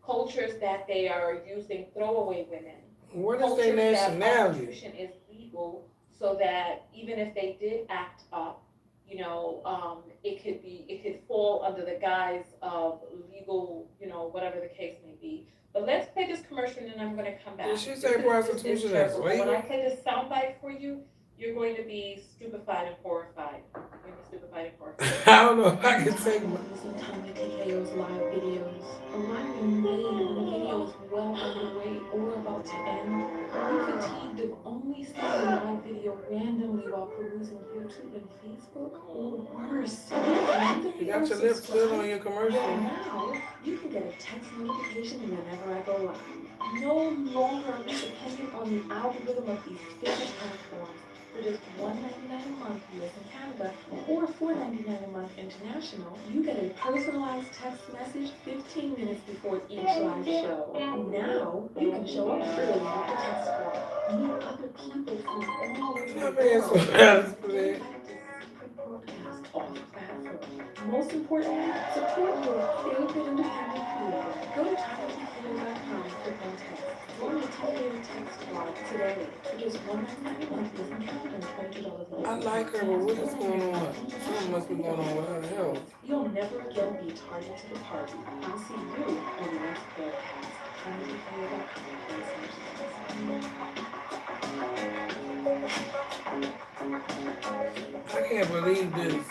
Cultures that they are using throwaway women. What is their Cultures that nationality? prostitution is legal, so that even if they did act up, it could fall under the guise of legal, whatever the case may be. But let's play this commercial and then I'm going to come back. Did she say prostitution is terrible. When legal? I play this soundbite for you, you're going to be stupefied and horrified. You're going to be stupefied and horrified. I don't know if I can take my... Tanya TKO's live videos. Or why are you made when the video is well underway or about to end? Are you fatigued of only seeing a live video randomly while perusing YouTube and Facebook? Or worse, You got your lips still on your commercial. well, now you can get a text notification whenever I go live. No longer dependent on the algorithm of these different platforms. For just $1.99 a month US and Canada, or $4.99 a month international, you get a personalized text message 15 minutes before each live show. Now, you can show up early with the text squad, meet other people from all over the world, broadcast off platform. Most importantly, support your favorite independent creator. Go to TinyTKO.com and click on text. Join the TKO text squad today for just $1.99 a month US and Canada and $22 a year. I like her, but what is going on? Something must be going on with her health. You'll never again be tardy to the party. I'll see you on the next broadcast. I can't believe this.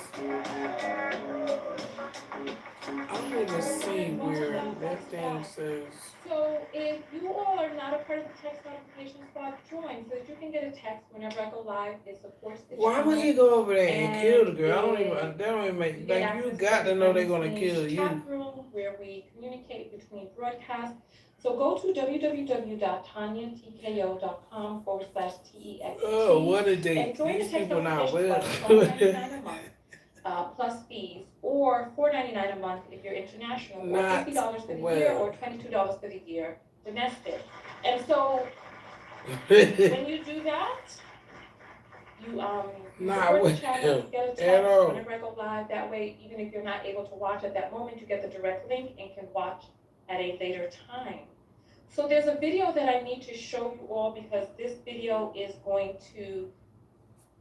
I don't even see where that thing says. So if you all are not a part of the text notification squad, join so that you can get a text whenever I go live. It supports the Why would he go over there and kill the girl? That don't even make sense. You got to know they're gonna kill you. Chat room where we communicate between broadcasts. So go to www.tanyatko.com/TEXT. Oh, what did they? And join These the text people not notification well. squad, $12.99 a month, plus fees, or $4.99 a month if you're international, or Not $50 for the well. year, or $22 for the year domestic. And so when you do that, you Not support the well channel, you get a at text all. whenever I go live. That way, even if you're not able to watch at that moment, you get the direct link and can watch at a later time. So there's a video that I need to show you all because this video is going to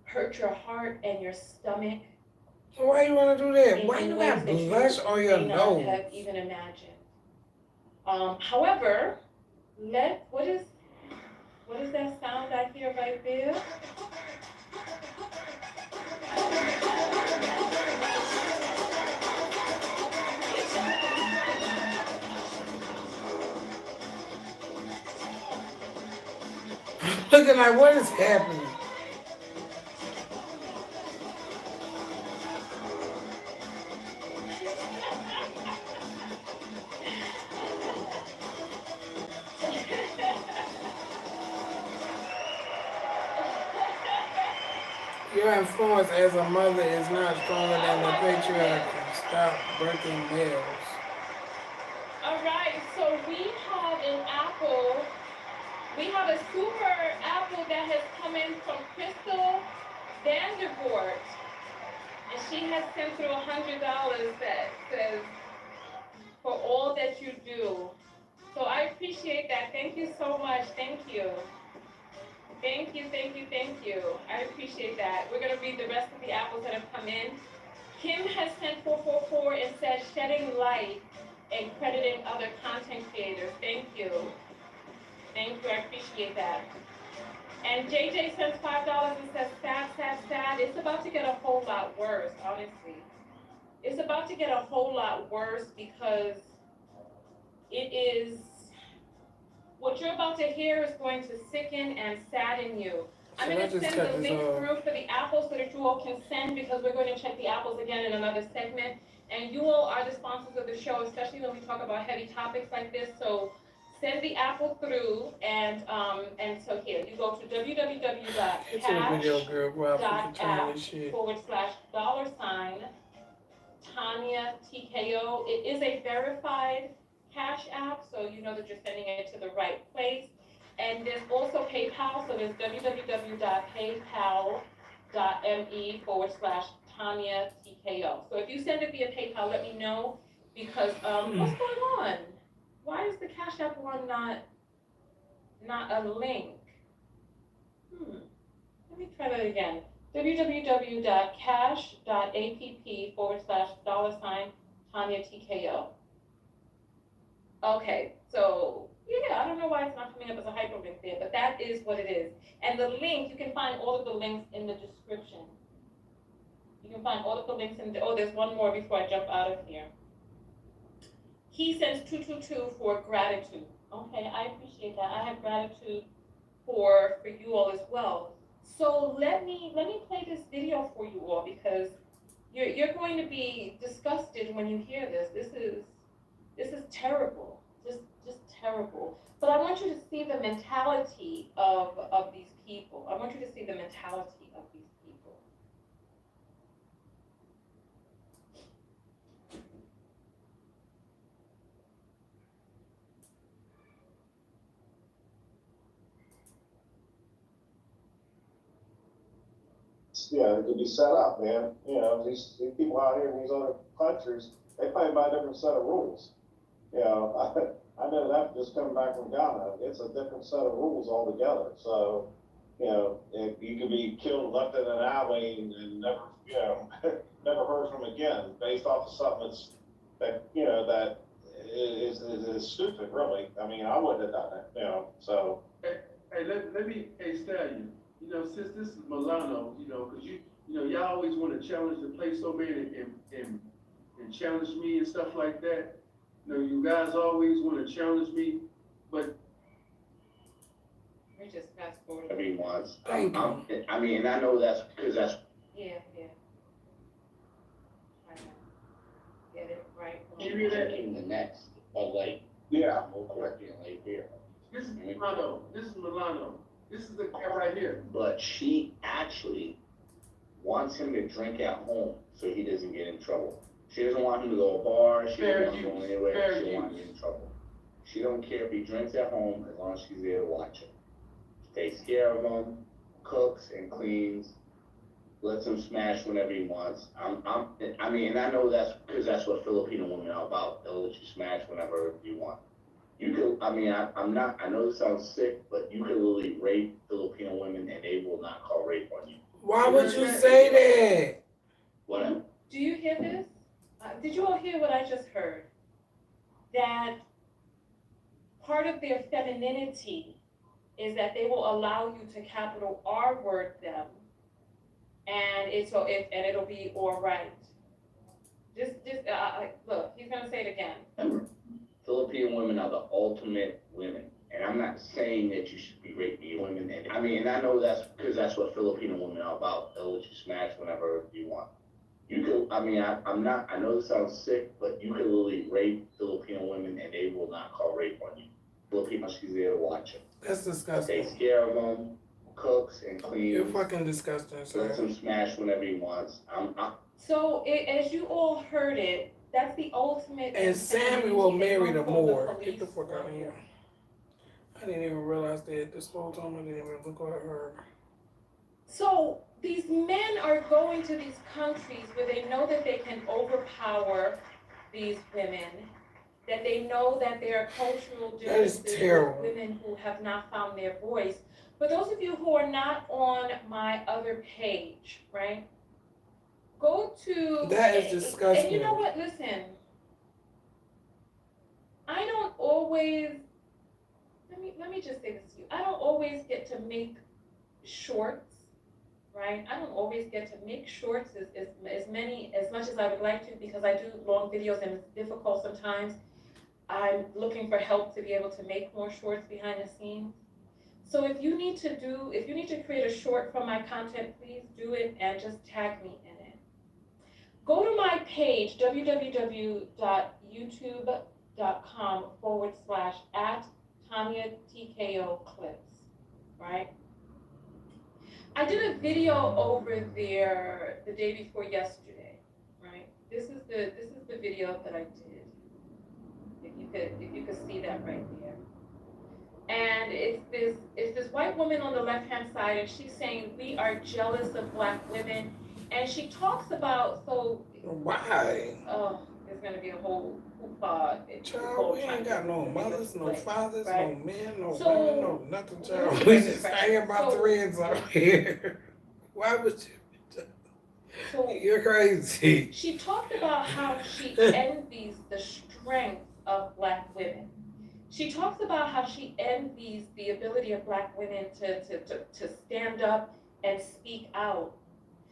hurt your heart and your stomach. Why you want to do that? Why in you ways got that you blush on your may not nose? have even imagined. However, what is that sound I hear right there? Looking like, what is happening? Your influence as a mother is not stronger than the patriarchy. Stop breaking nails. All right, so we have an apple. We have a super apple that has come in from Crystal Vandervoort. And she has sent through $100 that says, for all that you do. So I appreciate that. Thank you so much. Thank you. Thank you, thank you, thank you. I appreciate that. We're going to read the rest of the apples that have come in. Kim has sent 444 and says, shedding light and crediting other content creators. Thank you. Thank you, I appreciate that. And JJ sends $5 and says, sad, sad, sad. It's about to get a whole lot worse, honestly. It's about to get a whole lot worse because it is, what you're about to hear is going to sicken and sadden you. I'm going to send the link through for the apples so that you all can send, because we're going to check the apples again in another segment. And you all are the sponsors of the show, especially when we talk about heavy topics like this. So send the apple through, and so here, you go to www.cash.app/$Tanya TKO. It is a verified Cash App, so you know that you're sending it to the right place. And there's also PayPal, so there's www.paypal.me/Tanya TKO. So if you send it via PayPal, let me know, because what's going on? Why is the Cash App one not a link? Let me try that again. www.cash.app/$Tanya TKO. Okay, so yeah, I don't know why it's not coming up as a hyperlink there, but that is what it is. And the link, you can find all of the links in the description. You can find all of the links in oh, there's one more before I jump out of here. He sends 222 for gratitude. Okay, I appreciate that. I have gratitude for you all as well. So let me play this video for you all, because you're going to be disgusted when you hear this. This is terrible. Just terrible. But I want you to see the mentality of these people. I want you to see the mentality of these people. Yeah, it could be set up, man. You know, these people out here in these other countries, they play by a different set of rules. You know, I know that just coming back from Ghana, it's a different set of rules altogether. So, you know, if you could be killed, left in an alley, and never, you know, never heard from again, based off of something that is stupid, really. I mean, I wouldn't have done it, you know. So. Hey, let me stallion. You know, since this is Milano, you know, because you know, y'all always want to challenge the play so man and challenge me and stuff like that. You know, you guys always want to challenge me, but we just fast forward. Everyone's. I mean, I know that's because that's. Yeah. Get it right. Checking the next, but like, yeah, more correctly like here. This is Milano. This is the guy right here. But she actually wants him to drink at home so he doesn't get in trouble. She doesn't want him to go to a bar. She doesn't want him to go anywhere. She doesn't want him to get in trouble. She don't care if he drinks at home as long as she's there to watch him. She takes care of him, cooks and cleans, lets him smash whenever he wants. I mean, and I know that's because that's what Filipino women are about. They'll let you smash whenever you want. You could, I mean, I know this sounds sick, but you could literally rape Filipino women and they will not call rape on you. Why would you say that? Whatever. Do you hear this? Did you all hear what I just heard? That part of their femininity is that they will allow you to capital R word them, and it'll be all right. Look, he's gonna say it again. Remember, Filipino women are the ultimate women. And I'm not saying that you should be raping women. And I mean, and I know that's because that's what Filipino women are about. They'll let you smash whenever you want. You could, I mean, I know this sounds sick, but you could literally rape Filipino women and they will not call rape on you. Filipino, she's there to watch them. That's disgusting. Takes care of them, cooks and cleans. You're fucking disgusting, Lets sir. him smash whenever he wants. So as you all heard it, that's the ultimate. And Samuel married a Moor. police. Get the fuck out of here. I didn't even realize that this whole time. I didn't even look at her. So these men are going to these countries where they know that they can overpower these women, that they know that there are cultural That is differences terrible. with women who have not found their voice. For those of you who are not on my other page, right? Go to That is disgusting. And you know what? Listen, I don't always. Let me just say this to you. I don't always get to make shorts, right? I don't always get to make shorts as much as I would like to, because I do long videos and it's difficult sometimes. I'm looking for help to be able to make more shorts behind the scenes. So if you need to create a short from my content, please do it and just tag me in it. Go to my page, www.youtube.com/@TanyaTKO clips, right? I did a video over there the day before yesterday, right? This is the video that I did. If you could see that right there. And it's this white woman on the left-hand side, and she's saying we are jealous of Black women, and she talks about Why? Oh, there's gonna be a whole hoopla. Child, we ain't got no mothers, no fathers, no men, no women, no nothing, child. Right, We just right. hanging by threads out here. Why would you? You're crazy. She talked about how she envies the strength of Black women. She talks about how she envies the ability of Black women to stand up and speak out.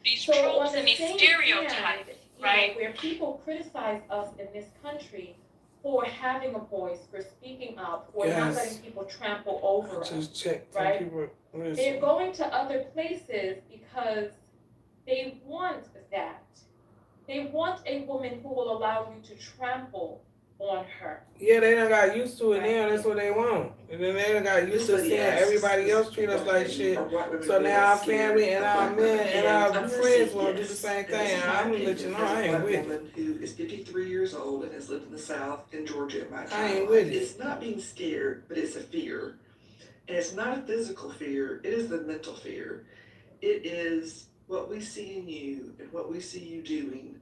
These So on tropes the and these same stereotypes, hand, right? Where people criticize us in this country for having a voice, for speaking up, for not Yes. letting people trample over us. Just check. Right? People, They're listen. going to other places because they want that. They want a woman who will allow you to trample on her. Yeah, they done got used to it now. That's what they want. And then they done got used to seeing everybody else treat us like shit. So now our family and our men and our friends want to do the same thing. I'm gonna let you know I ain't with it. woman who is 53 years old and has lived in the South in Georgia in my I time. ain't with it. It's not being scared, but it's a fear. And it's not a physical fear, it is the mental fear. It is what we see in you and what we see you doing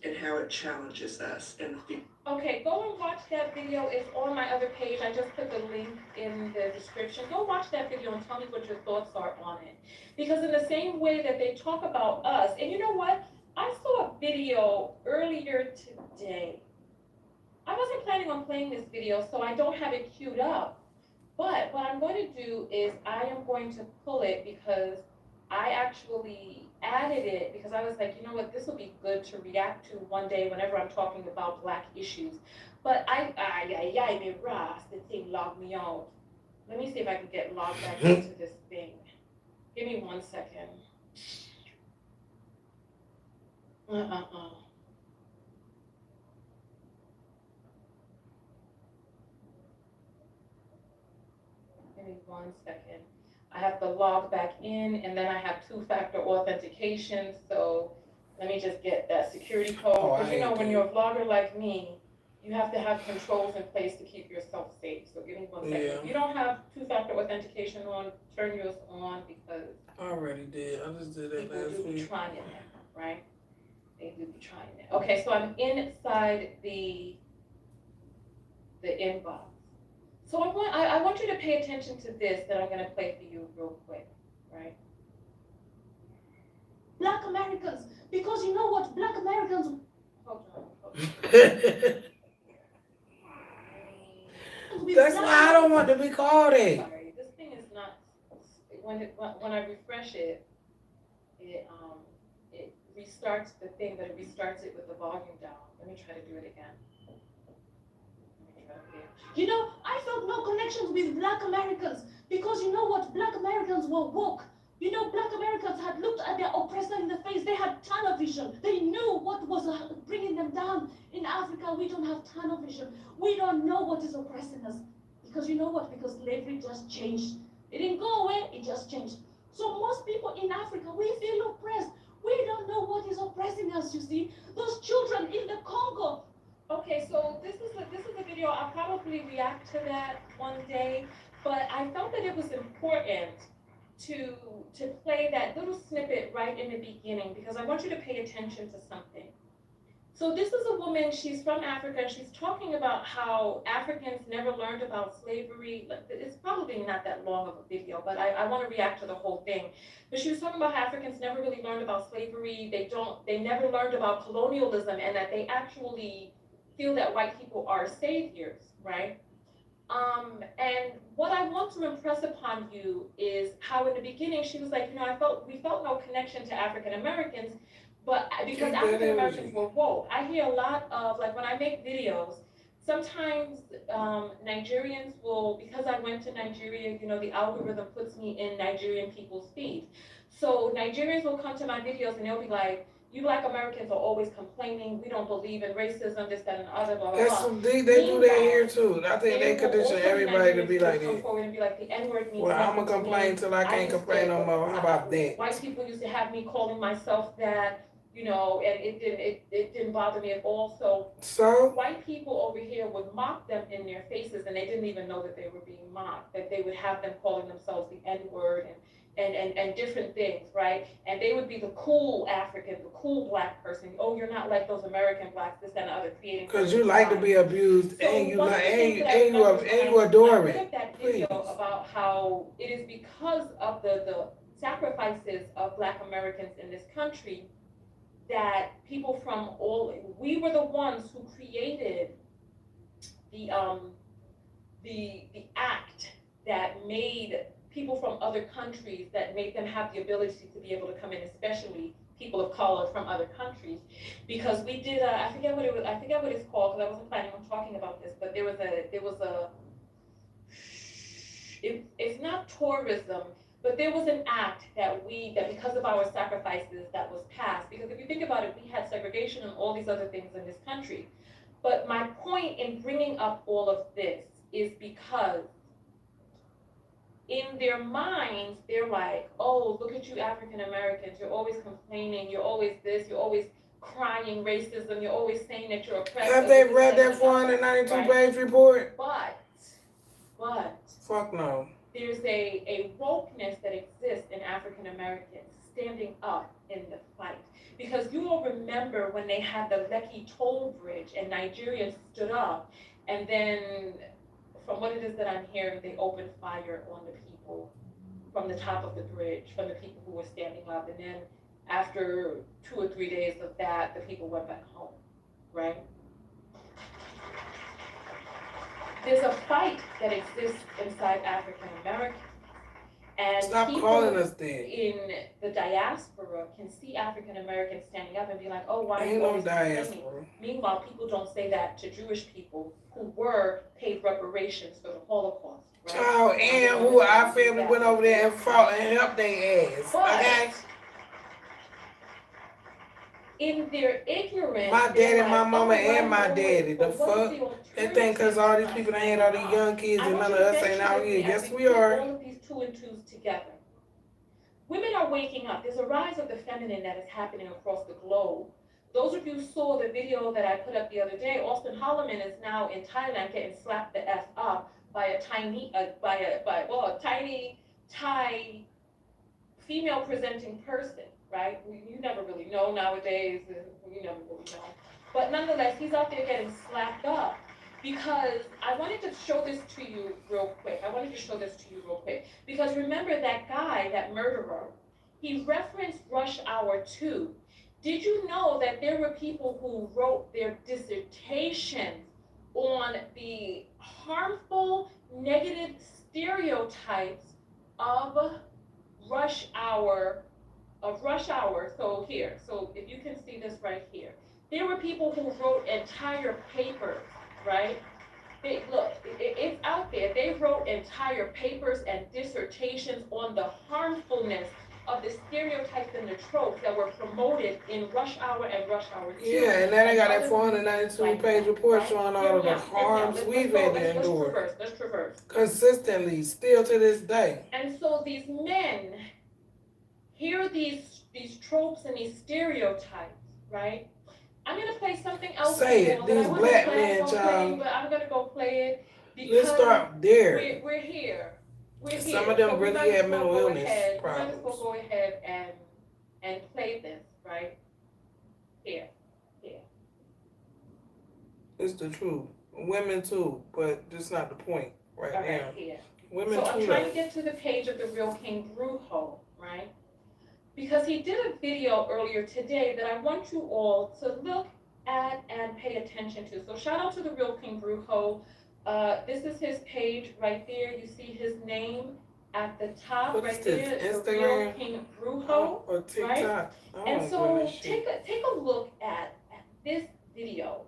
and how it challenges us and the fear. Okay, go and watch that video. It's on my other page. I just put the link in the description. Go watch that video and tell me what your thoughts are on it. Because in the same way that they talk about us, and you know what? I saw a video earlier today. I wasn't planning on playing this video, so I don't have it queued up. But what I'm going to do is I am going to pull it because I actually added it because I was like, you know what, this will be good to react to one day whenever I'm talking about Black issues. But the thing logged me out. Let me see if I can get logged back into this thing. Give me 1 second. Give me 1 second. I have to log back in, and then I have two-factor authentication. So let me just get that security code. Because you know, when you're a vlogger like me, you have to have controls in place to keep yourself safe. So give me 1 second. Yeah. If you don't have two-factor authentication on, turn yours on because I already did. I just did that people last do be week. trying it, right? They do be trying it. Okay, so I'm inside the inbox. So I want you to pay attention to this that I'm gonna play for you real quick, right? Black Americans, because you know what, Black Americans. Hold on. That's why I don't want to be called it. Sorry, this thing is not. When I refresh it, it restarts the thing, but it restarts it with the volume down. Let me try to do it again. You know, I felt no connections with Black Americans because you know what, Black Americans were woke. You know, Black Americans had looked at their oppressor in the face. They had tunnel vision. They knew what was bringing them down. In Africa, we don't have tunnel vision. We don't know what is oppressing us. Because you know what? Because slavery just changed It didn't go away, it just changed. So most people in Africa, we feel oppressed. We don't know what is oppressing us, you see. Those children in the Congo. Okay, so this is a video, I'll probably react to that one day, but I felt that it was important to play that little snippet right in the beginning, because I want you to pay attention to something. So this is a woman, she's from Africa, and she's talking about how Africans never learned about slavery. It's probably not that long of a video, but I want to react to the whole thing. But she was talking about how Africans never really learned about slavery. They never learned about colonialism, and that they actually feel that white people are saviors, right? And what I want to impress upon you is how in the beginning she was like, you know, we felt no connection to African Americans, but because African Americans were woke. I hear a lot of, like when I make videos, sometimes Nigerians will, because I went to Nigeria, you know, the algorithm puts me in Nigerian people's feed. So Nigerians will come to my videos and they'll be like, you Black Americans are always complaining, we don't believe in racism, this, that, and the other, blah, blah, blah. They do that here too. I think they condition everybody to be like that. And be like, the N-word means well, I'm gonna complain till I can't complain no more. How about that? White people used to have me calling myself that, you know, and it didn't bother me at all. So white people over here would mock them in their faces, and they didn't even know that they were being mocked, that they would have them calling themselves the N-word and different things, right? And they would be the cool African, the cool Black person. Oh, you're not like those American Blacks, this, that, and the other, creating. Because you like to be abused, so and you adore it. That video about how it is because of the sacrifices of Black Americans in this country that people from we were the ones who created the act that made people from other countries, that made them have the ability to be able to come in, especially people of color from other countries, because we did I forget what it's called, because I wasn't planning on talking about this, but it's not tourism, but there was an act that because of our sacrifices that was passed, because if you think about it, we had segregation and all these other things in this country. But my point in bringing up all of this is because in their minds, they're like, oh, look at you African Americans, you're always complaining, you're always this, you're always crying racism, you're always saying that you're oppressed. Have they read that 492-page report? But fuck no. There's a wokeness that exists in African Americans standing up in the fight. Because you will remember when they had the Lekki toll bridge and Nigerians stood up, and then from what it is that I'm hearing, they opened fire on the people from the top of the bridge, from the people who were standing up. And then after 2 or 3 days of that, the people went back home, right? There's a fight that exists inside African Americans. And stop people calling us that. In the diaspora can see African Americans standing up and be like, oh, why are Ain't you no always complaining? diaspora. Meanwhile, people don't say that to Jewish people who were paid reparations for the Holocaust. Right? Child, and who our family went over there and fought and helped their ass. Okay? In their ignorance, my daddy, my mama, and my daddy. The fuck? They think because all these people ain't all these young kids and none of us ain't out here. Yes, we are. All of these 2 and 2s together. Women are waking up. There's a rise of the feminine that is happening across the globe. Those of you who saw the video that I put up the other day, Austin Holloman is now in Thailand getting slapped the F up by a tiny Thai female presenting person, right? You never really know nowadays, you never really know. But nonetheless, he's out there getting slapped up because I wanted to show this to you real quick. Because remember that guy, that murderer, he referenced Rush Hour 2. Did you know that there were people who wrote their dissertations on the harmful, negative stereotypes of Rush Hour? So here, so if you can see this right here, there were people who wrote entire papers, right? It's out there. They wrote entire papers and dissertations on the harmfulness of the stereotypes and the tropes that were promoted in Rush Hour and Rush Hour 2. Yeah, and then they got that 492-page report showing all of the harms we've had to endure. Let's traverse. first. Consistently, still to this day. And so these men hear these tropes and these stereotypes, right? I'm gonna play something else. Say it, these black men, child. But I'm gonna go play it because let's start there. We're here. We're here. Some of them so really have mental illness We're problems. just gonna go ahead and play this, right? Here. It's the truth. Women too, but that's not the point right now. Here. Women so too. I'm trying to get to the page of the Real King Brujo, right? Because he did a video earlier today that I want you all to look at and pay attention to. So shout out to the Real King Brujo. This is his page right there. You see his name at the top what right is this? there. Instagram? The Real King Brujo, or TikTok. right? And so take a look at this video.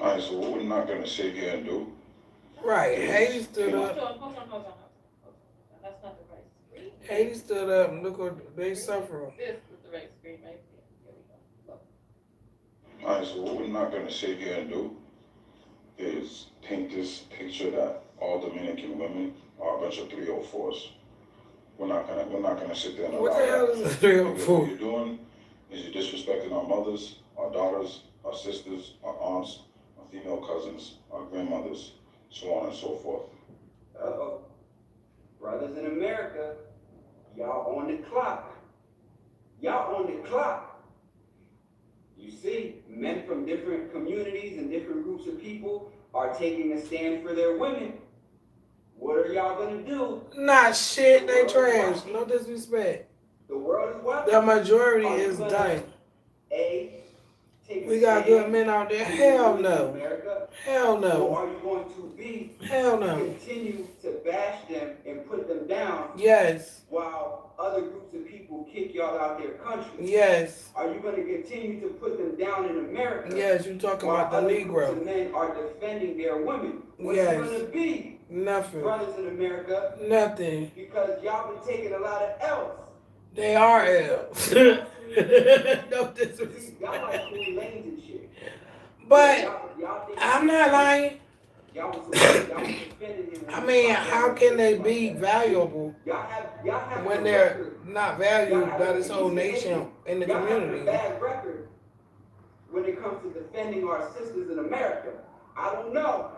All right, so what we're not gonna sit here and do. Right, Haiti stood up. Hold on. That's not the right screen. Haiti stood up and look what they suffer. This is the right screen right here. Here we go. Look. All right, so what we're not gonna sit here and do is paint this picture that all Dominican women are a bunch of 304s. We're not gonna sit there and allow What the hell is a that. 304? What you're doing is you're disrespecting our mothers, our daughters, our sisters, our aunts, our female cousins, our grandmothers, so on and so forth. Uh-oh. Brothers in America, y'all on the clock. Y'all on the clock. You see, men from different communities and different groups of people are taking a stand for their women. What are y'all gonna do? Not shit, they trash. No disrespect. The world is watching. The majority is dying. We got good men out there. Hell no. Hell Or no. are you going to be Hell no. continue to bash them and put them down Yes. while other groups of people kick y'all out their country? Yes. Are you going to continue to put them down in America? Yes, you talking while about the other groups of Negro. men are defending their women? What's Yes. it going to be, Nothing. brothers in America? Nothing. Because y'all been taking a lot of L's. They are elves. No disrespect. Y'all like Tory Lanez and shit. But Y'all think I'm not lying. y'all was defending him. I mean, how can they be valuable Y'all have when a they're record. not valued by this whole nation in the Y'all have a community? bad record when it comes to defending our sisters in America. I don't know.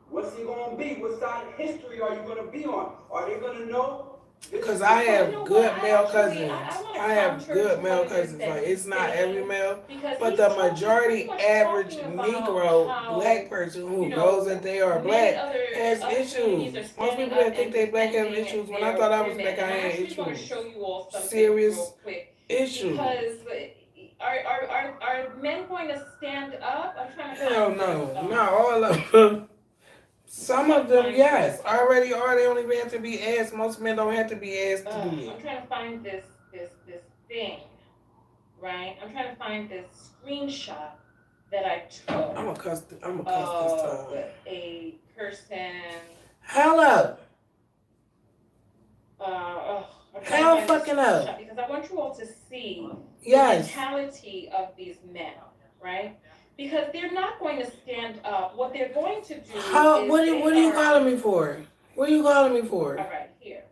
What's it gonna be? What side of history are you gonna be on? Are they gonna know? Because I have good male cousins. I have good male cousins. Like, it's not every male, but the majority average Negro black person who knows that they are black has issues. Most people that think they black have issues. When I thought I was black, I had issues. Serious issues. Because are men going to stand up? I'm trying to Hell find no, not all of them. Some of them, yes, already are. They don't even have to be asked. Most men don't have to be asked to do I'm it. trying to find this thing, right? I'm trying to find this screenshot that I took I'm a cuss this of time. a person. Hell up. I'm trying to Hell find this fucking up. screenshot because I want you all to see Yes. the mentality of these men, right? Because they're not going to stand up. What they're going to do How? is What they are you are- calling me for? What are you calling me for? All right, here.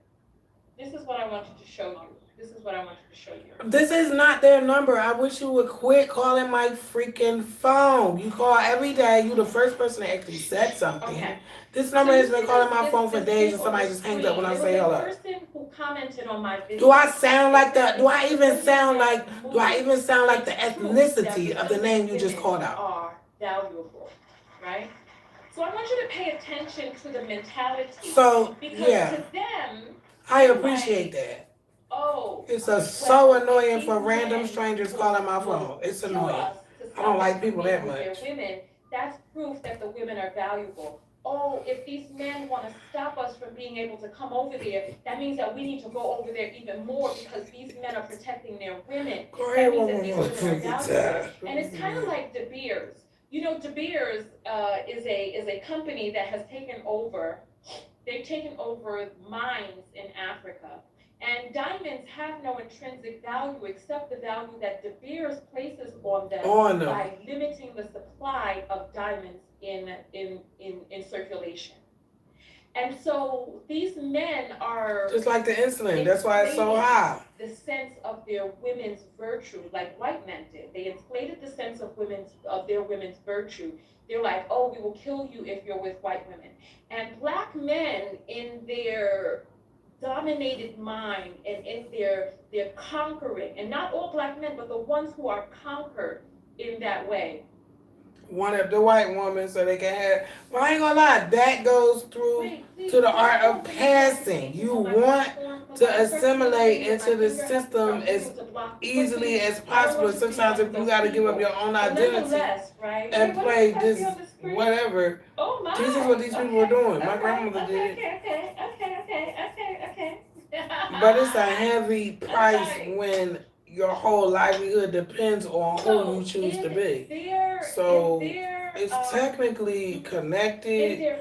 This is what I wanted to show you. This is what I wanted to show you. This is not their number. I wish you would quit calling my freaking phone. You call every day. You the first person that actually said something. Okay. This number So has you been see calling this- my phone for this days thing and somebody on the just hangs up when I screen. say There was hello. a person who commented on my video. Do I sound like the? Do I even sound like the ethnicity of the name you just called out? Are valuable, right? So I want you to pay attention to the mentality. So, because yeah. to them, I appreciate that. oh, It's so annoying for random strangers calling my phone. It's annoying. I don't like people that with their much. women, that's proof that the women are valuable. Oh, if these men want to stop us from being able to come over there, that means that we need to go over there even more because these men are protecting their women. That means that these women are valuable. And it's kind of like De Beers. You know, De Beers is a company that has taken over. They've taken over mines in Africa, And diamonds have no intrinsic value except the value that De Beers places on them by limiting the supply of diamonds in circulation. And so these men are just like the insulin. That's why it's so high. The sense of their women's virtue, like white men did. They inflated the sense of their women's virtue. They're like, oh, we will kill you if you're with white women. And black men, in their dominated mind and in their conquering, and not all black men, but the ones who are conquered in that way. One of the white woman so they can have, well, I ain't gonna lie, that goes through to the art of passing. You want to assimilate into the system as easily as possible. Sometimes if you gotta give up your own identity and play this whatever, this is what these people are doing. My grandmother did it. Okay. But it's a heavy price when your whole livelihood depends on who you choose to be. So it's technically connected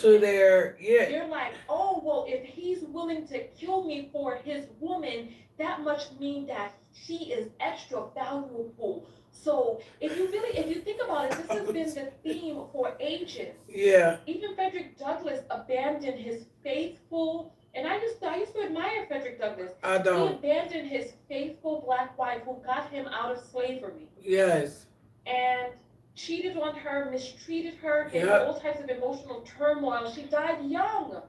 to their, You're like, oh, well, if he's willing to kill me for his woman, that must mean that she is extra valuable. So if you think about it, this has been the theme for ages. Yeah. Even Frederick Douglass abandoned his faithful, and I used to admire Frederick Douglass. I don't. He abandoned his faithful black wife who got him out of slavery. Yes. And cheated on her, mistreated her, gave her all types of emotional turmoil. She died young.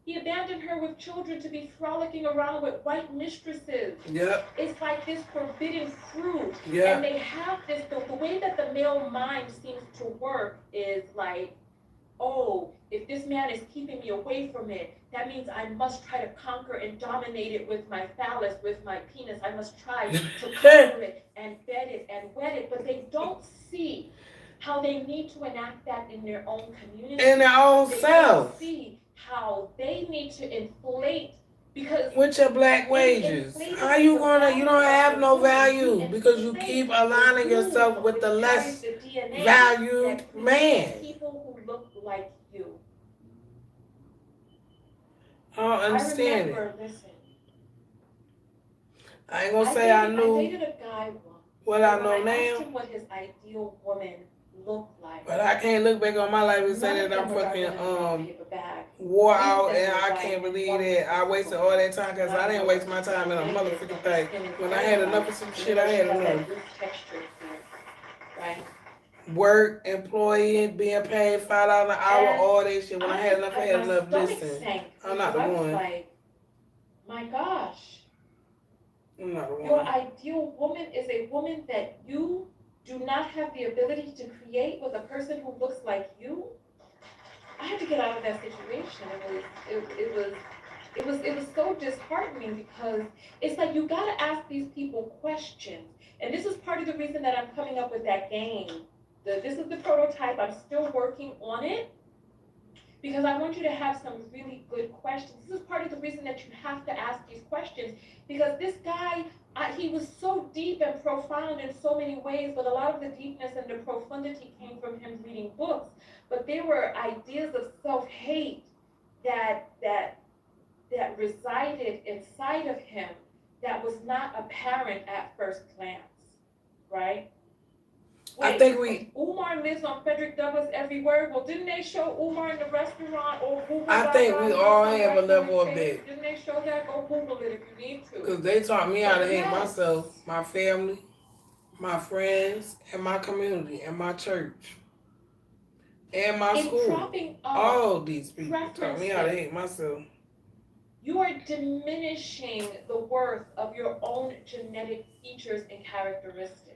He abandoned her with children to be frolicking around with white mistresses. Yep. It's like this forbidden fruit. Yeah. And they have this, the way that the male mind seems to work is like, oh, if this man is keeping me away from it, that means I must try to conquer and dominate it with my phallus, with my penis. I must try to conquer it and bed it and wet it. But they don't see how they need to enact that in their own community. In their own they self. Don't see how they need to inflate, because with your black wages, how you don't have no value because you keep aligning yourself with the less valued man. People who look like you. I don't understand it. Listen, I ain't gonna say I knew I dated a guy once. what I know I asked now. him what his ideal woman looked like. But I can't look back on my life and say that I'm fucking wore out and I can't believe that I wasted all that time because I didn't waste my time in a motherfucking thing. When I had enough of some shit, I had enough. Right. Work, employee, being paid $5 an hour, all that shit. When I had enough, I had enough. Listen, I'm not the one. Like, my gosh. I'm not the one. Your ideal woman is a woman that you do not have the ability to create with a person who looks like you. I had to get out of that situation. It was so disheartening because it's like you gotta ask these people questions. And this is part of the reason that I'm coming up with that game. This is the prototype. I'm still working on it because I want you to have some really good questions. This is part of the reason that you have to ask these questions, because this guy, he was so deep and profound in so many ways, but a lot of the deepness and the profundity came from him reading books. But there were ideas of self-hate that resided inside of him that was not apparent at first glance, right? I think Umar lives on Frederick Douglass everywhere. Well, didn't they show Umar in the restaurant or Google? I think we all have a level of that. Didn't they show that? Go Google it if you need to. Because they taught me how to hate myself, my family, my friends, and my community, and my church, and my school. All these people taught me how to hate myself. You are diminishing the worth of your own genetic features and characteristics.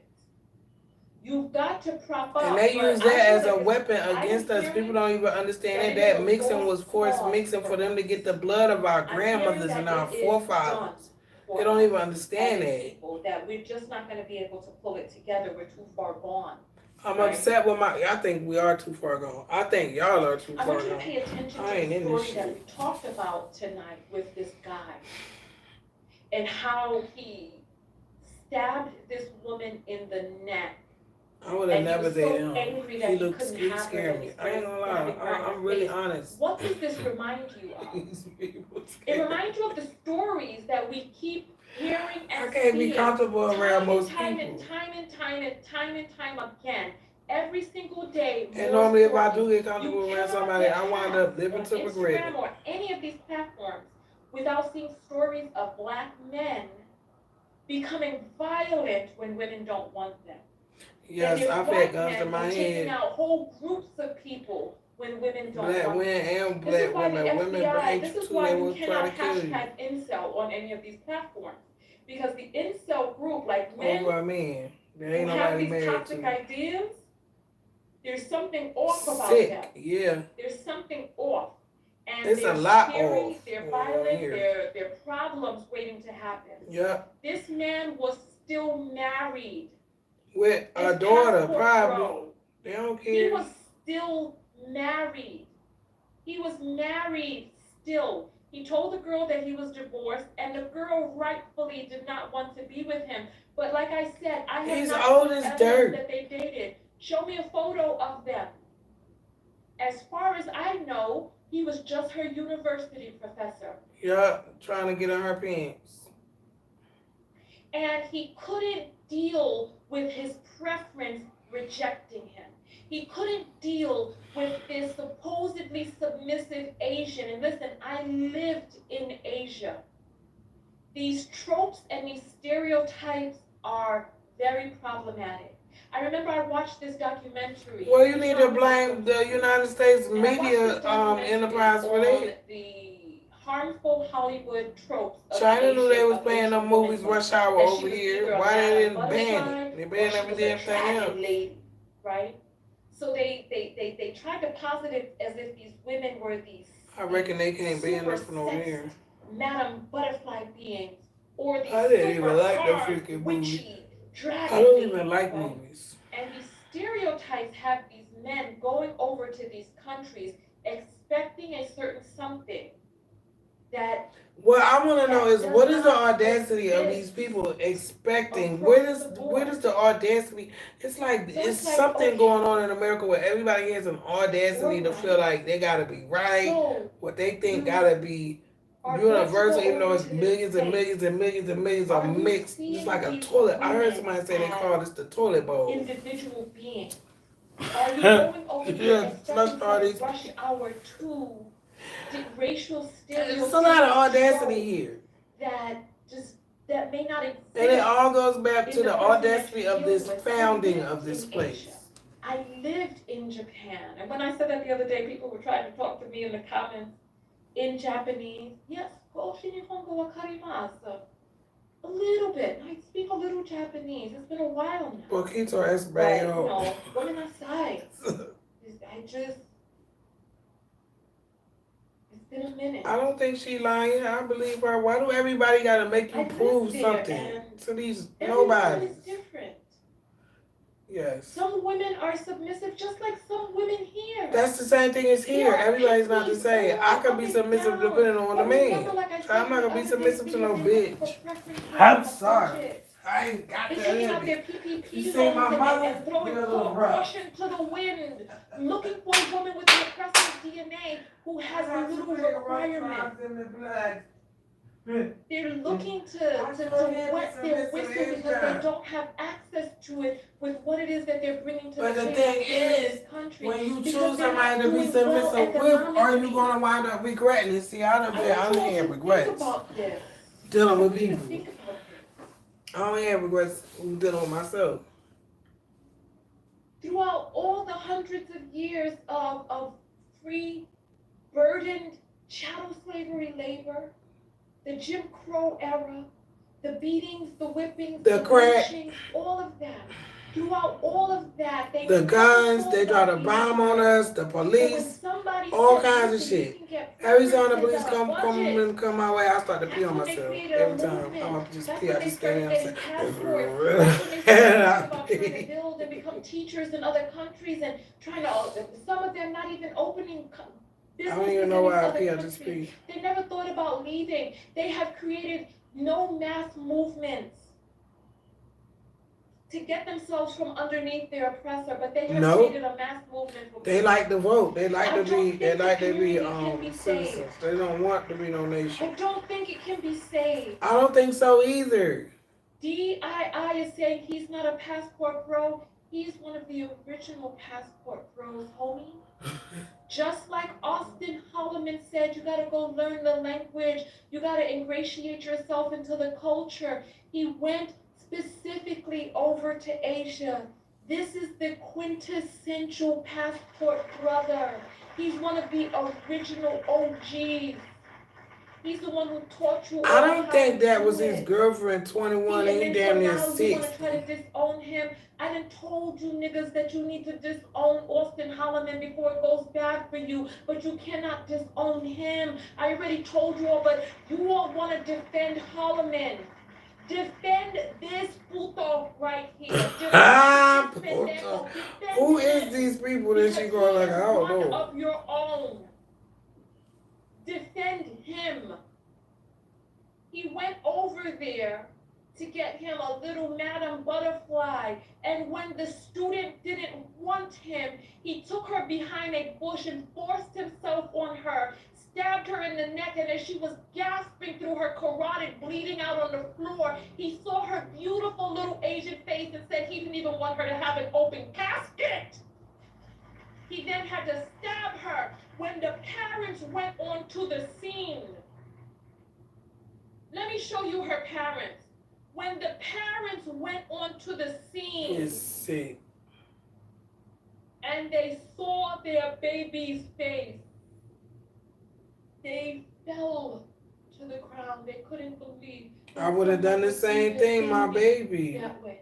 You've got to prop up. And they use that as a weapon against us. People don't even understand that mixing was forced mixing for them to get the blood of our grandmothers and our forefathers. They don't even understand that. That we're just not going to be able to pull it together. We're too far gone. I'm upset with I think we are too far gone. I think y'all are too far gone. I want you to pay attention to the story that we talked about tonight with this guy and how he stabbed this woman in the neck I would have And he never was so dated him. angry that He he looks, couldn't he have her scared and me. his I ain't friends gonna having lie. her in I'm really face. honest. What does this remind you of? It reminds you of the stories that we keep hearing and I can't be seeing comfortable around most time people. and time again. Every single day. And more normally if I stories. do get comfortable You around cannot somebody, get I wind up past living on to regret Instagram it. or any of these platforms without seeing stories of black men becoming violent when women don't want them. Yes, And I've there's had white guns to men my who taking head. out whole groups of people when women don't Black want women them. and This is black why the women. Women FBI, hate this you is too. why They you will try cannot to kill you. hashtag incel on any of these platforms. Because the incel group, like men Over a man. There ain't who have nobody these married toxic to. ideas, there's something off about Sick, them. yeah. There's something off. And It's a they're lot scary, off they're going on violent, here. they're problems waiting to happen. Yep. This man was still married. With a His daughter, passport probably. froze. They don't He care. was still married. He was married still. He told the girl that he was divorced, and the girl rightfully did not want to be with him. But like I said, I have He's not old seen as evidence dirt. that they dated. Show me a photo of them. As far as I know, he was just her university professor. Yep. Trying to get in her pants. And he couldn't deal with his preference rejecting him. He couldn't deal with this supposedly submissive Asian. And listen, I lived in Asia. These tropes and these stereotypes are very problematic. I remember I watched this documentary. Well, you need to blame the United States media enterprise for that. The harmful Hollywood tropes. Of China knew they Asian- was of playing Asian them movies womanhood. Rush Hour That she over was here. either a Why they Madame didn't ban Butterfly it? They or banned she every was damn a thing dragon else. lady, right? So they tried to posit it as if these women were these I reckon they can't ban super nothing over here. Madame Butterfly beings or these I didn't even super like the hard, freaking movie. witchy dragon I don't beings, even like right? movies. And these stereotypes have these men going over to these countries expecting a certain something that What I want to know is what is the audacity of these people expecting? Where does the audacity? It's like it's something going on in America where everybody has an audacity to feel like they gotta be right. What they think gotta be universal, even though it's millions and millions and millions and millions are mixed. It's like a toilet. I heard somebody say they call this the toilet bowl. individual beings. Are you going over Yeah, here expecting all from these- rush hour 2 racial stereotypes? There's a lot of audacity here. That may not exist. And it all goes back in to the person that audacity you of deal this with. founding I of this lived in place. Asia. I lived in Japan. And when I said that the other day, people were trying to talk to me in the comments in Japanese. Yes, Nihongo wa karimasu. A little bit. I speak a little Japanese. It's been a while now. Poquito But, español. gomenasai. It's been a minute. I don't think she lying. I believe her. Why do everybody gotta make you I prove lived there, something and to these everyone nobody? is different. Yes. Some women are submissive just like some women here. That's the same thing as here. Yeah, Everybody's not the same. I could be submissive depending on the man. I'm not gonna be submissive to no bitch. I'm sorry. I ain't got They're that taking in out me. their PPP You see my loans mother? and throwing You're a little rough. caution to the wind, looking for a woman with an oppressive DNA who has little requirements. They're looking to wet their whistle because they don't have access to it with what it is that they're bringing to But the table thing here in is, this country. when you because choose they're not somebody to be doing well submissive with, are economically. you gonna wind up regretting it? See, I don't I have want you had to regrets think about this. dealing with I want you to people. think about this. I don't have regrets dealing with myself. Throughout all the hundreds of years of free, burdened chattel slavery labor, the Jim Crow era, the beatings, the whippings, The crack. lynchings, all of that. Throughout all of that, they The never guns, thought they try to about bomb these on us, the So when police, somebody all said, kinds of "Listen, you shit. can get Every time the preference police without a budget," come my way, I start to pee on That's when they myself. created a Every time. movement. I'm just That's pee, when I they just started stand getting there passports. and That's when they started say, talking about trying to build and become teachers in other countries and trying to, some of them not even opening I businesses don't even in know these why I other pee, I just countries. pee. They never thought about leaving. They have created no mass movements to get themselves from underneath their oppressor, but they have No. created a mass movement for They like to vote. They like to be. They like to be saved. citizens. They don't want to be no I nation. don't think it can be saved. I don't think so either. DII is saying he's not a passport bro. He's one of the original passport bros, homie. Just like Austin Holloman said, you gotta go learn the language. You gotta ingratiate yourself into the culture. He went specifically over to Asia. This is the quintessential passport brother. He's one of the original OGs. He's the one who taught you. I don't think that was his girlfriend, 21, and he damn near 60. You want to try to disown him? I done told you niggas that you need to disown Austin Holloman before it goes bad for you, but you cannot disown him. I already told you all, but you all want to defend Holloman. Defend this puto right here. Puto. Who is these people that she going like, I don't know. One of your own. Defend him. He went over there to get him a little Madam Butterfly, and when the student didn't want him, he took her behind a bush and forced himself on her, stabbed her in the neck, and as she was gasping through her carotid, bleeding out on the floor, he saw her beautiful little Asian face and said he didn't even want her to have an open casket. He then had to stab her when the parents went onto the scene. Let me show you her parents. When the parents went onto the scene, It's sick. and they saw their baby's face, they fell to the ground. They couldn't believe. I would have done the same thing, my baby. That way.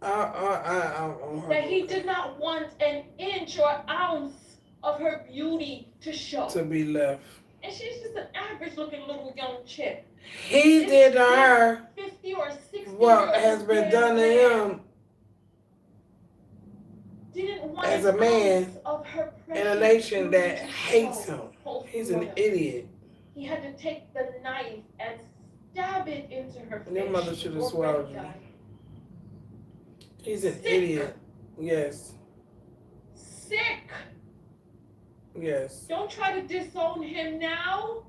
That he did not want an inch or ounce of her beauty to show. To be left. And she's just an average looking little young chick. He did to her 50 or 60 what has been done to him didn't want as a an man ounce of her in a precious nation beauty that to hates show. him. He's an idiot. He had to take the knife and stab it into her face. Your mother should have Or swallowed you. died. He's an Sick. idiot. Yes. Sick. Yes. Don't try to disown him now.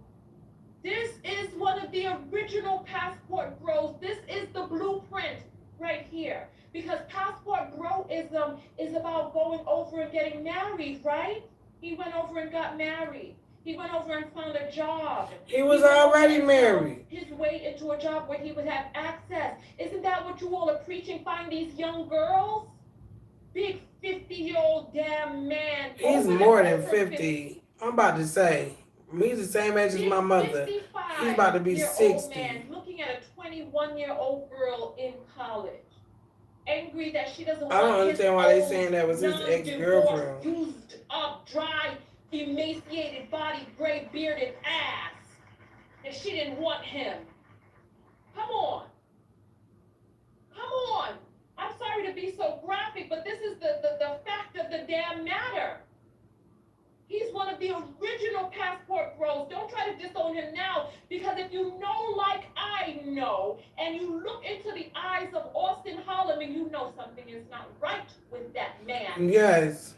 This is one of the original passport bros. This is the blueprint right here. Because passport broism is about going over and getting married, right? He went over and got married. He went over and found a job. He was went over already and married. found his way into a job where he would have access. Isn't that what you all are preaching? Find these young girls? Big 50-year-old damn man. He's more than 50. I'm about to say. He's the same age as my mother. He's about to be 60. Man looking at a 21-year-old girl in college. Angry that she doesn't I don't want understand why they saying that was his ex-girlfriend. Used up, dry, emaciated body, gray bearded ass. And she didn't want him. Come on. Come on. I'm sorry to be so graphic, but this is the fact of the damn matter. He's one of the original passport bros. Don't try to disown him now, because if you know like I know, and you look into the eyes of Austin Holloman, you know something is not right with that man. Yes.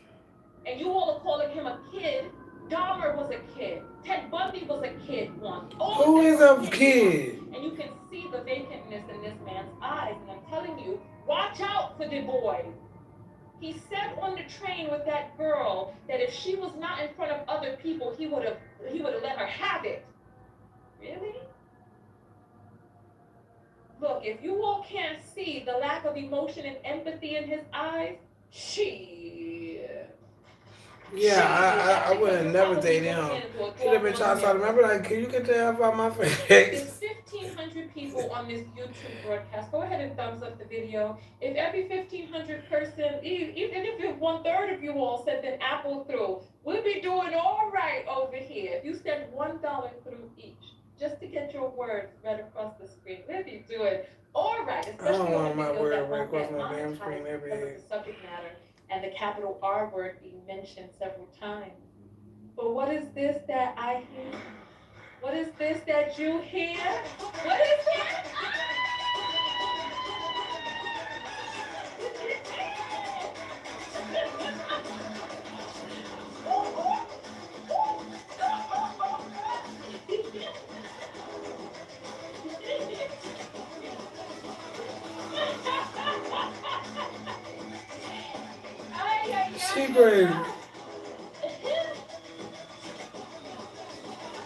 And you all are calling him a kid. Dahmer was a kid. Ted Bundy was a kid once. Who is a kid? And you can see the vacantness in this man's eyes. And I'm telling you, watch out for the boy. He said on the train with that girl that if she was not in front of other people, he would have let her have it. Really? Look, if you all can't see the lack of emotion and empathy in his eyes, Yeah, I would have never dated him. He'd have been trying to remember, like, can you get the hell out of my face? There's 1,500 people on this YouTube broadcast. Go ahead and thumbs up the video. If every 1,500 person, even if it's 1/3 of you all sent an apple through, we'll be doing all right over here. If you send $1 through each, just to get your words read across the screen, we'll be doing all right. I don't want on my videos word that right won't across get my damn screen monetized every because of day. the subject matter and the capital R word being mentioned several times. But what is this that I hear? What is this that you hear? What is it? She crazy.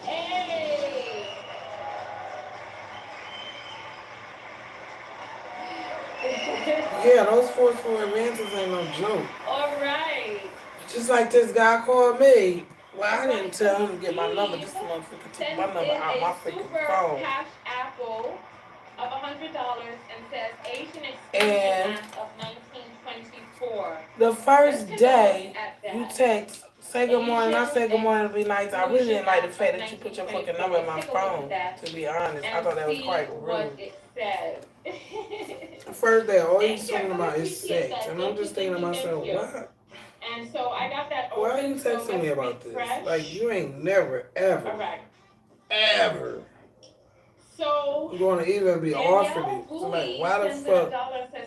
Hey. Yeah, those forceful advances ain't no joke. All right. Just like this guy called me. Well, I didn't tell him to get my number. This motherfucker took my number out my freaking phone. Cash Apple of $100 and says Asian Exclusion And Act of 1924. the first day you text, say good morning, I say good morning, be nice. I really didn't like the fact that you put your fucking number in my phone, to be honest. I thought that was quite rude. It says. The first day, all he's talking about is sex. And I'm just thinking to myself, what? And so I got that. Why are you texting me about this? Like, you ain't never, ever, ever going to even be offered it. So, like, why the fuck?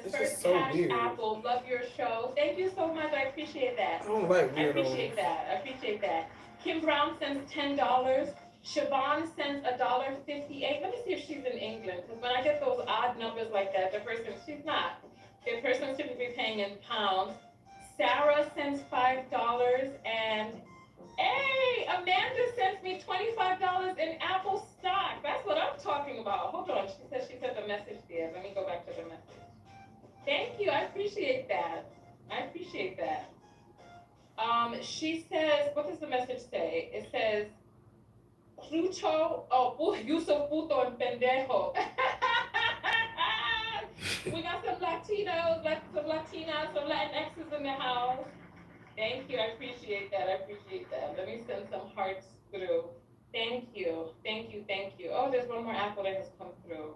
This is so weird. Apple, love your show. Thank you so much. I appreciate that. I don't like weirdos. I appreciate that. Kim Brown sends $10. Siobhan sends $1.58. Let me see if she's in England, because when I get those odd numbers like that, she's not. The person shouldn't be paying in pounds. Sarah sends $5, and hey, Amanda sends me $25 in Apple stock. That's what I'm talking about. Hold on, she sent a message there. Let me go back to the message. Thank you, I appreciate that. She says, what does the message say? It says, Pluto, Yusuf Puto and Pendejo. We got some Latinos, some Latinas, some Latinxes in the house. Thank you, I appreciate that. Let me send some hearts through. Thank you. Oh, there's one more apple that has come through.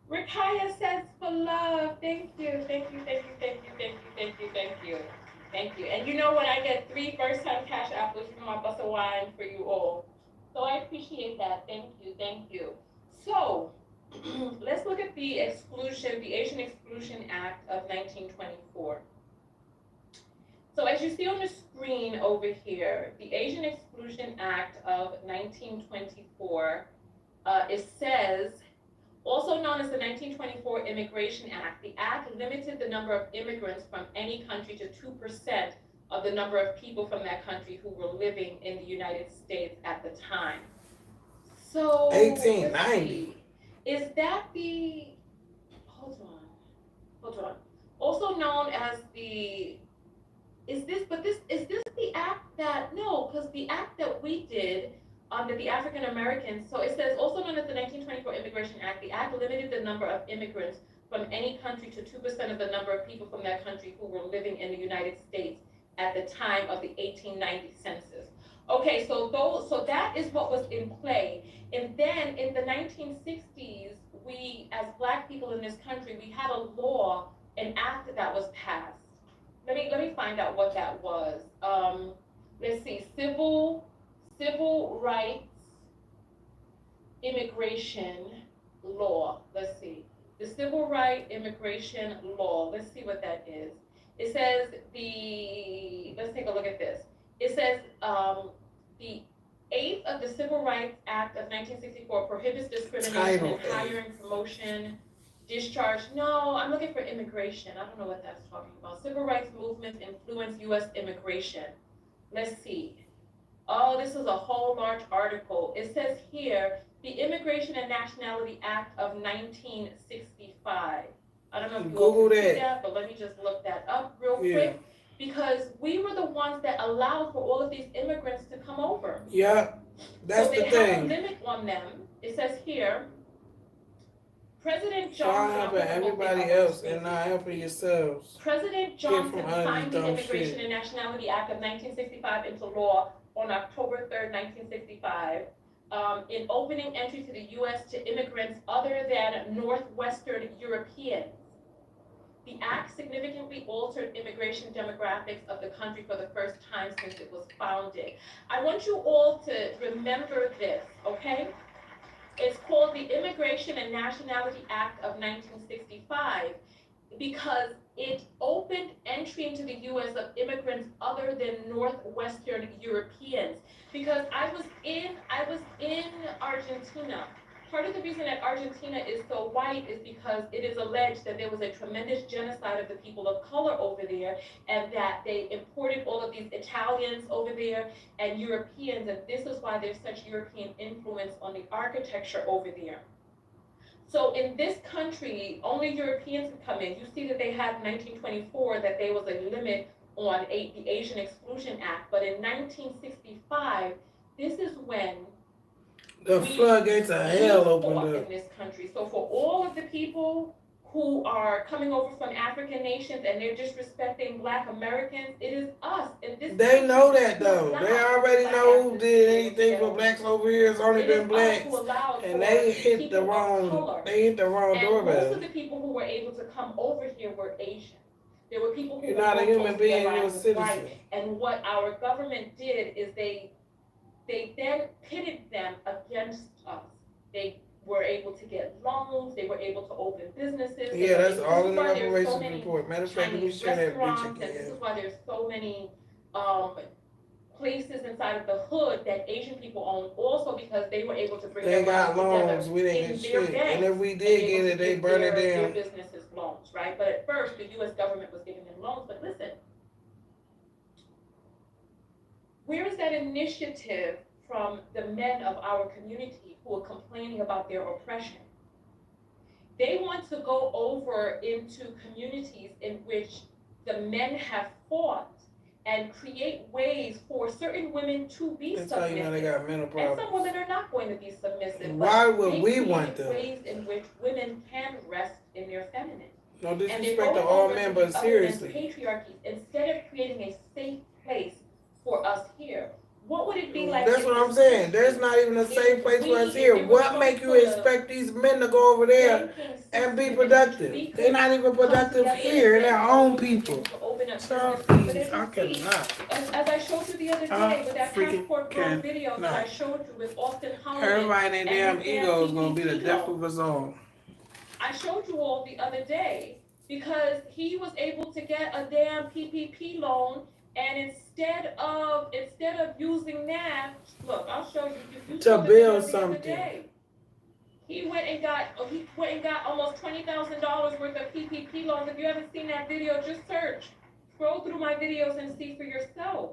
Rakaya says for love. Thank you. And you know when I get 3 first-time cash apples from my bus of wine for you all. So I appreciate that. Thank you. So, let's look at the Asian Exclusion Act of 1924. So as you see on the screen over here, the Asian Exclusion Act of 1924, it says, also known as the 1924 Immigration Act, the act limited the number of immigrants from any country to 2% of the number of people from that country who were living in the United States at the time. So 1890. Is that the, hold on. Also known as the, is this the act that, no, because the act that we did under the African Americans, so it says also known as the 1924 Immigration Act, the act limited the number of immigrants from any country to 2% of the number of people from that country who were living in the United States at the time of the 1890 census. Okay, so that is what was in play. And then in the 1960s, we, as Black people in this country, we had a law, an act that was passed. Let me find out what that was. Let's see, civil rights immigration law. Let's see, the civil rights immigration law. Let's see what that is. It says let's take a look at this. It says the 8th of the Civil Rights Act of 1964 prohibits discrimination in hiring, promotion, discharge. No, I'm looking for immigration. I don't know what that's talking about. Civil rights movements influence U.S. immigration. Let's see. Oh, this is a whole large article. It says here, the Immigration and Nationality Act of 1965. I don't know if you all can see that, but let me just look that up real quick. Because we were the ones that allowed for all of these immigrants to come over. Yeah, that's the thing. So they have a limit on them. It says here, President Johnson. Helping everybody else and not helping yourselves. President Johnson signed the Immigration and Nationality Act of 1965 into law on October 3rd, 1965, in opening entry to the U.S. to immigrants other than Northwestern Europeans. The act significantly altered immigration demographics of the country for the first time since it was founded. I want you all to remember this, okay? It's called the Immigration and Nationality Act of 1965 because it opened entry into the U.S. of immigrants other than Northwestern Europeans. Because I was in Argentina Part of the reason that Argentina is so white is because it is alleged that there was a tremendous genocide of the people of color over there, and that they imported all of these Italians over there and Europeans, and this is why there's such European influence on the architecture over there. So in this country, only Europeans could come in. You see that they had in 1924 that there was a limit on the Asian Exclusion Act, but in 1965, this is when the floodgates of hell opened up in this country. So for all of the people who are coming over from African nations and they're disrespecting Black Americans, it is us in this. They know that though. They already know who did anything for blacks over here. It's only been blacks, and they hit the wrong. They hit the wrong doorbell. Most of the people who were able to come over here were Asian. There were people who you're were not a human being. You're a citizen. White. And what our government did is they then pitted them against us. They were able to get loans. They were able to open businesses. Yeah, that's all in the reparations report. Matter of fact, we share that bitch again. This is why there's so many places inside of the hood that Asian people own, also because they were able to bring they their got money loans. We didn't get shit. And if we did get it, they burn it down. Their businesses loans, right? But at first, the U.S. government was giving them loans. But listen, where is that initiative from the men of our community who are complaining about their oppression? They want to go over into communities in which the men have fought and create ways for certain women to be That's submissive. how you know they got mental problems. And some women are not going to be submissive. Why would we want them? Ways in which women can rest in their feminine. No disrespect to all men, but seriously. Patriarchy, instead of creating a safe place for us here, what would it be like? That's what I'm saying. There's not even a safe place for us here. What make you expect these men to go over there and be productive? They're not even productive here in their own people. So, please, I cannot. As I showed you the other day with that passport girl video that I showed you with Austin Holland. Everybody in their damn ego is going to be the death of us all. I showed you all the other day because he was able to get a damn PPP loan. And instead of using that, look, I'll show you. To build something. He went and got almost $20,000 worth of PPP loans. If you haven't seen that video, just search, scroll through my videos and see for yourself.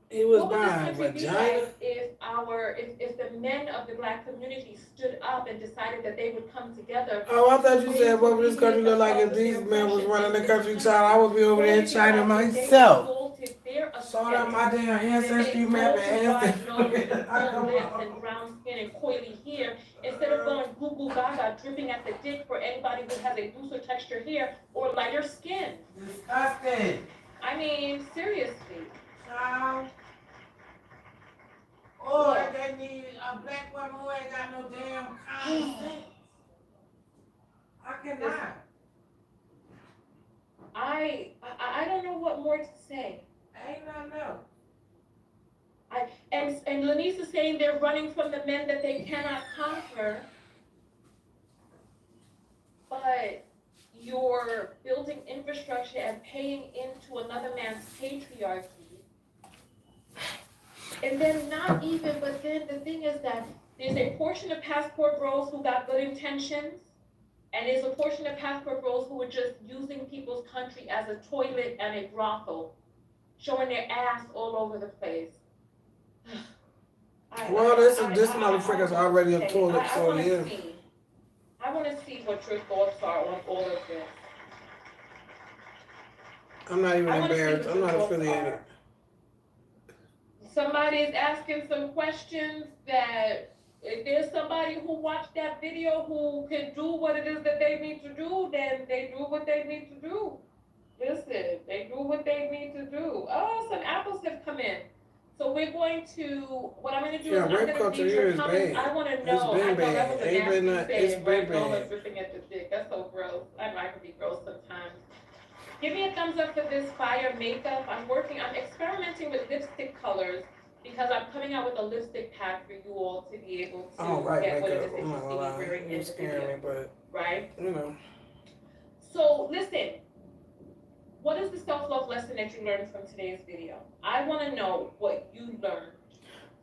He was what would buying this country be vagina. like if the men of the Black community stood up and decided that they would come together? Oh, I thought you said what would this country look like if these men was running the country, child? I would be over there in China myself. Saw that my damn ancestry map and brown skin and coily hair, instead of going goo goo gaga dripping at the dick for anybody who has a looser texture hair or lighter skin. Disgusting. I mean, seriously. Or they need a black woman who ain't got no damn common sense. I cannot. I don't know what more to say. Ain't nothing else. And Lanice is saying they're running from the men that they cannot conquer. But you're building infrastructure and paying into another man's patriarchy. And then not even, but then the thing is that there's a portion of passport bros who got good intentions, and there's a portion of passport bros who are just using people's country as a toilet and a brothel, showing their ass all over the place. Well, this motherfucker's already a toilet, so yeah. I want to see what your thoughts are on all of this. I'm not even embarrassed. I'm not affiliated. Somebody is asking some questions that if there's somebody who watched that video who can do what it is that they need to do, then they do what they need to do. Listen, they do what they need to do. Oh, some apples have come in. So we're going to, what I'm going to do is I'm going to feature here is comments. bad. I want to It's know. been I thought that was bad. a Ain't been nasty it's saying, been right? Girl bad. is dripping at the dick. That's so gross. I might can be gross sometimes. Give me a thumbs up for this fire makeup. I'm experimenting with lipstick colors because I'm coming out with a lipstick pack for you all to be able to I don't like get what it makeup. is that I'm you not see gonna me lie. wearing in You're the scaring me, video. but Right? you know. So listen, what is the self-love lesson that you learned from today's video? I want to know what you learned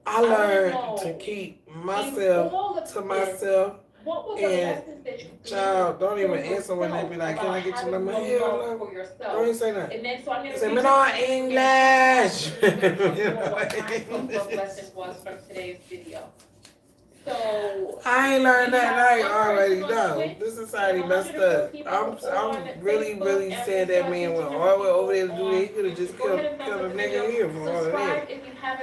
I learned to keep myself to myself. What was And lessons that you child, don't even answer when they be like, "Can I get your number?" Hell no. Don't even say nothing. And then so I'm I gonna say, read "Man, you no English." what my book lesson was from today's video. So I ain't learned that. I already know. This society messed up. I'm really sad that man went all the way over there to do that. He could have just killed a nigga here for all of that.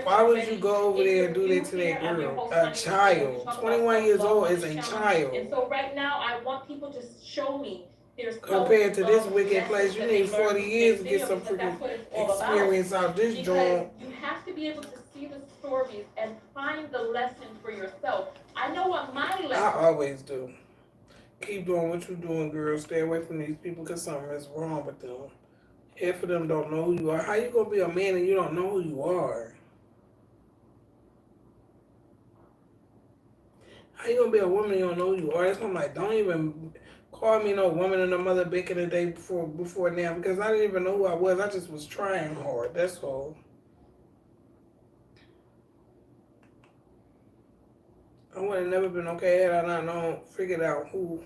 Why would you go over there and do that to that girl? A child. 21 years old is a child. And so right now, I want people to show me their compared to this wicked place, you need 40 years to get some freaking experience out this joint. You have to be able to see the stories and find the lesson for yourself. I know what my lesson. I always do. Keep doing what you're doing, girl. Stay away from these people because something is wrong with them. Half of them don't know who you are. How you gonna be a man and you don't know who you are? How you gonna be a woman and you don't know who you are? That's why I'm like, don't even call me no woman and no mother back in the day before now because I didn't even know who I was. I just was trying hard. That's all. I would have never been okay had I not figured out who.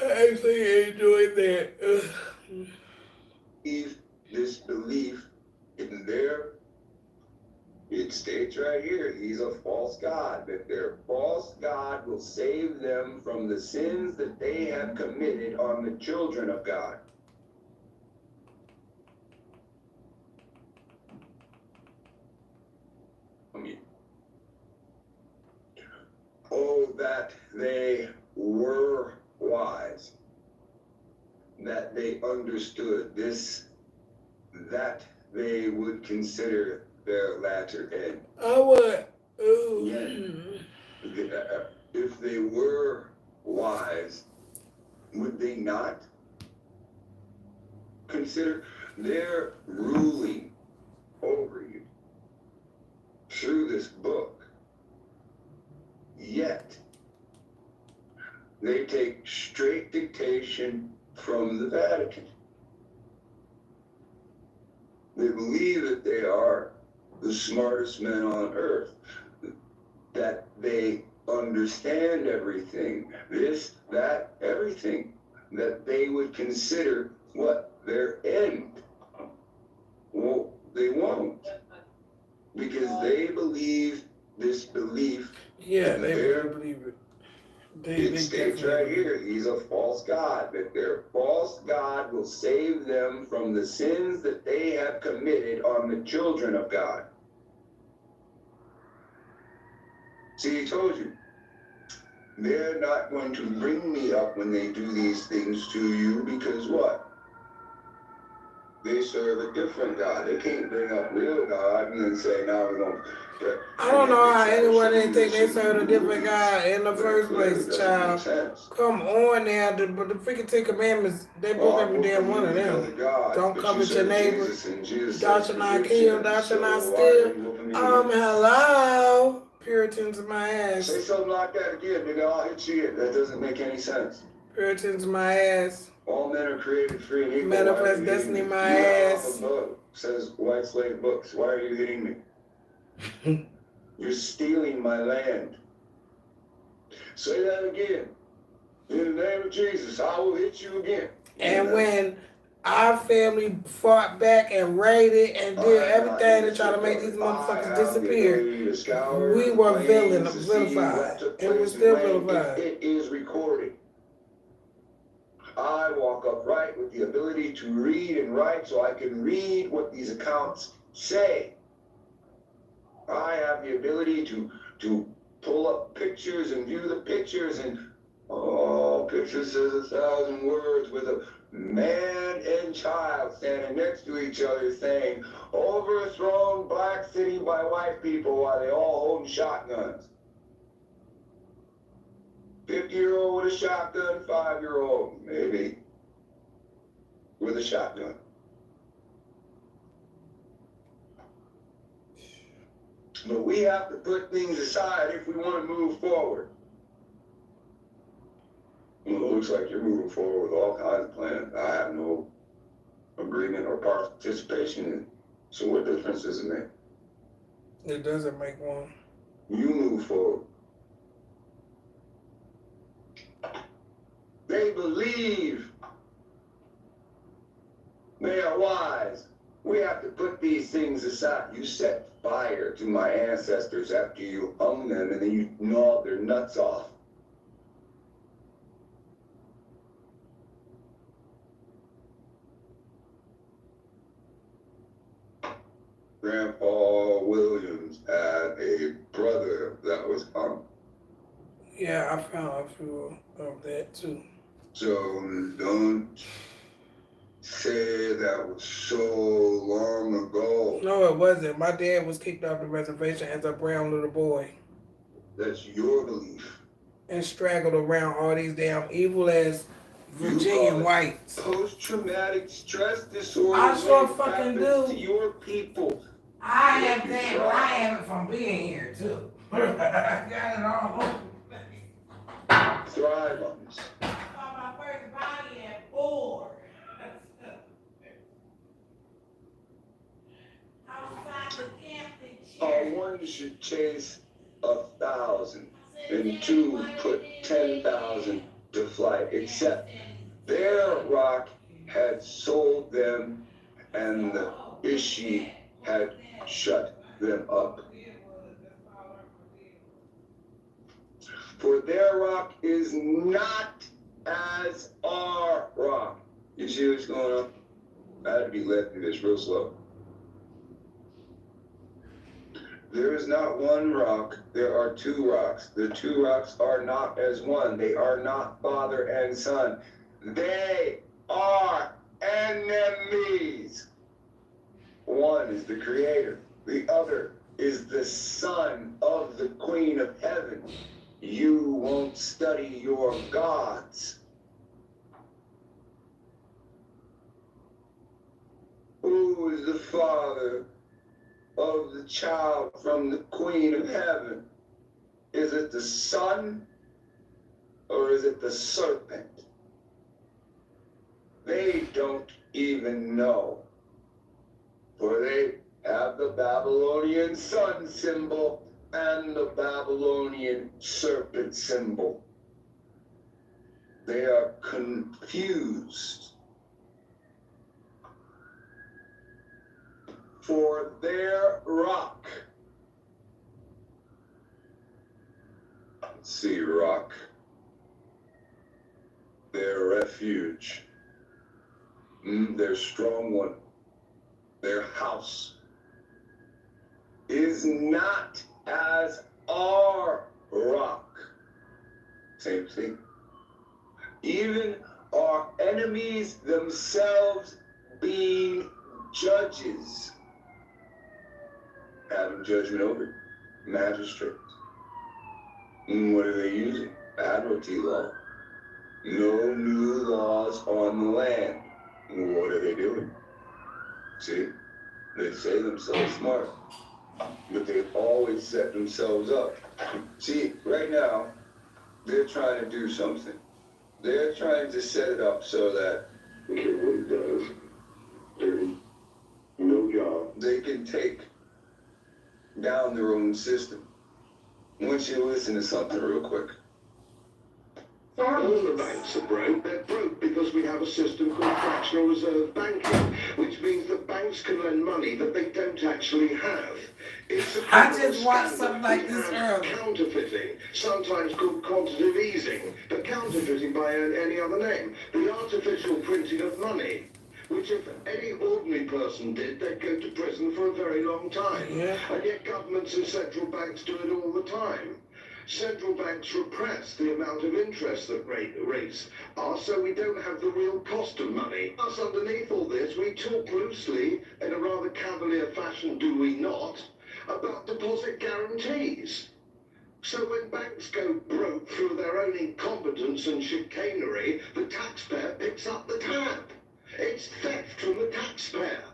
I actually enjoyed that. This belief in there, it states right here, he's a false god, that their false god will save them from the sins that they have committed on the children of God. Oh, that they were wise, that they understood this, that they would consider their latter end. I would. If they were wise, would they not consider their ruling over you through this book? Yet, they take straight dictation from the Vatican. They believe that they are the smartest men on earth, that they understand everything, this, that, everything, that they would consider what? Their end. Well, they won't, because they believe this belief. Yeah, they really believe it. It states right here, he's a false god, that their false god will save them from the sins that they have committed on the children of God. See, he told you, they're not going to bring me up when they do these things to you because what? They serve a different God. They can't bring up real God and then say, now we're going to... I don't know how anyone didn't think they served a different God in the first place, child. Come on now, but the freaking Ten Commandments, they broke every damn one of them. Don't covet your neighbor. Thou shalt not kill, thou shalt not steal. Hello. Puritans in my ass. Say something like that again, nigga. I'll hit you. That doesn't make any sense. Puritans in my ass. All men are created free and equal. Manifest destiny in my ass. Says White Slave Books. Why are you hitting me? You're stealing my land. Say that again. In the name of Jesus, I will hit you again. And when our family fought back and raided and did everything to try to make these motherfuckers disappear, we were vilified. And we're still vilified. It is recorded. I walk upright with the ability to read and write so I can read what these accounts say. I have the ability to pull up pictures and view the pictures and, picture says 1,000 words with a man and child standing next to each other saying, overthrown black city by white people while they all holding shotguns. 50-year-old with a shotgun, 5-year-old, maybe, with a shotgun. But we have to put things aside if we want to move forward. Well, it looks like you're moving forward with all kinds of plans. I have no agreement or participation in it. So what difference does it make? It doesn't make one. You move forward. They believe. They are wise. We have to put these things aside. You set fire to my ancestors after you hung them, and then you gnawed their nuts off. Grandpa Williams had a brother that was hung. Yeah, I found a few of that too. So don't say that was so long ago. No, it wasn't. My dad was kicked off the reservation as a brown little boy That's your belief. and straggled around all these damn evil ass Virginian whites. Post-traumatic stress disorder. I sure what fucking happens do. to your people. I have that, but I have it from being here too. I got it all over. Thrive on this. I saw my first body at 4. Outside the camping chair. One should chase 1,000, and 2 put 10,000 to flight. Except their rock had sold them, and the Ishi had shut them up. For their rock is not as our rock. You see what's going on? I had to be led through this real slow. There is not one rock, there are 2 rocks. The 2 rocks are not as one. They are not father and son. They are enemies. One is the creator. The other is the son of the Queen of Heaven. You won't study your gods. Who is the father of the child from the Queen of Heaven? Is it the son or is it the serpent? They don't even know. For they have the Babylonian sun symbol and the Babylonian serpent symbol. They are confused. For their rock. Let's see, rock. Their refuge. Their strong one. Their house is not as our rock. Same thing. Even our enemies themselves being judges. Having judgment over magistrates. And what are they using? Admiralty law. No new laws on the land. What are they doing? See? They say themselves smart. But they've always set themselves up. See, right now, they're trying to do something. They're trying to set it up so that, okay, what it does, dirty, no job, they can take down their own system. I want you to listen to something real quick. All the banks are broke. They're broke because we have a system called fractional reserve banking, which means that banks can lend money that they don't actually have. It's a I just watched something like this earlier. Counterfeiting, sometimes called quantitative easing, but counterfeiting by any other name. The artificial printing of money, which if any ordinary person did, they'd go to prison for a very long time. Yeah. And yet governments and central banks do it all the time. Central banks repress the amount of interest that rates are, so we don't have the real cost of money. Us underneath all this, we talk loosely, in a rather cavalier fashion, do we not, about deposit guarantees. So when banks go broke through their own incompetence and chicanery, the taxpayer picks up the tab. It's theft from the taxpayer.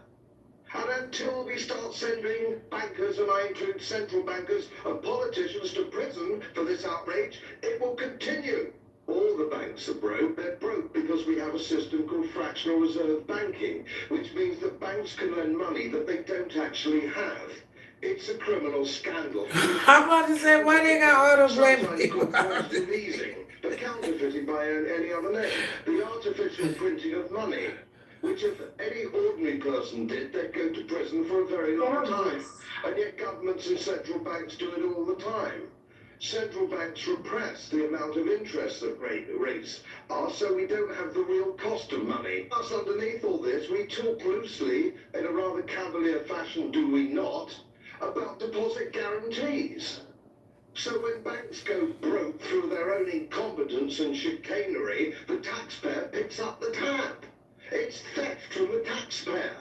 And until we start sending bankers, and I include central bankers and politicians, to prison for this outrage, it will continue. All the banks are broke. They're broke because we have a system called fractional reserve banking, which means that banks can lend money that they don't actually have. It's a criminal scandal. I'm about to say, why they got all the black people? Quantitative easing, but counterfeiting by any other name. The artificial printing of money, which if any ordinary person did, they'd go to prison for a very long time. And yet governments and central banks do it all the time. Central banks repress the amount of interest that rates are, so we don't have the real cost of money. Us, underneath all this, we talk loosely, in a rather cavalier fashion, do we not, about deposit guarantees. So when banks go broke through their own incompetence and chicanery, the taxpayer picks up the tab. It's theft from the taxpayer.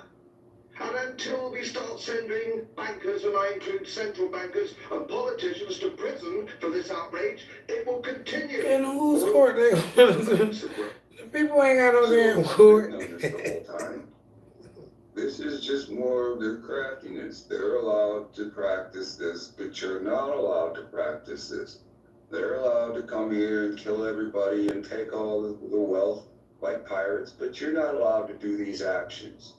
And until we start sending bankers, and I include central bankers and politicians, to prison for this outrage, it will continue. In whose court they gonna do? People ain't got no damn court. This is just more of their craftiness. They're allowed to practice this, but you're not allowed to practice this. They're allowed to come here and kill everybody and take all the wealth like pirates, but you're not allowed to do these actions.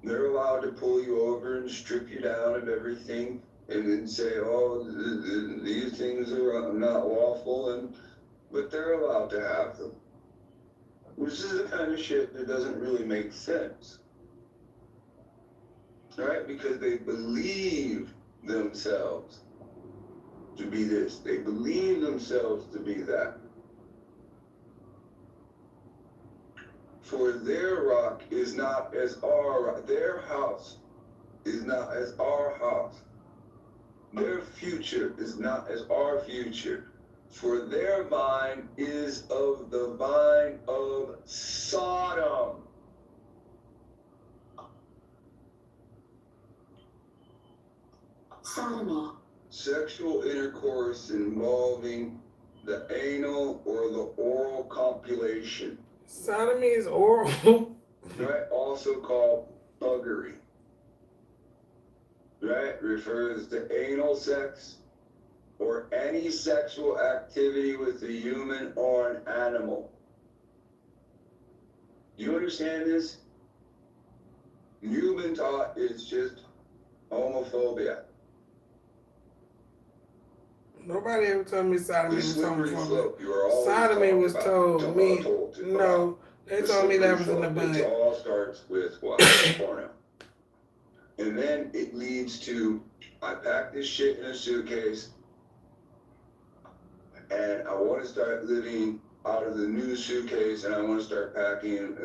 They're allowed to pull you over and strip you down of everything and then say, oh, these things are not lawful, but they're allowed to have them. Which is the kind of shit that doesn't really make sense. Right? Because they believe themselves to be this. They believe themselves to be that. For their rock is not as our rock. Their house is not as our house. Their future is not as our future. For their vine is of the vine of Sodom. Sodomy. Sexual intercourse involving the anal or the oral copulation. Sodomy is oral. Right? Also called buggery. Right? Refers to anal sex or any sexual activity with a human or an animal. You understand this? You've been taught it's just homophobia. Nobody ever told me sodomy was homophobia. Sodomy was told me, no, they told me that was in the It butt. all starts with what? Porno. And then it leads to, I pack this shit in a suitcase, and I want to start living out of the new suitcase, and I want to start packing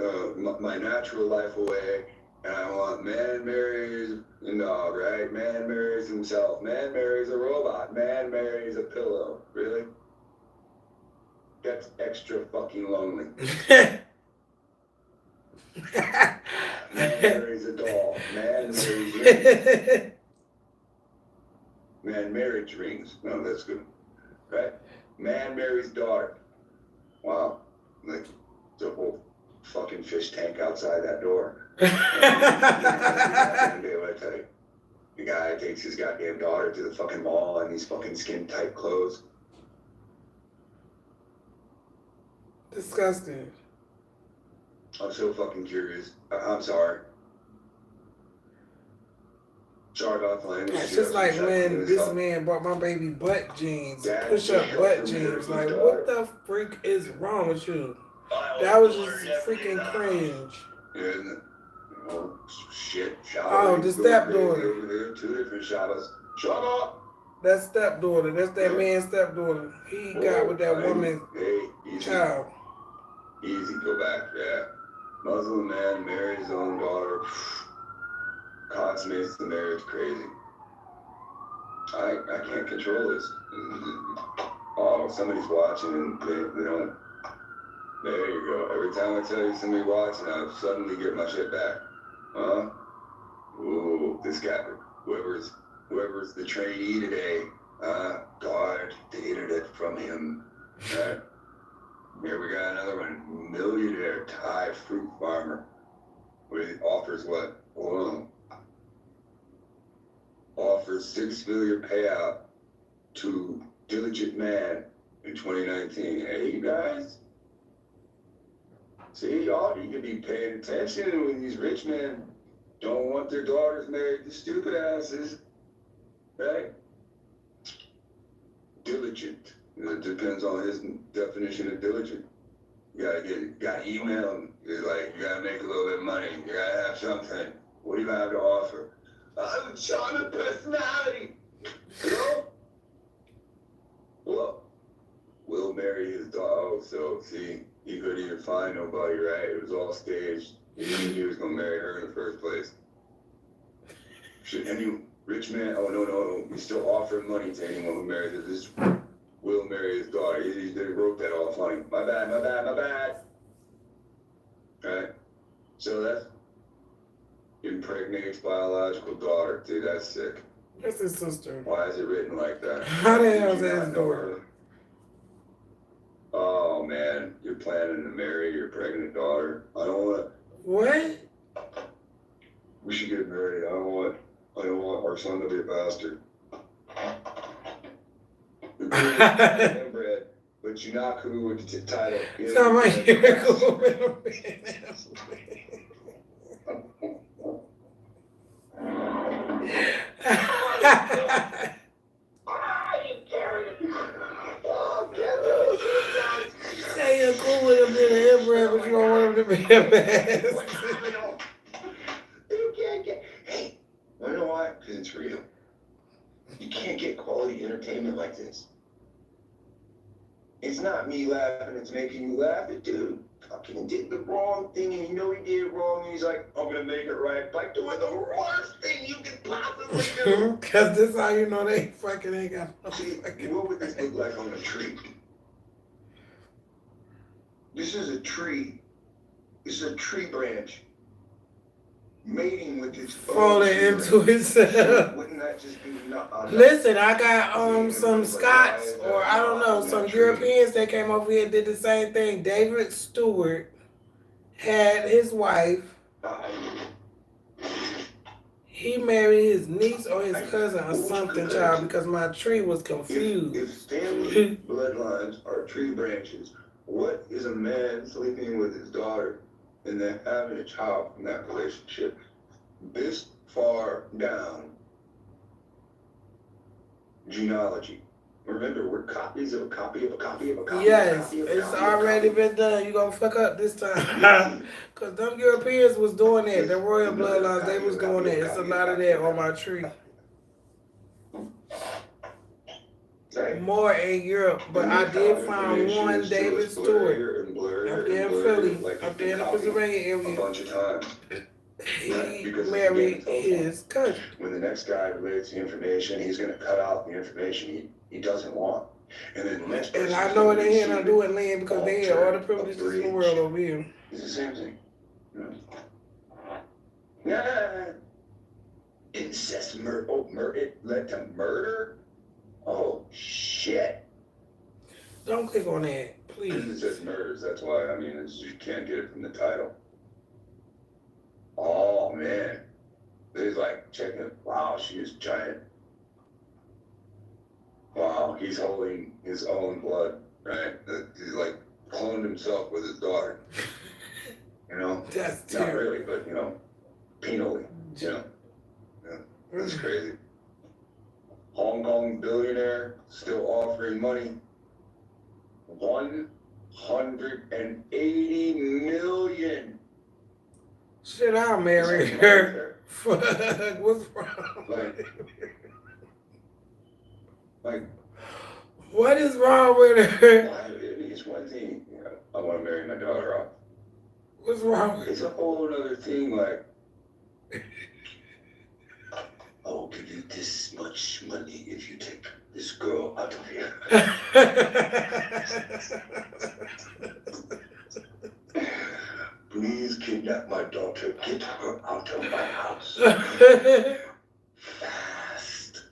my natural life away, and I want man marries a dog, right? Man marries himself. Man marries a robot. Man marries a pillow. Really? That's extra fucking lonely. Man marries a doll. Man marries rings. Man marriage rings. No, that's good. Right? Man marries daughter. Wow. Like, the whole fucking fish tank outside that door. What I tell you. The guy takes his goddamn daughter to the fucking mall in these fucking skin tight clothes. Disgusting. I'm so fucking curious. I'm sorry. Sorry about the language. It's just like when this man bought my baby butt jeans, push up butt jeans. Like, what the freak is wrong with you? That was just freaking cringe. And, oh, shit. Oh, the stepdaughter. Over there, two different Shabbos. Shut up! That stepdaughter. That's that man's stepdaughter. He got with that woman's child. Easy, go back, yeah. Muslim man marries his own daughter. Consummates the marriage, crazy. I can't control this. Oh, somebody's watching and they don't. There you go. Every time I tell you somebody's watching, I suddenly get my shit back. Huh? Ooh, this guy, whoever's the trainee today, guard the internet from him. Right? Here we got another one. Millionaire Thai fruit farmer. Where he offers what? Hold on. $6 million payout to Diligent Man in 2019. Hey, you guys. See, y'all need to be paying attention when these rich men don't want their daughters married to stupid asses. Right? Diligent. It depends on his definition of diligent. You gotta email him. It's like, you gotta make a little bit of money. You gotta have something. What do you have to offer? I'm a charming personality. Hello? Well, Will marry his dog, so see, he couldn't even find nobody, right? It was all staged. He knew he was gonna marry her in the first place. Should any rich man, oh no, we still offer money to anyone who marries her. This Will marry his daughter. They wrote that all funny. My bad. Right? So that's impregnates biological daughter. Dude, that's sick. That's his sister. Why is it written like that? How the hell is that his daughter? Oh man, you're planning to marry your pregnant daughter. I don't want. What? We should get married. I don't want our son to be a bastard. Inbred, but you're not cool with the title. So my you're cool with him. Say you're cool with him being an inbred, but you don't want him to be a bastard. Hey, you know why? Because it's real. You can't get quality entertainment like this. It's not me laughing, it's making you laugh. The dude fucking did the wrong thing and you know he did it wrong and he's like, I'm gonna make it right by doing the worst thing you can possibly do. Cause this how you know they fucking ain't got no fucking. What would this look like on a tree? This is a tree. This is a tree branch. Mating with its falling into itself. Wouldn't that just be Listen, I got some Scots or I don't know, some Europeans that came over here and did the same thing. David Stewart had his wife. He married his niece or his cousin or something, child, because my tree was confused. If family bloodlines are tree branches, what is a man sleeping with his daughter and then having a child from that relationship this far down genealogy? Remember, we're copies of a copy of a copy of a copy. Yes, it's already been done. You gonna fuck up this time. Cause them Europeans was doing that. The royal bloodlines, they was doing that. It's a lot of that on my tree. More in Europe, but I did find one David Stewart up there in Philly, up there in the Pennsylvania area. A bunch of times. He married his cousin. When the next guy relates the information, he's going to cut out the information he doesn't want. And then the next person. And I know it ain't I do it, Lynn, because they had all the privileges in the world over here. It's the same thing. Yeah. Incest murder. Oh, it led to murder? Oh, shit. Don't click on that, please. It says murders, that's why. I mean, you can't get it from the title. Oh, man. He's like, checking it. Wow, she is giant. Wow, he's holding his own blood, right? He's like cloned himself with his daughter. You know? That's not really, but, you know, penally, you know? Yeah, that's crazy. Hong Kong billionaire still offering money. 180 million. Shit, I'll marry her. Fuck, what's wrong? Like, what is wrong with her? It's one thing, you know, I want to marry my daughter off. What's wrong with It's a whole other thing, like, I'll give you this much money if you take this girl out of here. Please kidnap my daughter. Get her out of my house. Fast.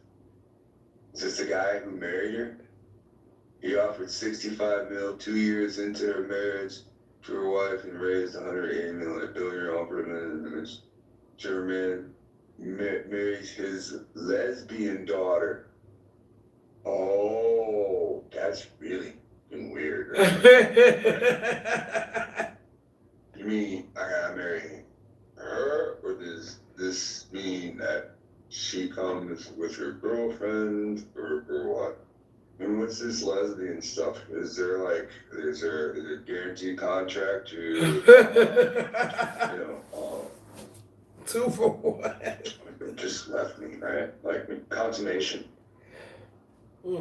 Is this the guy who married her? He offered $65 million 2 years into their marriage to her wife and raised $180 million. A billionaire offered him an image. German marries his lesbian daughter. Oh, that's really weird. Right? You mean I gotta marry her, or does this mean that she comes with her girlfriend, or what? And what's this lesbian stuff? Is there a guaranteed contract to, Two for what? It just left me, right? Like consummation.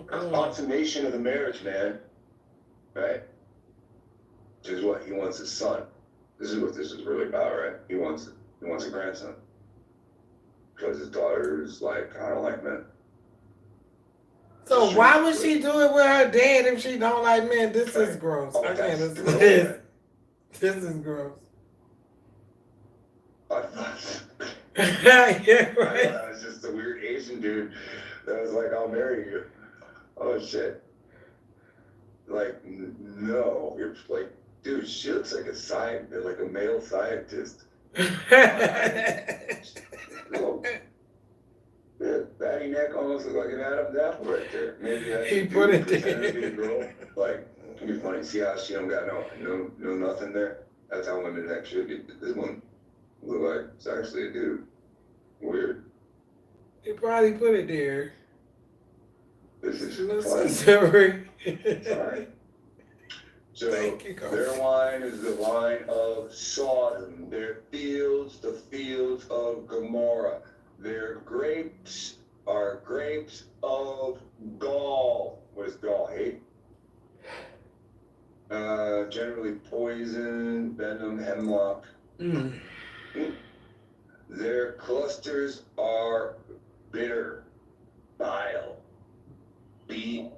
Consummation of the marriage, man. Right? Which is what he wants his son. This is what this is really about, right? He wants a grandson. Because his daughter is like, I don't like men. So why would she do it with her dad if she don't like men? This is gross. I can't listen to this. This is gross. Yeah, right. I was just a weird Asian dude that was like, I'll marry you. Oh shit. Like, no. You're like, dude, she looks like a male scientist. Oh. Yeah, batty neck almost looks like an Adam's apple right there. Maybe I He put it there. Be a girl. Like, it'd be funny. See how she don't got no nothing there? That's how women neck should be. This one look like it's actually a dude. Weird. He probably put it there. This is Sorry. Sorry. So Thank you, Coach. their wine is the wine of Sodom. Their fields, the fields of Gomorrah. Their grapes are grapes of gall. What is gall? Hate? Generally poison, venom, hemlock. Their clusters are bitter, bile. B-I-L-E,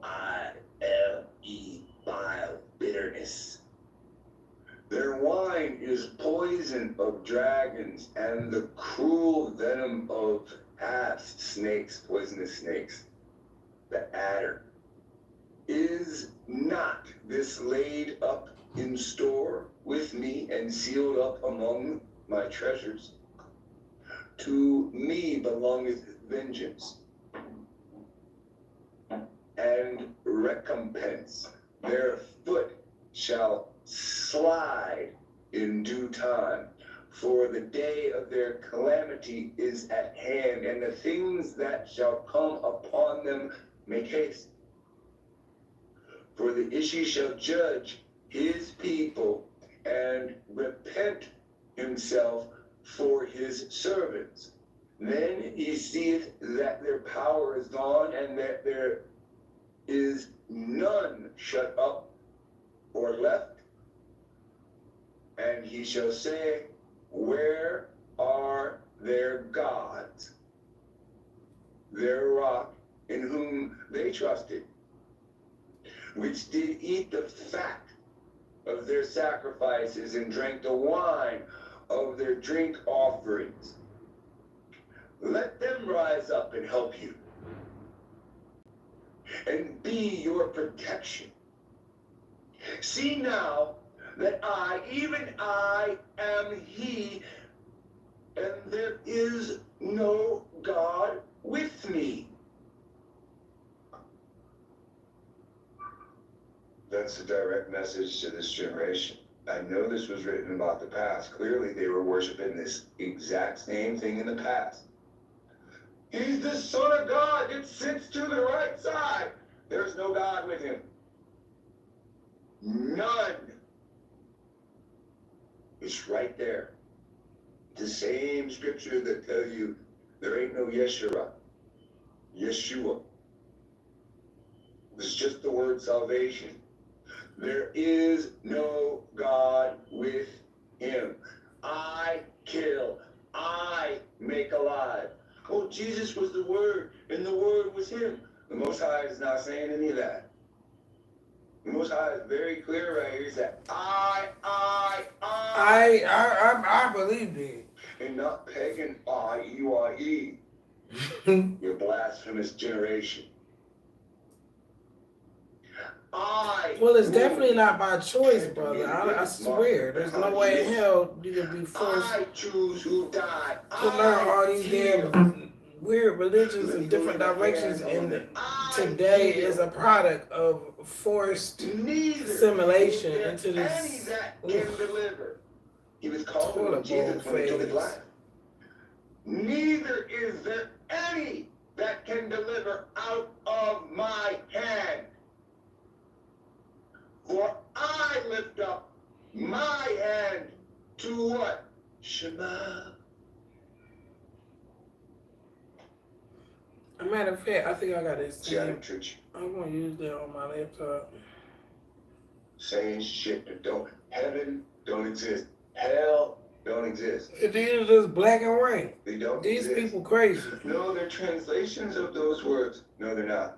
bile, bitterness. Their wine is poison of dragons and the cruel venom of asps, snakes, poisonous snakes. The adder. Is not this laid up in store with me and sealed up among my treasures? To me belongeth vengeance and recompense. Their foot shall slide in due time, for the day of their calamity is at hand, and the things that shall come upon them make haste. For the Ishi shall judge his people and repent himself for his servants. Then he seeth that their power is gone, and that there is none shut up or left. And he shall say, where are their gods, their rock in whom they trusted, which did eat the fat of their sacrifices and drank the wine of their drink offerings? Let them rise up and help you, and be your protection. See now that I, even I, am He, and there is no God with me. That's a direct message to this generation. I know this was written about the past. Clearly, they were worshiping this exact same thing in the past. He's the Son of God that sits to the right side. There's no God with him. None. It's right there. The same scripture that tells you there ain't no Yeshua. Yeshua. It's just the word salvation. There is no God with him. I kill. I make alive. Oh, Jesus was the Word, and the Word was him. The Most High is not saying any of that. The Most High is very clear right here. He said, I believe it. And not pagan I-E-Y-E. You blasphemous generation. Well, it's definitely not by choice, brother. I swear. There's no way in hell you can be forced to learn all these damn weird religions in different directions, and today is a product of forced assimilation into this He was called when Jesus when he took his life. Neither is there any that can deliver out of my hand. For I lift up my hand to what? Shema. As a matter of fact, I think I got this. Church. I'm gonna use that on my laptop. Saying shit that heaven don't exist. Hell don't exist. These are just black and white. They don't These exist. people crazy. No, they're translations of those words. No, they're not.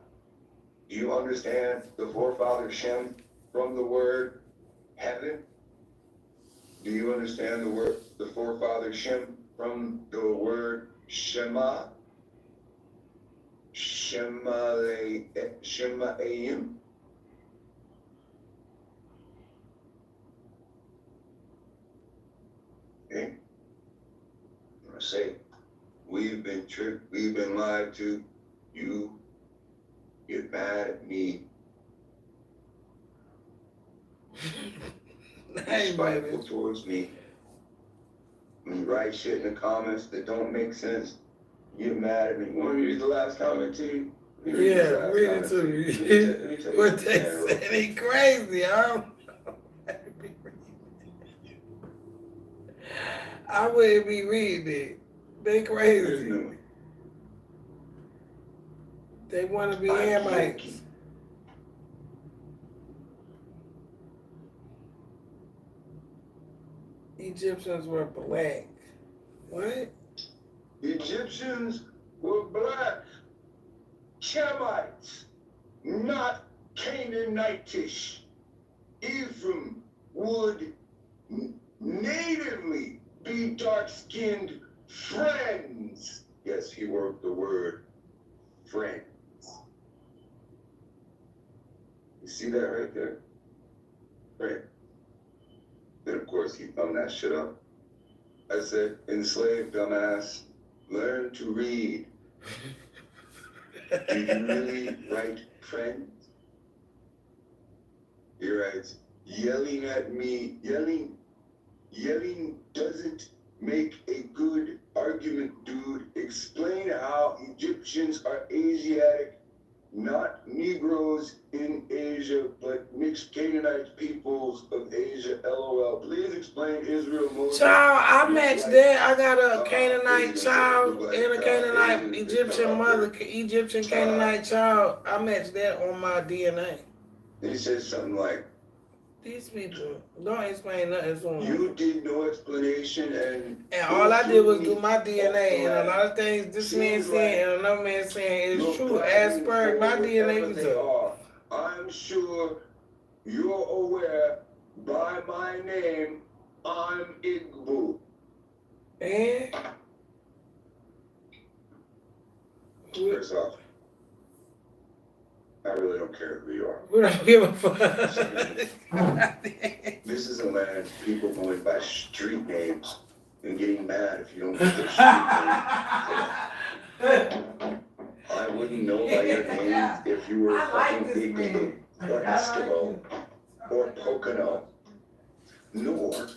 Do you understand the forefather Shem from the word heaven? Do you understand the forefather Shem from the word Shema? Shema-ayim. Okay? I'm gonna say, we've been tricked, we've been lied to, you get mad at me. Spiteful towards me. When you write shit in the comments that don't make sense, you get mad at me. Want me to read the last comment to you? Yeah, read it to me. What they said, he crazy. I wouldn't be reading it. They crazy. They want to be Hamites. Egyptians were black. What? Egyptians were black. Shemites, not Canaanitish. Ephraim would natively be dark-skinned friends. Yes, he worked the word friends. You see that right there? Right. Then, of course, he thumbed that shit up. I said, enslaved dumbass, learn to read. Do you really write friends? He writes, yelling at me, yelling doesn't make a good argument, dude. Explain how Egyptians are Asiatic, not Negroes in Asia, but mixed Canaanite peoples of Asia, LOL. Please explain Israel, Moses. Child, I matched that. I got a Canaanite child and a Canaanite Egyptian mother, Egyptian Canaanite child. I matched that on my DNA. He says something like, these people don't explain nothing to them. You did no explanation and all I did was do my DNA, and a lot of things this man saying and another man saying is true. Asperg, my DNA was up. I'm sure you're aware by my name, I'm Igbo. And? First off, I really don't care who you are. We don't give a fuck. This is a land people going by street names and getting mad if you don't get their street name. I wouldn't know by your name if you were fucking Igbo or Eskimo or Pocono. Nor,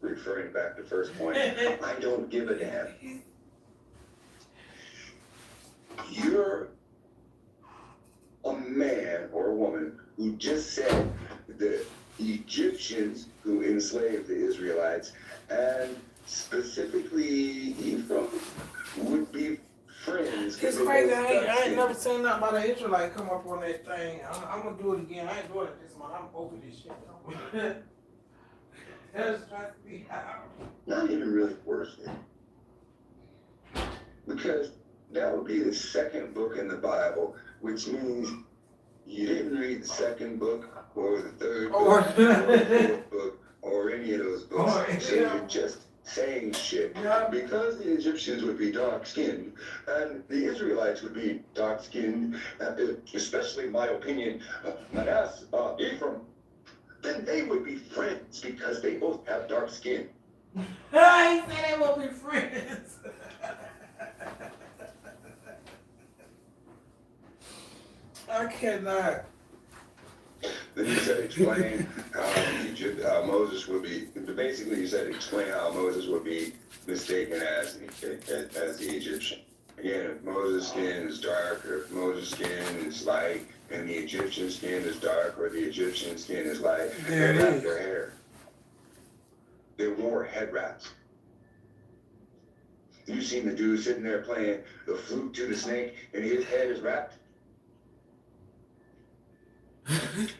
referring back to first point, I don't give a damn. You're a man or a woman who just said the Egyptians who enslaved the Israelites, and specifically Ephraim, would be friends. It's crazy. I ain't never seen nothing about an Israelite come up on that thing. I'm gonna do it again. I ain't doing it this month. I'm over this shit. That's trying to be out. Not even really worth it. Because that would be the second book in the Bible, which means you didn't read the second book or the third book or the fourth book or any of those books. So you're just saying shit because the Egyptians would be dark-skinned and the Israelites would be dark-skinned, especially in my opinion, Manasseh, Ephraim, then they would be friends because they both have dark skin. He said they will be friends. I cannot. Then he said, explain how Moses would be. Basically, he said, explain how Moses would be mistaken as the Egyptian. Again, if Moses' skin is dark, or if Moses' skin is light, and the Egyptian skin is dark, or the Egyptian skin is light, they wrapped their hair. They wore head wraps. You seen the dude sitting there playing the flute to the snake, and his head is wrapped?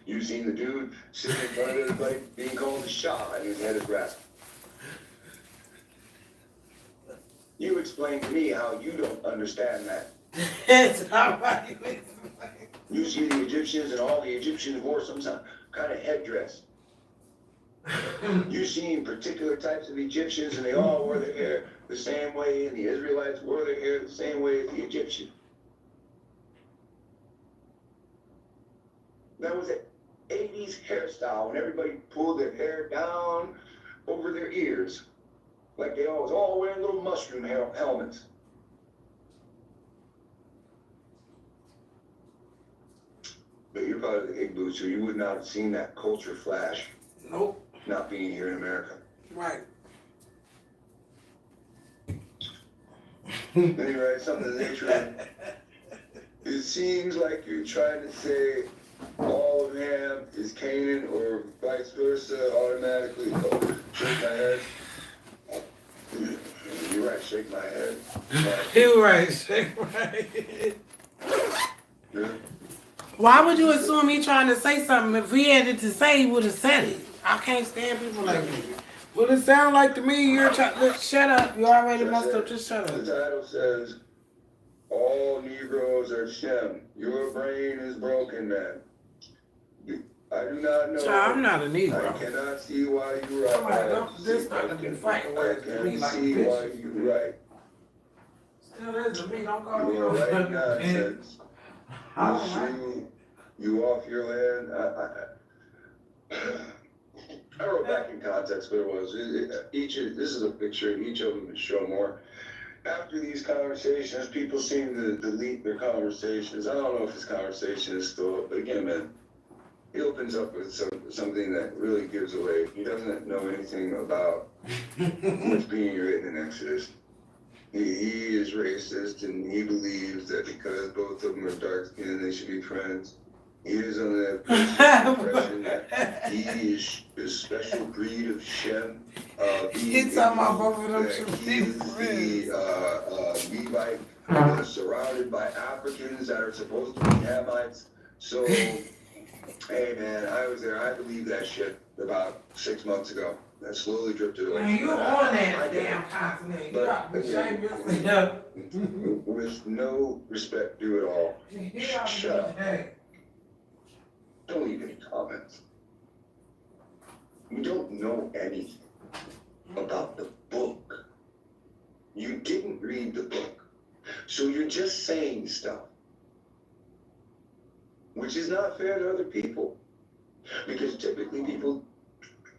You seen the dude sitting in front of everybody being called the Shah, and his head is wrapped? You explain to me how you don't understand that. It's not right. You see the Egyptians, and all the Egyptians wore some kind of headdress. You seen particular types of Egyptians, and they all wore their hair the same way, and the Israelites wore their hair the same way as the Egyptians. That was an 80s hairstyle when everybody pulled their hair down over their ears, like they was all wearing little mushroom helmets. But you're part of the Igloo, so you would not have seen that culture flash. Nope. Not being here in America. Right. Then he writes something to the nature of, it seems like you're trying to say all of Ham is Canaan or vice versa automatically. Oh, shake my head. You're right, shake my head. You're right, shake my head. Yeah. Why would you assume he trying to say something? If he had it to say, he would have said it. I can't stand people like me. Well, it sound like to me you're trying. Shut up. You already messed up. Just shut up. The title says, all Negroes are Shem. Your brain is broken, man. I do not know. I'm not a Negro. I cannot see why you right. This not gonna be fighting words to me like see why you right. Still is to me. Don't call me You are no right nonsense. You off your land. I wrote back in context, but it was this is a picture. Each of them is show more. After these conversations, people seem to delete their conversations. I don't know if his conversation is still up, but again, man, he opens up with something that really gives away. He doesn't know anything about what's being written in Exodus. He is racist, and he believes that because both of them are dark skinned, they should be friends. He is under that impression that he is a special breed of Shem. He's talking about both of them should be friends. Levite, surrounded by Africans that are supposed to be Hamites. So, hey man, I was there. I believed that shit about 6 months ago. That slowly drifted away. Man, you on that damn continent. You got to shame yourself. With no respect due at all. Shut up. Don't leave any comments. You don't know anything about the book. You didn't read the book. So you're just saying stuff. Which is not fair to other people. Because typically people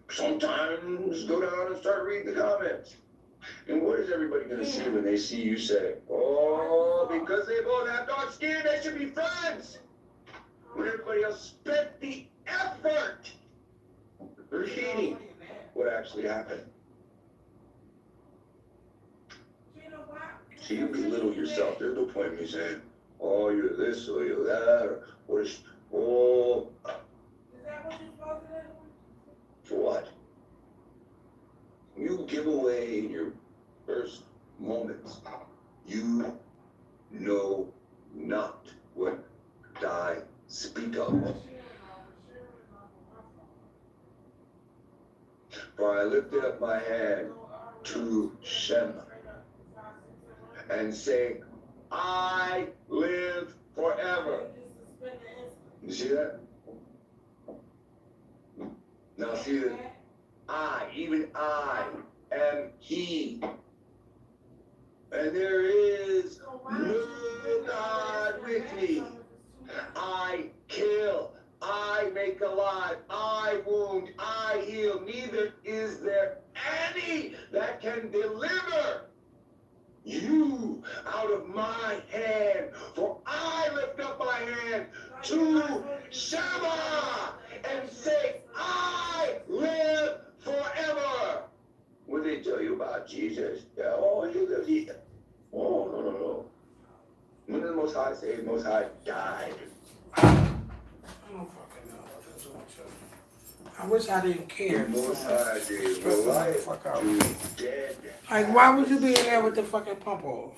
sometimes go down and start reading the comments. And what is everybody going to see when they see you say, oh, because they both have dark skin, they should be friends? When everybody else spent the effort reading what actually happened. See, you belittle yourself. There's no point in me saying, oh, you're this or you're that, or what is, oh. Is that what you're supposed to do? For what? You give away in your first moments. You know not what I speak of. For I lifted up my hand to Shem and say, I live forever. You see that? Now see that? Even I am He. And there is no God with me. I kill, I make alive, I wound, I heal. Neither is there any that can deliver you out of my hand. For I lift up my hand to Shema and say, I live forever. When they tell you about Jesus, oh, he lives here. Oh, no, no, no. When the Most High say, Most High died. I don't fucking know what to do with you. I wish I didn't care. The Most High gave life to dead. Like, why would you be in there with the fucking pump off?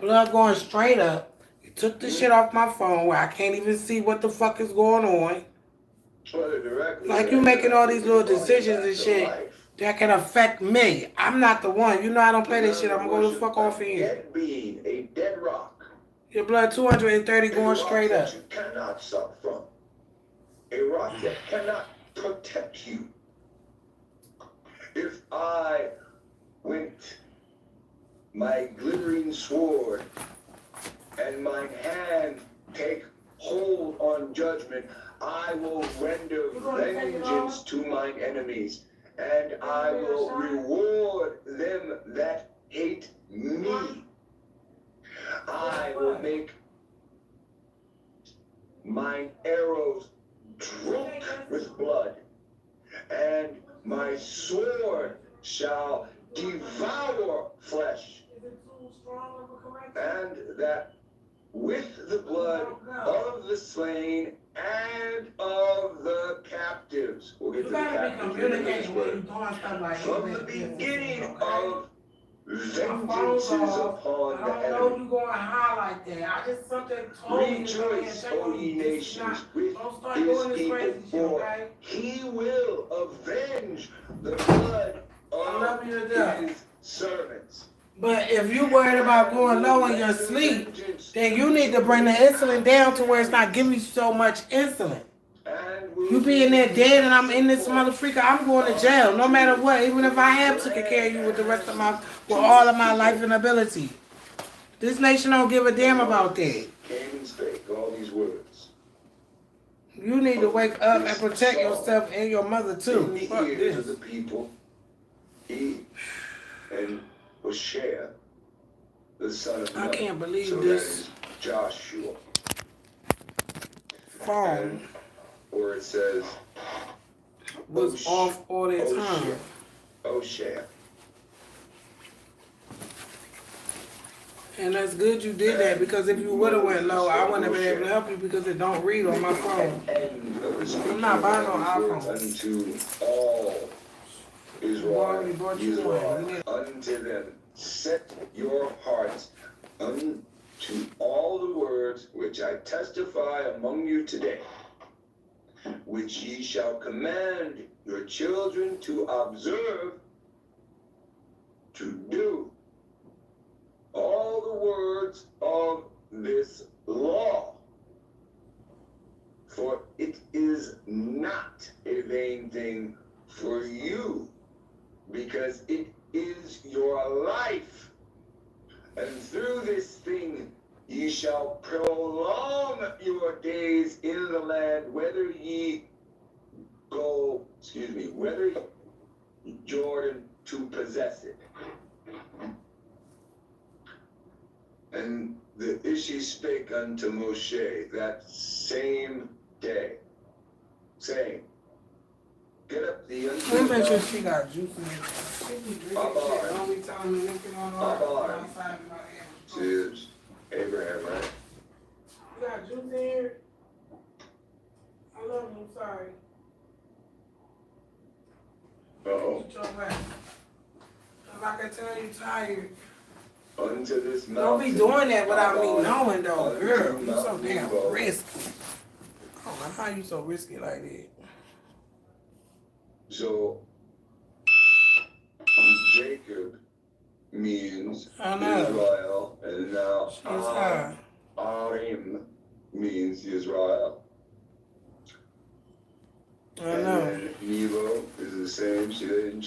Blood going straight up. You took the shit off my phone where I can't even see what the fuck is going on. Like, you making all these little decisions and shit that can affect me. I'm not the one. You know I don't play this shit. I'm gonna go the fuck off of here. Dead being, a dead rock. Your blood 230 going straight up. You cannot suck from. A rock that cannot protect you. If I went my glittering sword and mine hand take hold on judgment, I will render vengeance to mine enemies, and I will reward them that hate me. I will make mine arrows drunk with blood, and my sword shall devour flesh, and that with the blood of the slain and of the captives. We'll get to the captives in this word. From the beginning of vengeance is upon the I don't know you going high like that. I just something told me. Rejoice, O ye nations, with his people, for he will avenge the blood of his servants. But if you're worried about going low in your sleep, then you need to bring the insulin down to where it's not giving you so much insulin. You being there dead and I'm in this motherfucker, I'm going to jail no matter what, even if I have taken care of you with the rest of with all of my life and ability. This nation don't give a damn about that. Came and spake all these words. You need to wake up and protect yourself and your mother too. In the ears of the people, he and Hoshea, the son of Nun. I can't believe so this. Joshua. Phone. Where it says was off all the time. Hoshea. And that's good you did that, because if you would have went low, I wouldn't have been able to help you because it don't read on my phone. I'm not buying no iPhone. Unto all Israel, unto them, set your hearts unto all the words which I testify among you today, which ye shall command your children to observe, to do all the words of this law. For it is not a vain thing for you, because it is your life. And through this thing ye shall prolong your days in the land, whether ye go, whether Jordan to possess it. And the Ishi spake unto Moshe that same day, saying, get up the I bet you she got juice in it. She be drinking shit. Don't be telling me looking on her outside of my hand. Cheers. Abraham, right? You got juice in here? I love you, sorry. Uh-oh. Get your breath. If I can tell you tired. Unto this mountain. Don't be doing that without me knowing though, girl. You so damn risky. I don't know how you so risky like that. So Jacob means Israel, and now Arim means Israel. I know. And then Nebo is the same. She didn't change.